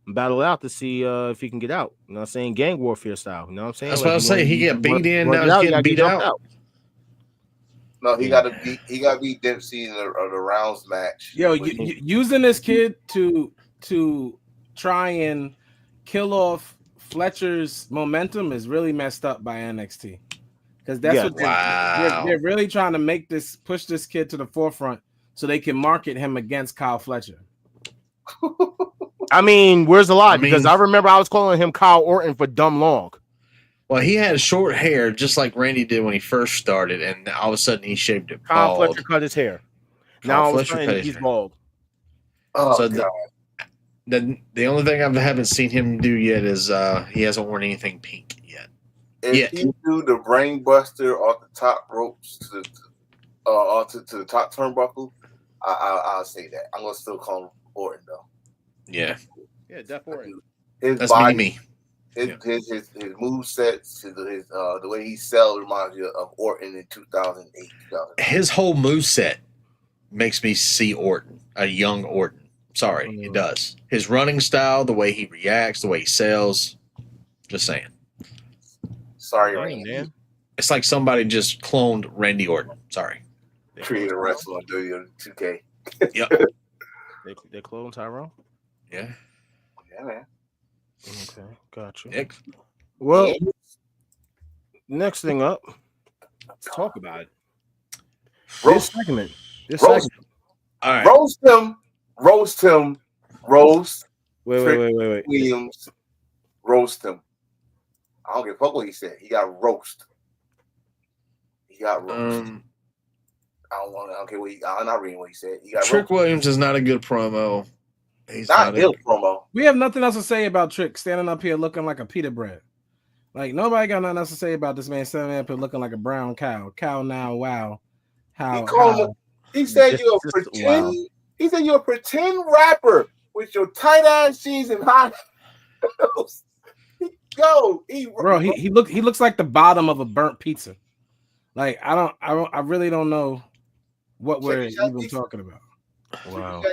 battle out to see if he can get out. You know what I'm saying? Gang warfare style. You know what I'm saying? That's what I was saying. He got beat in, now he's getting beat out. No, he got to beat Dempsey in the rounds match. Yo, using this kid to try and kill off Fletcher's momentum is really messed up by NXT. Because that's what they're really trying to push this kid to the forefront so they can market him against Kyle Fletcher. I mean, where's the lie? Because I remember I was calling him Kyle Orton for dumb long. Well, he had short hair just like Randy did when he first started, and all of a sudden he shaved it Kyle bald. Fletcher cut his hair. Now all of a sudden he's bald. Oh, God. The only thing I haven't seen him do yet is he hasn't worn anything pink yet. If he do the brain buster off the top ropes to the top turnbuckle, I'll say that. I'm gonna still call him Orton though. Yeah, Def Orton. His That's body, me. His move sets, the way he sells reminds you of Orton in 2008. His whole moveset makes me see Orton, a young Orton. Sorry, it does. His running style, the way he reacts, the way he sells. Just saying. Sorry, Randy. It's like somebody just cloned Randy Orton. Sorry. Create a wrestler on WWE 2K. Yep. They cloned Tyrone? Yeah. Yeah, man. Okay, gotcha. Nick. Well, next thing up, let's talk about it. Roast segment. Roast. All right. Roast him. Roast. Wait. Williams. Roast him. I don't give a fuck what he said. He got roast. I don't care what I'm not reading what he said. He got Trick roast. Williams is not a good promo. He's not a good promo. We have nothing else to say about Trick standing up here looking like a pita bread. Like nobody got nothing else to say about this man standing up here looking like a brown cow. Cow now, wow. He said you're a pretend. Wow. He said you're a pretend rapper with your tight ass jeans and high heels. Bro, he looks like the bottom of a burnt pizza. Like I really don't know what we're even talking about. Wow.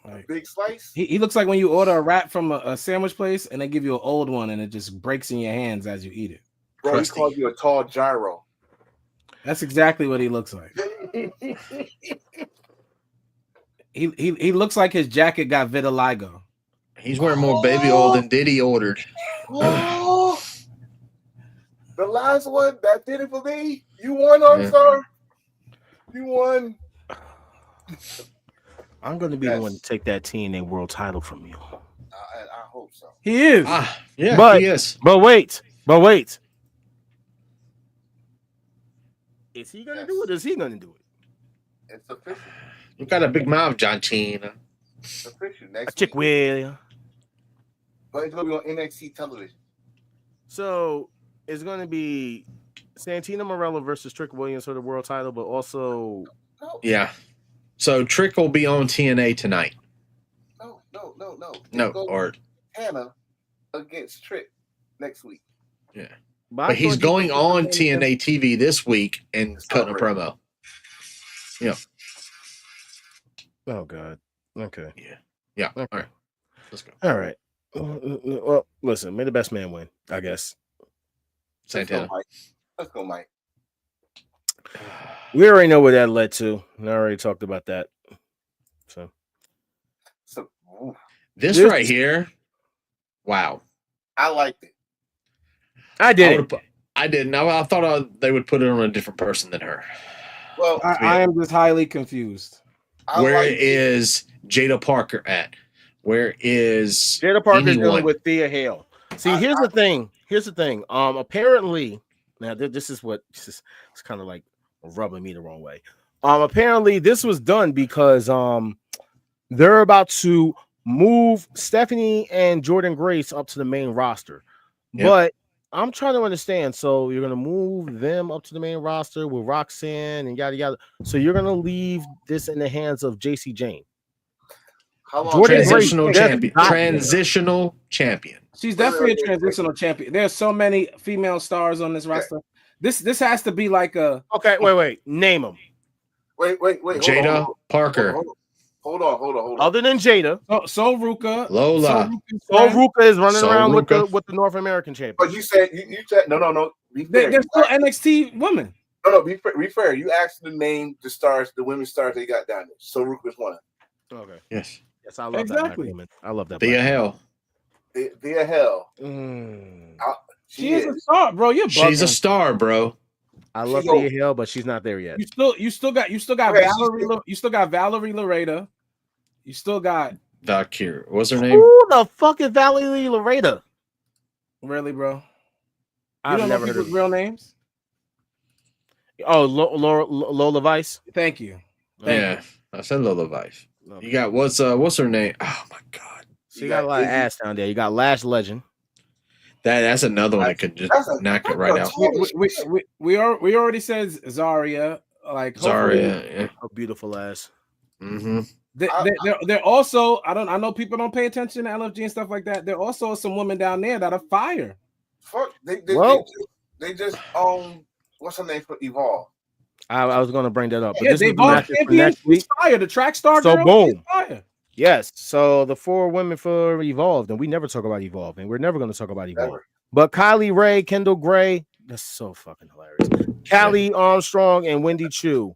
Like, big slice. He looks like when you order a wrap from a sandwich place and they give you an old one and it just breaks in your hands as you eat it. Bro, he called you a tall gyro. That's exactly what he looks like. He looks like his jacket got vitiligo. He's wearing more baby oil than Diddy ordered. Oh, the last one that did it for me. You won, sir. You won. I'm going to be the one to take that TNA World Title from you. I hope so. He is. Yeah, he is. But wait. Is he going to do it? Is he going to do it? It's official. You got a big mouth, John Cena. It's official. Next Chick will. But it's going to be on NXT television. So it's going to be Santina Morella versus Trick Williams for the world title, but also Yeah. So Trick will be on TNA tonight. No. Or Hannah against Trick next week. Yeah. But he's going on TNA TV this week and cutting a promo. Yeah. Oh God. Okay. Yeah. Okay. All right. Let's go. All right. Well, listen. May the best man win. I guess. Santana. Let's go, Mike. We already know where that led to. I already talked about that. So this right here. Wow. I liked it. I didn't. I didn't. I thought they would put it on a different person than her. Well, I am just highly confused. Where is Jada Parker at? Where is Jada Parker dealing with Thea Hale? See, here's the thing. Apparently, now this is it's kind of like rubbing me the wrong way. Apparently, this was done because they're about to move Stephanie and Jordan Grace up to the main roster. Yep. But I'm trying to understand. So you're gonna move them up to the main roster with Roxanne and yada yada. So you're gonna leave this in the hands of Jacy Jane. Transitional champion. Transitional champion. She's definitely a transitional champion. There are so many female stars on this roster. This has to be like a okay. Wait. Name them. Wait. Jada Parker. Hold on. Other than Jada, Sol Ruka, Lola. Sol Ruka is running around with the North American champion. But you said no. They're still NXT women. No. Be fair. You asked to name the stars, the women stars they got down there. Sol Ruka's one. Okay. Yes, I love that woman. I love that. Thea Hale. Thea Hale. She is a star, bro. You're bugging. She's a star, bro. I love Thea Hale, but she's not there yet. You still got Valerie Loretta. You still got Valkyrie. What's her name? Who the fuck is Valerie Loretta? Really, bro? I've don't never know heard of people's real names. Oh, Lola Vice. Thank you. I said Lola Vice. Okay. You got what's her name? Oh my God. She got a lot of ass down there. You got Lash Legend. That's another one that could just knock it right out. We already said Zarya. Like Zarya, a beautiful ass. Mm-hmm. They're also I know people don't pay attention to LFG and stuff like that. There are also some women down there that are fire. Fuck, they just what's her name for Evolve? I was going to bring that up. But yeah, this they is both next week. Fire. The track star girl boom. Fire. Yes. So the 4 women for Evolved, and we never talk about Evolve, and we're never going to talk about Evolve. Never. But Kylie Ray, Kendall Gray, that's so fucking hilarious. Callie Armstrong and Wendy Chu.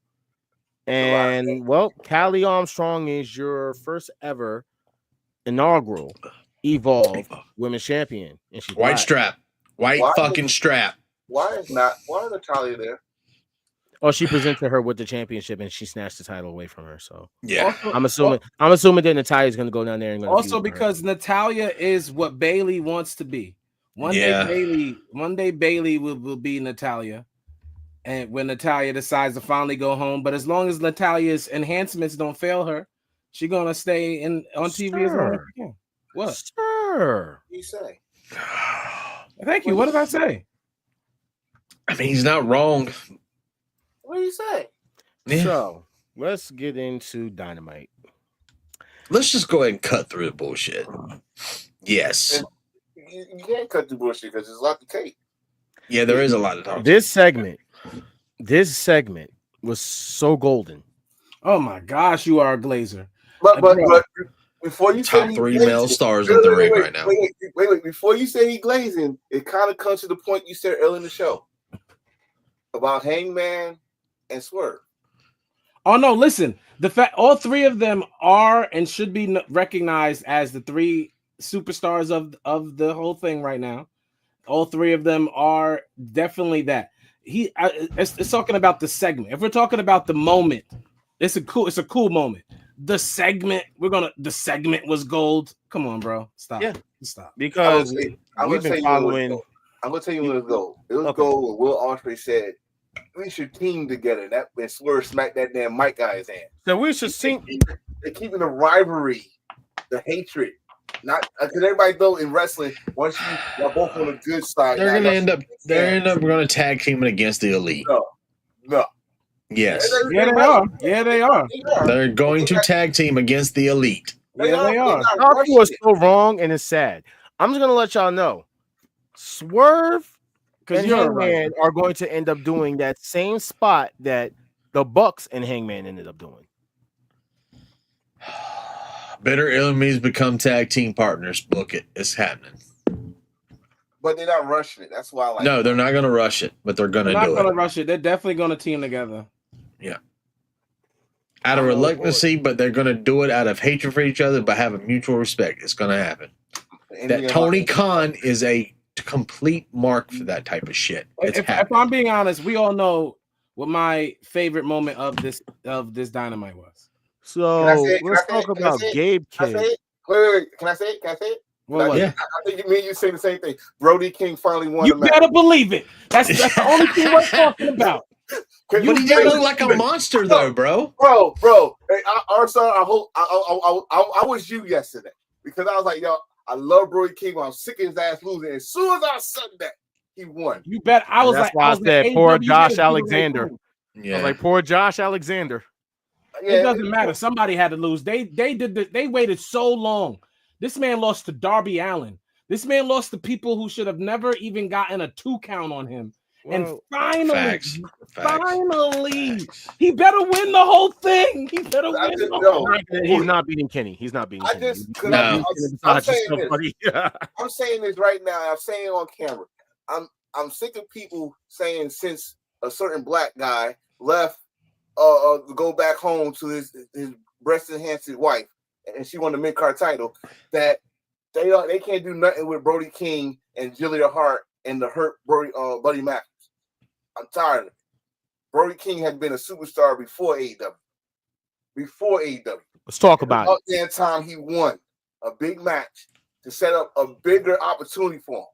And well, Callie Armstrong is your first ever inaugural Evolve Women's Champion. And she's white strap. White fucking strap. Why is Natalia there? Oh, she presented her with the championship and she snatched the title away from her. So yeah, I'm assuming that Natalia's going to go down there and also because Natalya is what Bayley wants to be. One day Bayley will be Natalya, and when Natalya decides to finally go home. But as long as Natalya's enhancements don't fail her, she's gonna stay on TV as long as she can. What? Sure. What do you say? Thank you. What did I say? I mean, he's not wrong. What do you say? Yeah. So let's get into Dynamite. Let's just go ahead and cut through the bullshit. Yes. You can't cut the bullshit because there's a lot to take. Yeah, there is a lot to talk. This segment was so golden. Oh my gosh, you are a glazer. But before you top 3 male stars in the ring right now. Wait. Before you say he glazing, it kind of comes to the point you said earlier in the show about Hangman and Swerve. Oh no, listen. The fact all 3 of them are and should be recognized as the 3 superstars of the whole thing right now. All 3 of them are definitely that. It's talking about the segment. If we're talking about the moment, it's a cool moment. The segment was gold. Come on, bro. Stop. Yeah. Stop. Because we've been following. I'm gonna tell you when it was gold. It was gold when Will Ospreay said we should team together. That when Swerve smacked that damn mic out of his hand. So we should sing. They're keeping the rivalry, the hatred Not because everybody know in wrestling, once you're both on the good side, They're gonna end up going to tag teaming against the Elite. No. Yes. Yeah, they are. Yeah, they are. They're going to tag team against the Elite. Yeah, they are. Y'all two are so wrong, and it's sad. I'm just gonna let y'all know. Swerve and Hangman are going to end up doing that same spot that the Bucks and Hangman ended up doing. Bitter enemies become tag team partners. Book it. It's happening. But they're not rushing it. That's why I like No, they're not going to rush it, but they're going to do it. They're not going to rush it. They're definitely going to team together. Yeah. Out of reluctancy, but they're going to do it out of hatred for each other, but have a mutual respect. It's going to happen. That Tony Khan is a complete mark for that type of shit. If I'm being honest, we all know what my favorite moment of this Dynamite was. So let's talk about Gabe Kidd. Wait, can I say it? I think me and you say the same thing. Brody King finally won. You better believe it. That's the only thing we're talking about. But he didn't look like a monster, though, bro. Bro. Hey, I hope I was you yesterday because I was like, yo, I love Brody King. But I'm sick of his ass losing. As soon as I said that, he won. You bet. That's why I said poor Josh Alexander. Yeah. I was like, poor Josh Alexander. It doesn't matter. Somebody had to lose. They waited so long. This man lost to Darby Allin. This man lost to people who should have never even gotten a 2 count on him. And finally, he better win the whole thing. He better win the whole thing. He's not beating Kenny. He's not beating Kenny. I'm saying this right now. I'm saying it on camera. I'm sick of people saying since a certain black guy left go back home to his breast enhanced wife and she won the mid-card title that they can't do nothing with Brody King and Julia Hart and the hurt Buddy Matthews. I'm tired of it. Brody King had been a superstar before AEW. Let's talk about it. About that time he won a big match to set up a bigger opportunity for him.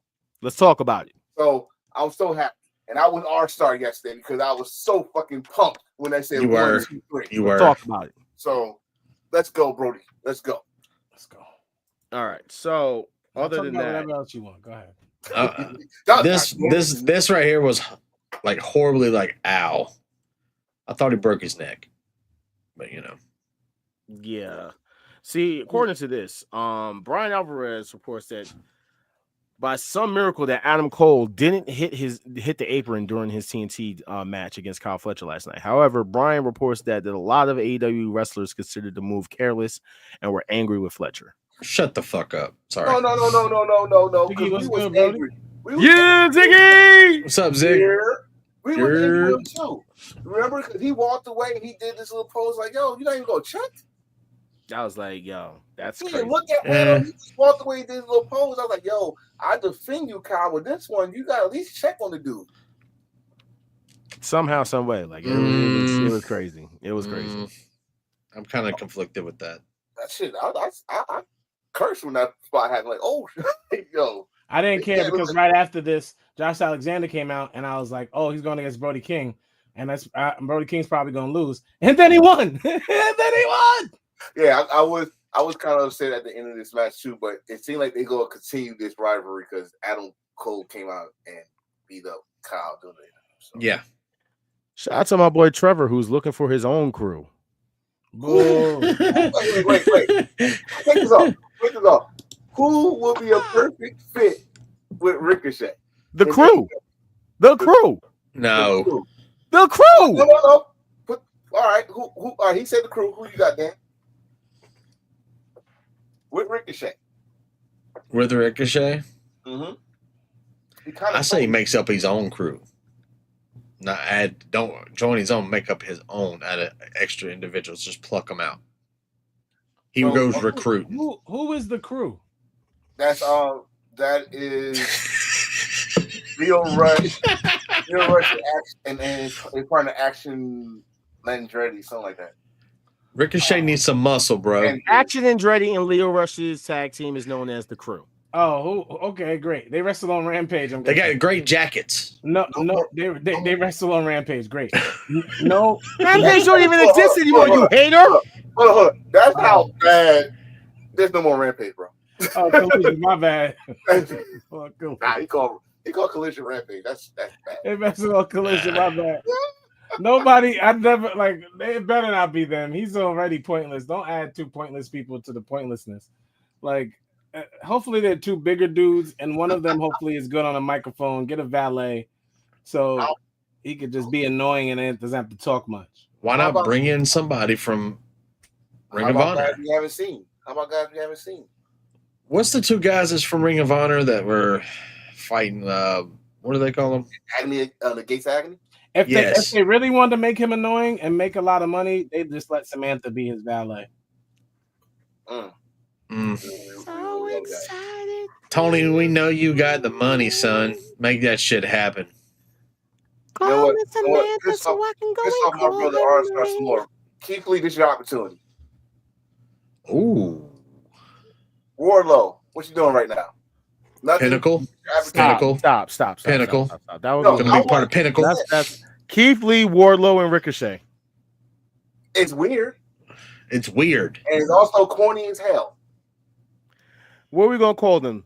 Let's talk about it. So I'm so happy. And I was R-Star yesterday because I was so fucking pumped when they said 1, 2, 3. You were. Talk about it. So let's go, Brody. Let's go. All right. So other than that, whatever else you want, go ahead. This right here was like horribly like ow. I thought he broke his neck, but yeah. See, according to this, Brian Alvarez reports that by some miracle that Adam Cole didn't hit the apron during his TNT match against Kyle Fletcher last night. However, Brian reports that a lot of AEW wrestlers considered the move careless and were angry with Fletcher. Shut the fuck up. Sorry. No. Ziggy, what's good, Brody? Yeah, Ziggy! What's up, Zig? We were angry with him too. Remember? Because he walked away and he did this little pose like, yo, you not even gonna check? I was like, yo, that's crazy. Look at him. He just walked away and did his little pose. I was like, yo, I defend you, Kyle, with this one. You got to at least check on the dude. Somehow, some way. Like, it was crazy. It was crazy. I'm kind of conflicted with that. That shit, I cursed when that spot happened. Like, oh, yo. I didn't care because right after this, Josh Alexander came out and I was like, oh, he's going against Brody King. And that's Brody King's probably going to lose. And then he won. Yeah, I was kind of upset at the end of this match too, but it seemed like they're gonna continue this rivalry because Adam Cole came out and beat up Kyle doing it. So. Yeah. Shout out to my boy Trevor, who's looking for his own crew. Wait. Take this off. Who will be a perfect fit with Ricochet? The crew. The crew. No. The crew. No. All right. Who? All right. He said the crew. Who you got, Dan? With Ricochet. With Ricochet? Mm-hmm. I say he makes up his own crew. Don't join his own, make up his own out of extra individuals. Just pluck them out. He goes recruiting. Who is the crew? That is Leo Rush. Leo Rush and a partner Action Andretti, something like that. Ricochet needs some muscle, bro. And Action Andretti and Leo Rush's tag team is known as the crew. Oh, okay, great. They wrestled on Rampage. They got great jackets. No, they wrestled on Rampage. Great. No, Rampage don't even exist anymore. You hater. Hold on. That's how bad. There's no more Rampage, bro. Oh, Collision, my bad. Nah, he called Collision Rampage. That's bad. It messes up Collision, my bad. Nobody, I never like. It better not be them. He's already pointless. Don't add two pointless people to the pointlessness. Like, hopefully they're two bigger dudes, and one of them hopefully is good on a microphone. Get a valet, so he could just be annoying and it doesn't have to talk much. Why not bring in somebody from Ring of Honor? Guys we haven't seen? How about guys we haven't seen? What's the two guys that's from Ring of Honor that were fighting? What do they call them? Agony, the Gates of Agony. If they really wanted to make him annoying and make a lot of money, they just let Samantha be his valet. So excited. Tony, we know you got the money, son. Make that shit happen. Call me Samantha so I can go and my brother R-Star some more. Keith Lee, this is your opportunity. Ooh. Wardlow, what you doing right now? Nothing. Pinnacle. Stop. Pinnacle. Stop. That was going to be part of Pinnacle. That's Keith Lee, Wardlow, and Ricochet. It's weird. It's weird. And it's also corny as hell. What are we gonna call them?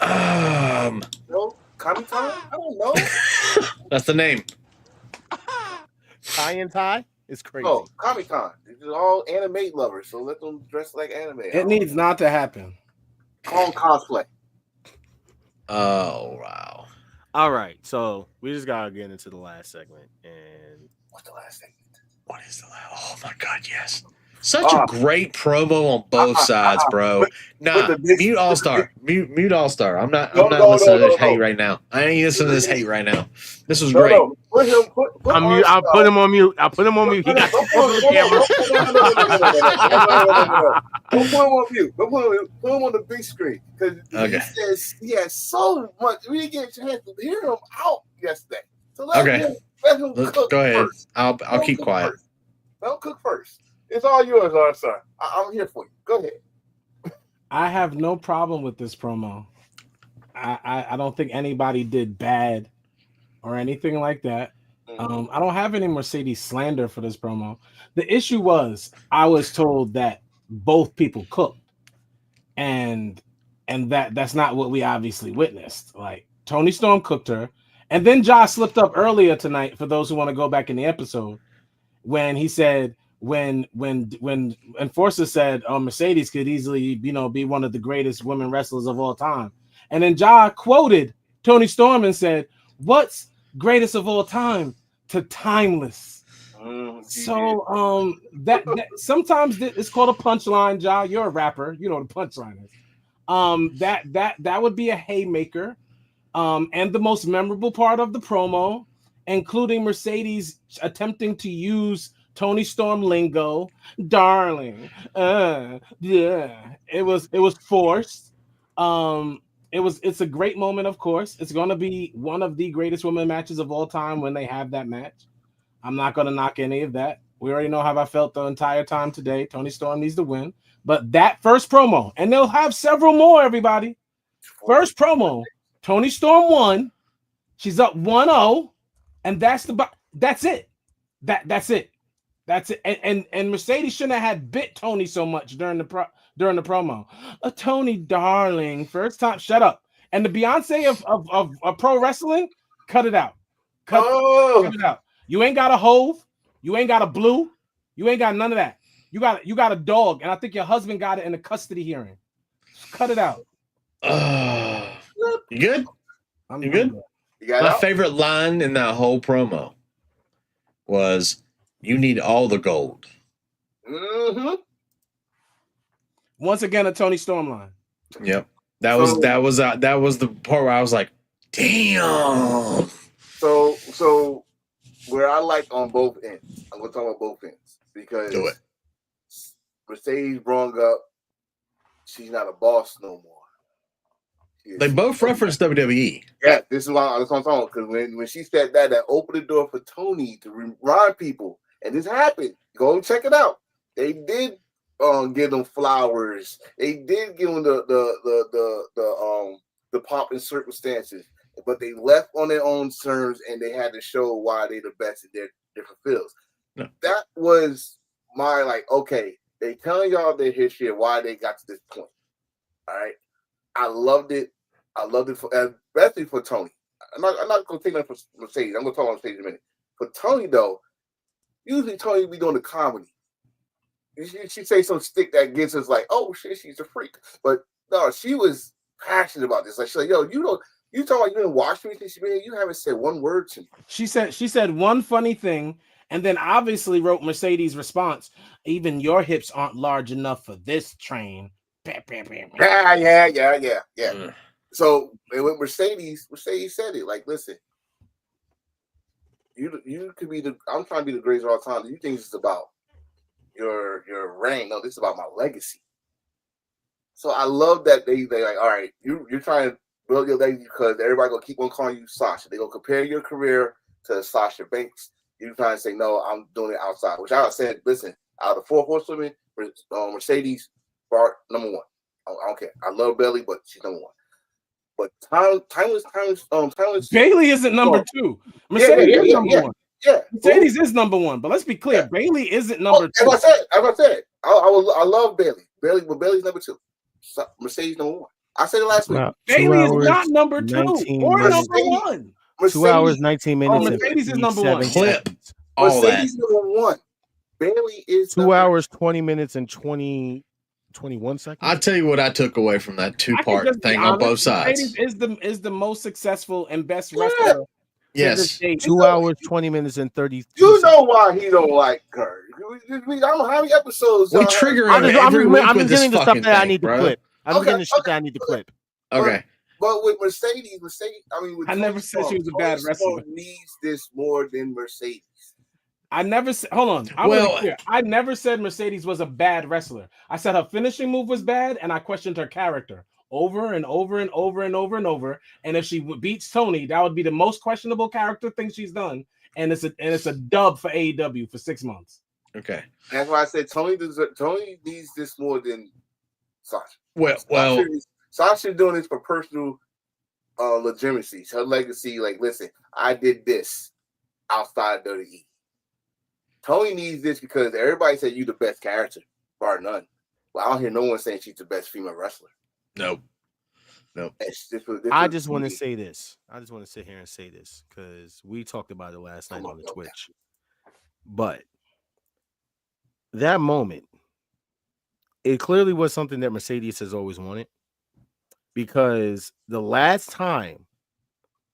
No, Kami Time? I don't know. That's the name. Tie and tie? It's crazy. Oh, Kami Time. They're all anime lovers, so let them dress like anime. It needs not to happen. Call them cosplay. Oh wow. All right, so we just gotta get into the last segment. And what's the last segment? What is the last? Oh my god, yes. Such a great promo on both sides, bro. Nah, mute All Star. Mute All Star. I'm not listening to this hate right now. I ain't listening to this hate right now. This was great. Put him, I'll put him on mute. I'll put him on mute. He got to the camera. Don't put him on mute. Put him on the big screen. Because he says he has so much. We didn't get a chance to hear him out yesterday. So let him cook. Go ahead. First. I'll keep quiet. First. Let him cook first. It's all yours, R-Star. I'm here for you. Go ahead. I have no problem with this promo. I don't think anybody did bad or anything like that. I don't have any Mercedes slander for this promo. The issue was I was told that both people cooked, and that's not what we obviously witnessed. Like Tony Storm cooked her, and then Josh slipped up earlier tonight for those who want to go back in the episode when he said. When Enforcer said Mercedes could easily, be one of the greatest women wrestlers of all time. And then Ja quoted Tony Storm and said, "What's greatest of all time to timeless?" So that sometimes it's called a punchline, Ja. You're a rapper, you know what a punchline is. That would be a haymaker. And the most memorable part of the promo, including Mercedes attempting to use Tony Storm lingo, darling. Yeah, it was forced. It's a great moment, of course. It's gonna be one of the greatest women matches of all time when they have that match. I'm not gonna knock any of that. We already know how I felt the entire time today. Tony Storm needs to win. But that first promo, and they'll have several more, everybody. First promo, Tony Storm won. She's up 1-0, and that's it. That's it. That's it. And Mercedes shouldn't have had bit Tony so much during the promo. Tony, darling, first time. Shut up. And the Beyonce of pro wrestling, cut it out. Cut it out. You ain't got a Hove. You ain't got a Blue. You ain't got none of that. You got a dog, and I think your husband got it in a custody hearing. Cut it out. You good? You good? My favorite line in that whole promo was, "You need all the gold." Mm-hmm. Once again, a Tony Storm line. Yep. That was the part where I was like, damn. So where I like on both ends, I'm gonna talk about both ends because do it. Mercedes brought up she's not a boss no more. They both referenced WWE. Yeah, this is what I'm talking about. Because when she said that opened the door for Tony to remind people, and this happened. Go and check it out. They did give them flowers. They did give them the pomp and circumstances, but they left on their own terms, and they had to show why they're the best in their different fields. No. That was my okay. They telling y'all their history and why they got to this point. All right, I loved it. I loved it especially for Tony. I'm not gonna take that for Mercedes. I'm gonna talk about Mercedes in a minute. For Tony though, usually Tony be doing the comedy. She say some stick that gets us like, oh shit, she's a freak. But no, she was passionate about this. Like she's like, yo, you talking about you didn't watch me since you haven't said one word to me. She said one funny thing, and then obviously wrote Mercedes' response. Even your hips aren't large enough for this train. Yeah. So with Mercedes said it like, listen, you could be I'm trying to be the greatest of all time. You think it's about your reign? No, this is about my legacy. So I love that they like, all right, you're trying to build your legacy because everybody gonna keep on calling you Sasha. They gonna compare your career to Sasha Banks. You trying to say no, I'm doing it outside. Which I said, listen, out of the 4 horsewomen, Mercedes bar number 1. I don't care. I love Bailey, but she's number 1. But timeless. Bailey isn't number 2. Mercedes is number 1. Yeah, Mercedes is number 1. But let's be clear, Bailey isn't number 2. As I said, I love Bailey. But Bailey's number 2. Mercedes number 1. I said it last week. Bailey is not number 2 or minutes. number 1. Mercedes, 2 hours, 19 minutes. Mercedes is number 1. Clip all Mercedes that. number 1. Bailey is 2 hours, 20 minutes, and 21 seconds. I'll tell you what I took away from that 2-part thing on both sides. Mercedes is the most successful and best wrestler. Yes. 2 hours, 20 minutes, and 30. You know why he don't like her. I don't know how many episodes. We trigger him every week with this fucking stuff that I thing, need to bro. clip. I'm getting the shit that I need to clip. Okay. But with Mercedes, I never said she was a bad wrestler. Needs this more than Mercedes. I never said. Hold on. I'm gonna be clear. I never said Mercedes was a bad wrestler. I said her finishing move was bad, and I questioned her character over and over and over and over and over. And if she beats Tony, that would be the most questionable character thing she's done. And it's a dub for AEW for 6 months. Okay. That's why I said Tony needs this more than Sasha. Well, Sasha doing this for personal legitimacy, her legacy. Like, listen, I did this outside WWE. Tony needs this because everybody said you the best character, bar none. Well, I don't hear no one saying she's the best female wrestler. Nope. I just want to say this. I just want to sit here and say this because we talked about it last night on the Twitch. But that moment, it clearly was something that Mercedes has always wanted. Because the last time,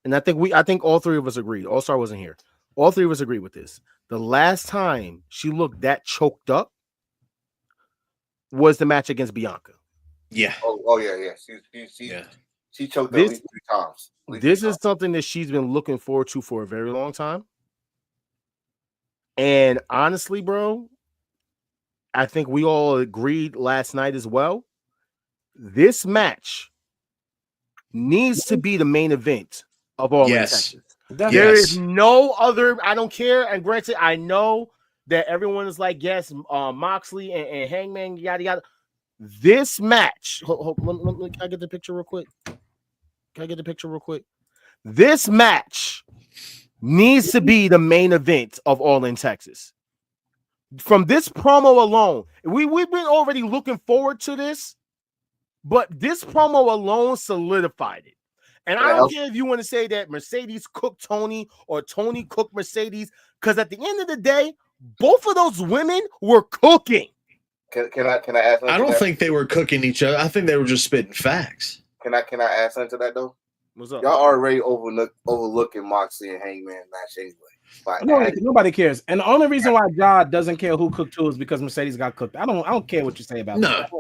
and I think all 3 of us agreed. All-Star wasn't here. All 3 of us agreed with this. The last time she looked that choked up was the match against Bianca. Yeah. Oh yeah. She choked up at least 3 times. This is something that she's been looking forward to for a very long time. And honestly, bro, I think we all agreed last night as well. This match needs to be the main event of all. Yes. There is no other. I don't care. And granted, I know that everyone is like, yes, Moxley and Hangman, yada yada. This match. Can I get the picture real quick? This match needs to be the main event of All in Texas. From this promo alone, we've been already looking forward to this, but this promo alone solidified it. And I don't care if you want to say that Mercedes cooked Tony or Tony cooked Mercedes, because at the end of the day, both of those women were cooking. Can I add something? I don't think they were cooking each other. I think they were just spitting facts. Can I add something to that though? What's up? Y'all already overlooking Moxley and Hangman match anyway. Nobody cares. And the only reason why God doesn't care who cooked who is because Mercedes got cooked. I don't care what you say about no. that.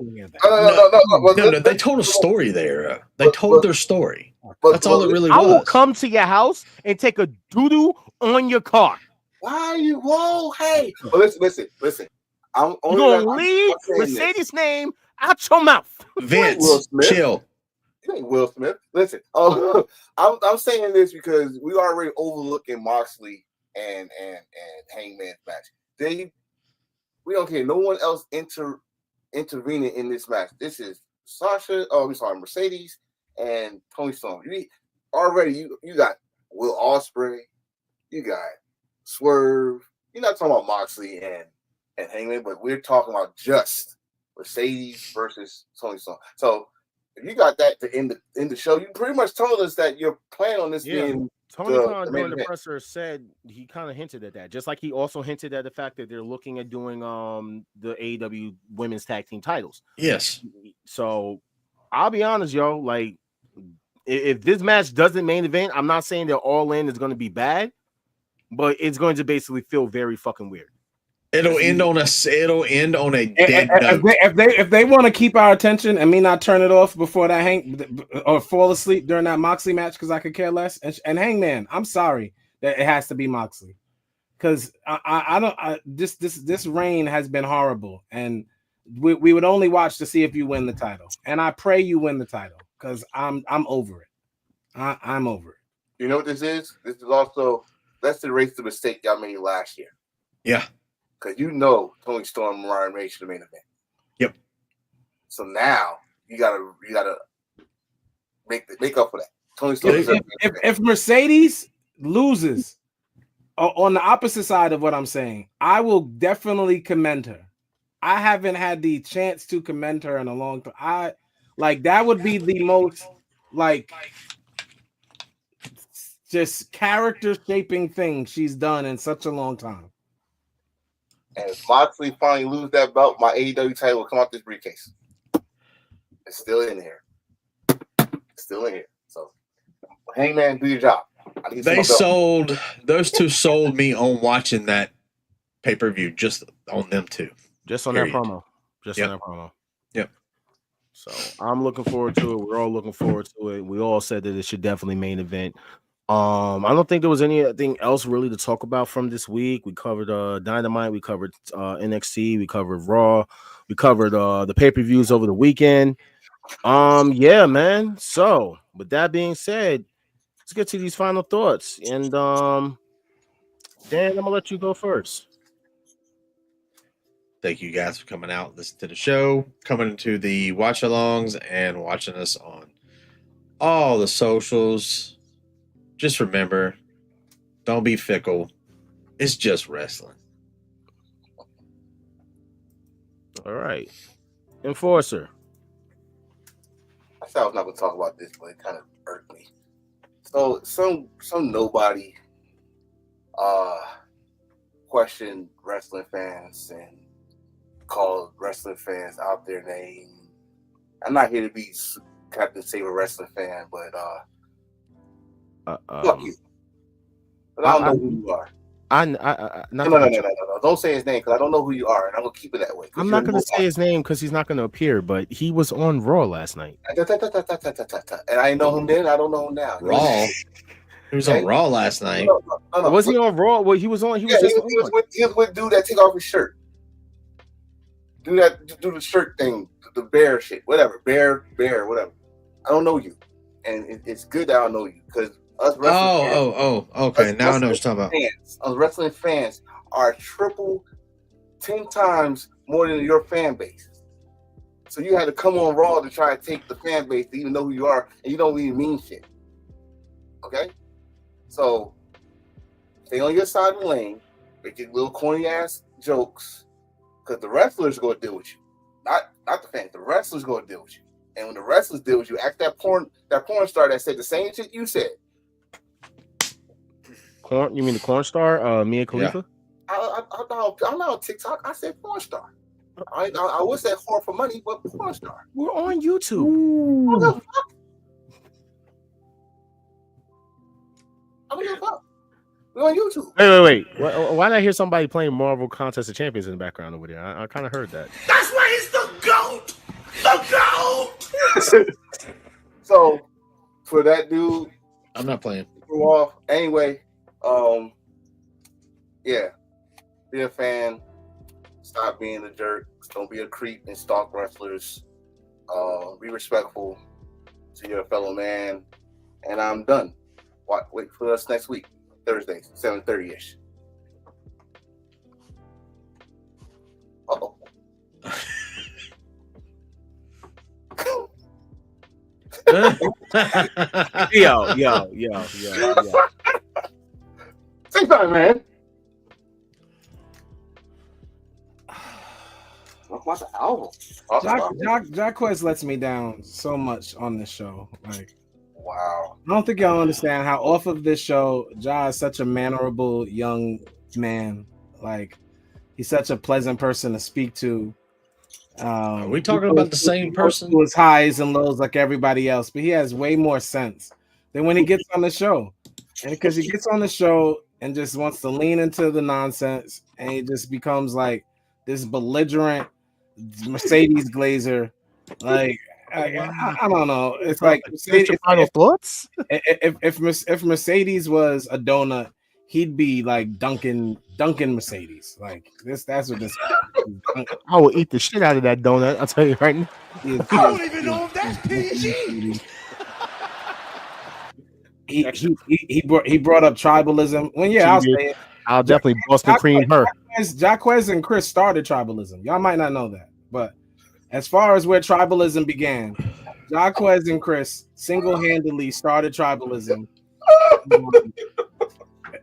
No. They told a story there. They told their story. That's all it really was. I will come to your house and take a doo-doo on your car. Why are you? Whoa, hey. Well, listen. I'm gonna leave Mercedes' name out your mouth. Vince, chill. You ain't Will Smith. Listen, I'm saying this because we already overlooking Moxley and Hangman's match. We don't care. No one else intervening in this match. This is Mercedes and Tony Storm. You got Will Ospreay, you got Swerve. You're not talking about Moxley and and Hangman, but we're talking about just Mercedes versus Tony Storm. So if you got that to end the show, you pretty much told us that you're planning on this being Tony Khan during the presser said he kind of hinted at that, just like he also hinted at the fact that they're looking at doing the AEW women's tag team titles. Yes. So I'll be honest, yo, like if this match doesn't main event, I'm not saying that All In is going to be bad, but it's going to basically feel very fucking weird. It'll end on a dead note. If they want to keep our attention and me not turn it off before that or fall asleep during that Moxley match because I could care less. And Hangman, I'm sorry that it has to be Moxley because this reign has been horrible, and we would only watch to see if you win the title, and I pray you win the title because I'm over it. I'm over it. You know what this is? This is also let's erase the mistake y'all made last year. Yeah. Because you know Tony Storm and Mariah May should have main event. Yep. So now you gotta make up for that. Tony Storm. If Mercedes loses on the opposite side of what I'm saying, I will definitely commend her. I haven't had the chance to commend her in a long time. That would be the most just character shaping thing she's done in such a long time. And if Moxley finally lose that belt, my AEW title will come out this briefcase. It's still in here. So, Hangman, do your job. Those two sold me on watching that pay-per-view just on them two. Just on that promo. On that promo. Yep. So I'm looking forward to it. We're all looking forward to it. We all said that it should definitely main event. I don't think there was anything else really to talk about from this week. We covered Dynamite, we covered NXT, we covered Raw, we covered the pay-per-views over the weekend. Yeah, man. So with that being said, let's get to these final thoughts. And Dan, I'm gonna let you go first. Thank you guys for coming out, listening to the show, coming to the watch-alongs, and watching us on all the socials. Just remember, don't be fickle. It's just wrestling. All right. Enforcer. I said I was not going to talk about this, but it kind of irked me. So some nobody questioned wrestling fans and called wrestling fans out their name. I'm not here to be Captain Save a Wrestling fan, but fuck you. But I don't know who you are. No. Don't say his name because I don't know who you are, and I'm gonna keep it that way. I'm not gonna say his name because he's not gonna appear, but he was on Raw last night. And I know him then. I don't know him now. Raw. He was on Raw last night. No. Was he on Raw? Well, he was on. He was with dude that take off his shirt. Do the shirt thing, the bear shit, whatever, bear, whatever. I don't know you, and it's good that I don't know you because us wrestling okay. Now I know what you're talking about. Us wrestling fans are 10 times more than your fan base. So you had to come on Raw to try to take the fan base to even know who you are, and you don't even mean shit. Okay, so stay on your side of the lane, make your little corny ass jokes, because the wrestlers are going to deal with you, not the fans. The wrestlers are going to deal with you, and when the wrestlers deal with you, act that porn star that said the same shit you said. You mean the corn star, Mia Khalifa? Yeah. I'm not on TikTok. I said porn star. I would say whore for money, but porn star. We're on YouTube. What the fuck? I don't give a fuck. We're on YouTube. Wait. Why did I hear somebody playing Marvel Contest of Champions in the background over there? I kind of heard that. That's why he's the GOAT! The GOAT! So, for that dude, I'm not playing. Off. Anyway, yeah. Be a fan. Stop being a jerk. Don't be a creep and stalk wrestlers. Be respectful to your fellow man. And I'm done. Wait for us next week, Thursday, 7:30ish. Uh-oh. Yo. Take time, man. about the album. Jacquez lets me down so much on this show. Like, wow. I don't think y'all understand how off of this show, Ja is such a mannerable young man. Like, he's such a pleasant person to speak to. Are we talking about the same person? Who is highs and lows like everybody else, but he has way more sense than when he gets on the show. And because he gets on the show and just wants to lean into the nonsense, and he just becomes like this belligerent Mercedes Glazer. Like, I don't know. It's like final thoughts. If Mercedes was a donut, he'd be like Duncan Mercedes. Like this. That's what this. I will eat the shit out of that donut. I'll tell you right now. I don't even know if that's PG. He brought up tribalism. Well, yeah, I'll say it. I'll definitely Boston cream her. Jacquez and Chris started tribalism. Y'all might not know that, but as far as where tribalism began, Jacquez and Chris single-handedly started tribalism.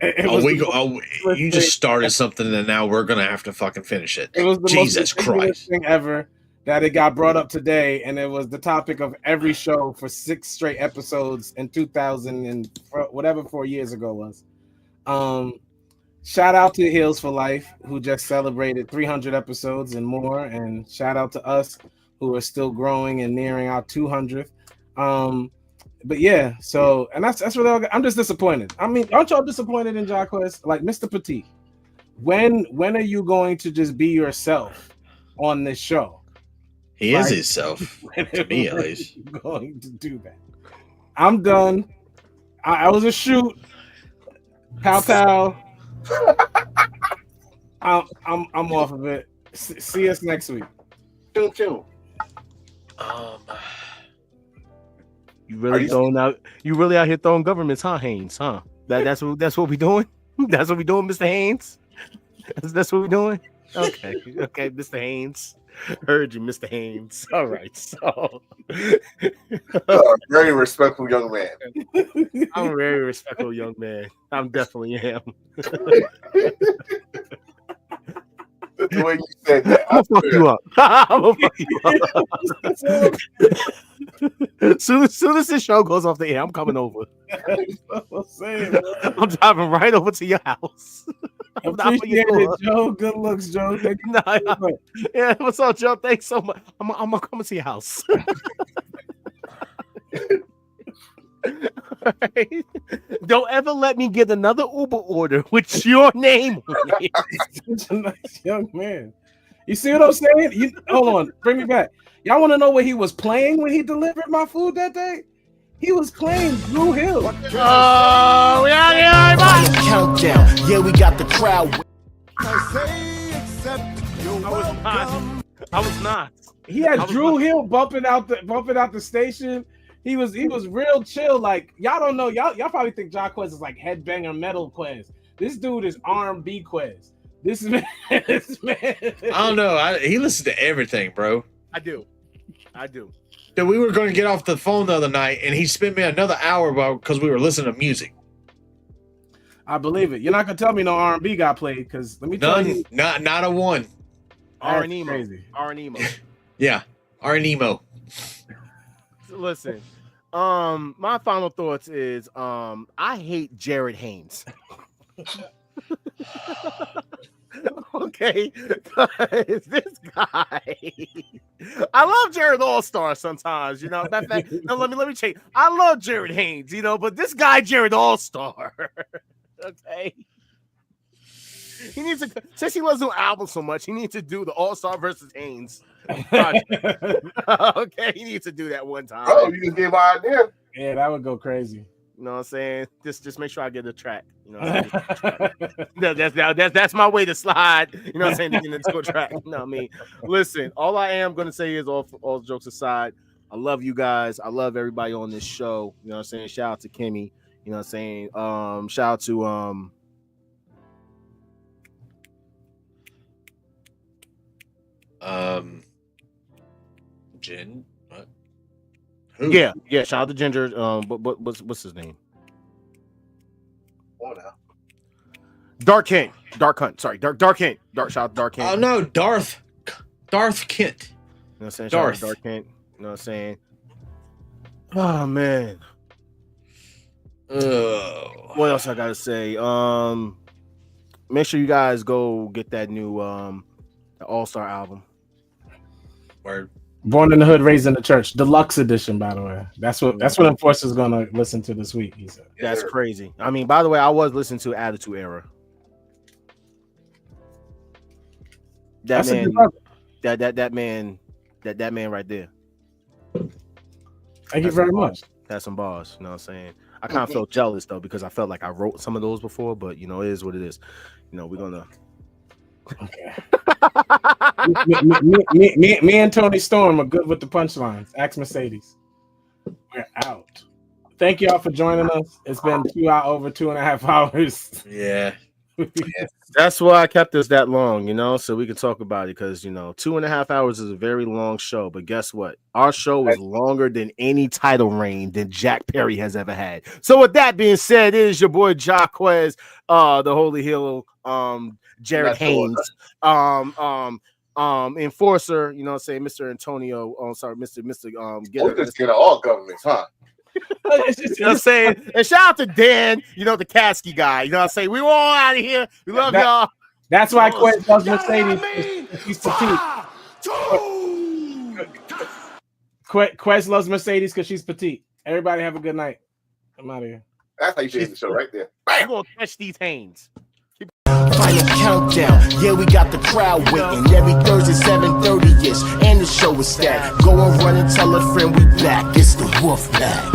You just started something, and now we're gonna have to fucking finish it. It was the Jesus most Christ thing ever that it got brought up today, and it was the topic of every show for 6 straight episodes in 2000 and whatever 4 years ago was. Shout out to Heels for Life, who just celebrated 300 episodes and more, and shout out to us who are still growing and nearing our 200th. But yeah, so and that's what I'm just disappointed. I mean, aren't y'all disappointed in Jacquez? Like Mr. Petit, when are you going to just be yourself on this show? He is himself, to me at least. Going to do that. I'm done. I was a shoot. Pow pow. I'm off of it. See us next week. Choo choo. You really out here throwing governments, huh, Haynes? Huh? That's what we doing? That's what we doing, Mr. Haynes? That's what we doing? Okay, Mr. Haynes. Heard you, Mr. Haynes. All right, so very respectful young man. I'm a very respectful young man. I'm definitely am. The way you said that, I'm gonna fuck you up. I'm gonna fuck you up. Soon as this show goes off the air, I'm coming over. I'm driving right over to your house. Appreciate it, Joe. Good looks, Joe. Thank you. Yeah, what's up, Joe? Thanks so much. I'm gonna come to your house. Right. Don't ever let me get another Uber order with your name on it. Such a nice young man. You see what I'm saying? Hold on, bring me back. Y'all want to know what he was playing when he delivered my food that day? He was playing Drew Hill. Oh, we out here, everybody. Countdown. Yeah, we got the crowd. I was not. He had Drew Hill bumping out the station. He was real chill. Like y'all don't know. Y'all probably think Jacquez is like headbanger metal Quez. This dude is R&B Quez. This man. I don't know. He listens to everything, bro. I do. Dude, we were going to get off the phone the other night, and he spent me another hour because we were listening to music. I believe it. You're not gonna tell me no R&B got played because let me tell you, not a one. R&Emo. Yeah, R&Emo. Listen, my final thoughts is I hate Jared Haynes. Okay, because this guy, I love Jared All-Star sometimes, you know. Let me change. I love Jared Haynes, you know, but this guy, Jared All-Star, okay. He needs to, since he loves doing albums so much, he needs to do the All-Star versus Haynes project. Okay, he needs to do that one time. Oh, you just gave my idea. Yeah, that would go crazy. You know what I'm saying? Just make sure I get the track. You know what I'm saying? That's my way to slide. You know what I'm saying? To get into a track. You know what I mean? Listen, all I am gonna say is all jokes aside, I love you guys. I love everybody on this show. You know what I'm saying? Shout out to Kimmy. You know what I'm saying? Shout out to Jen. What? Who? Yeah. Shout out to Ginger. What's his name? Oh no. Dark King. Dark Hunt. Sorry, Dark King. Shout out to Dark King. Oh no, Darth. Darth Kent. You know what I'm saying? Darth. Darth Kent. You know what I'm saying? Oh man. What else I gotta say? Make sure you guys go get that new the All-Star album. Word. Born in the Hood, Raised in the Church, deluxe edition, by the way. That's what Enforcer's gonna listen to this week. He said. That's crazy. I mean, by the way, I was listening to Attitude Era. That man right there. Thank you very much. That's some bars. You know what I'm saying? I kind of felt jealous though because I felt like I wrote some of those before, but you know, it is what it is. You know, we're gonna. Okay. me and Tony Storm are good with the punchlines. Ask Mercedes. We're out. Thank y'all for joining us. It's been over 2.5 hours. Yeah. That's why I kept this that long, you know, so we can talk about it because, you know, 2.5 hours is a very long show. But guess what? Our show is longer than any title reign that Jack Perry has ever had. So with that being said, it is your boy Jaquez, the Holy Hill, Jared Haynes, Enforcer, you know what I'm saying, Mr. Antonio, Mr. Just get all governments, huh? You know what I'm saying? And shout out to Dan, you know, the Kasky guy. You know what I'm saying? We were all out of here. We love y'all. That's why Quez loves Mercedes. He's petite. Quez loves Mercedes because she's petite. Everybody have a good night. I'm out of here. That's how you finish the show right there. I'm going to catch these Haynes. Final countdown, yeah, we got the crowd waiting. Every Thursday 7:30ish, and the show is stacked. Go and run and tell a friend we back. It's the Wolfpack.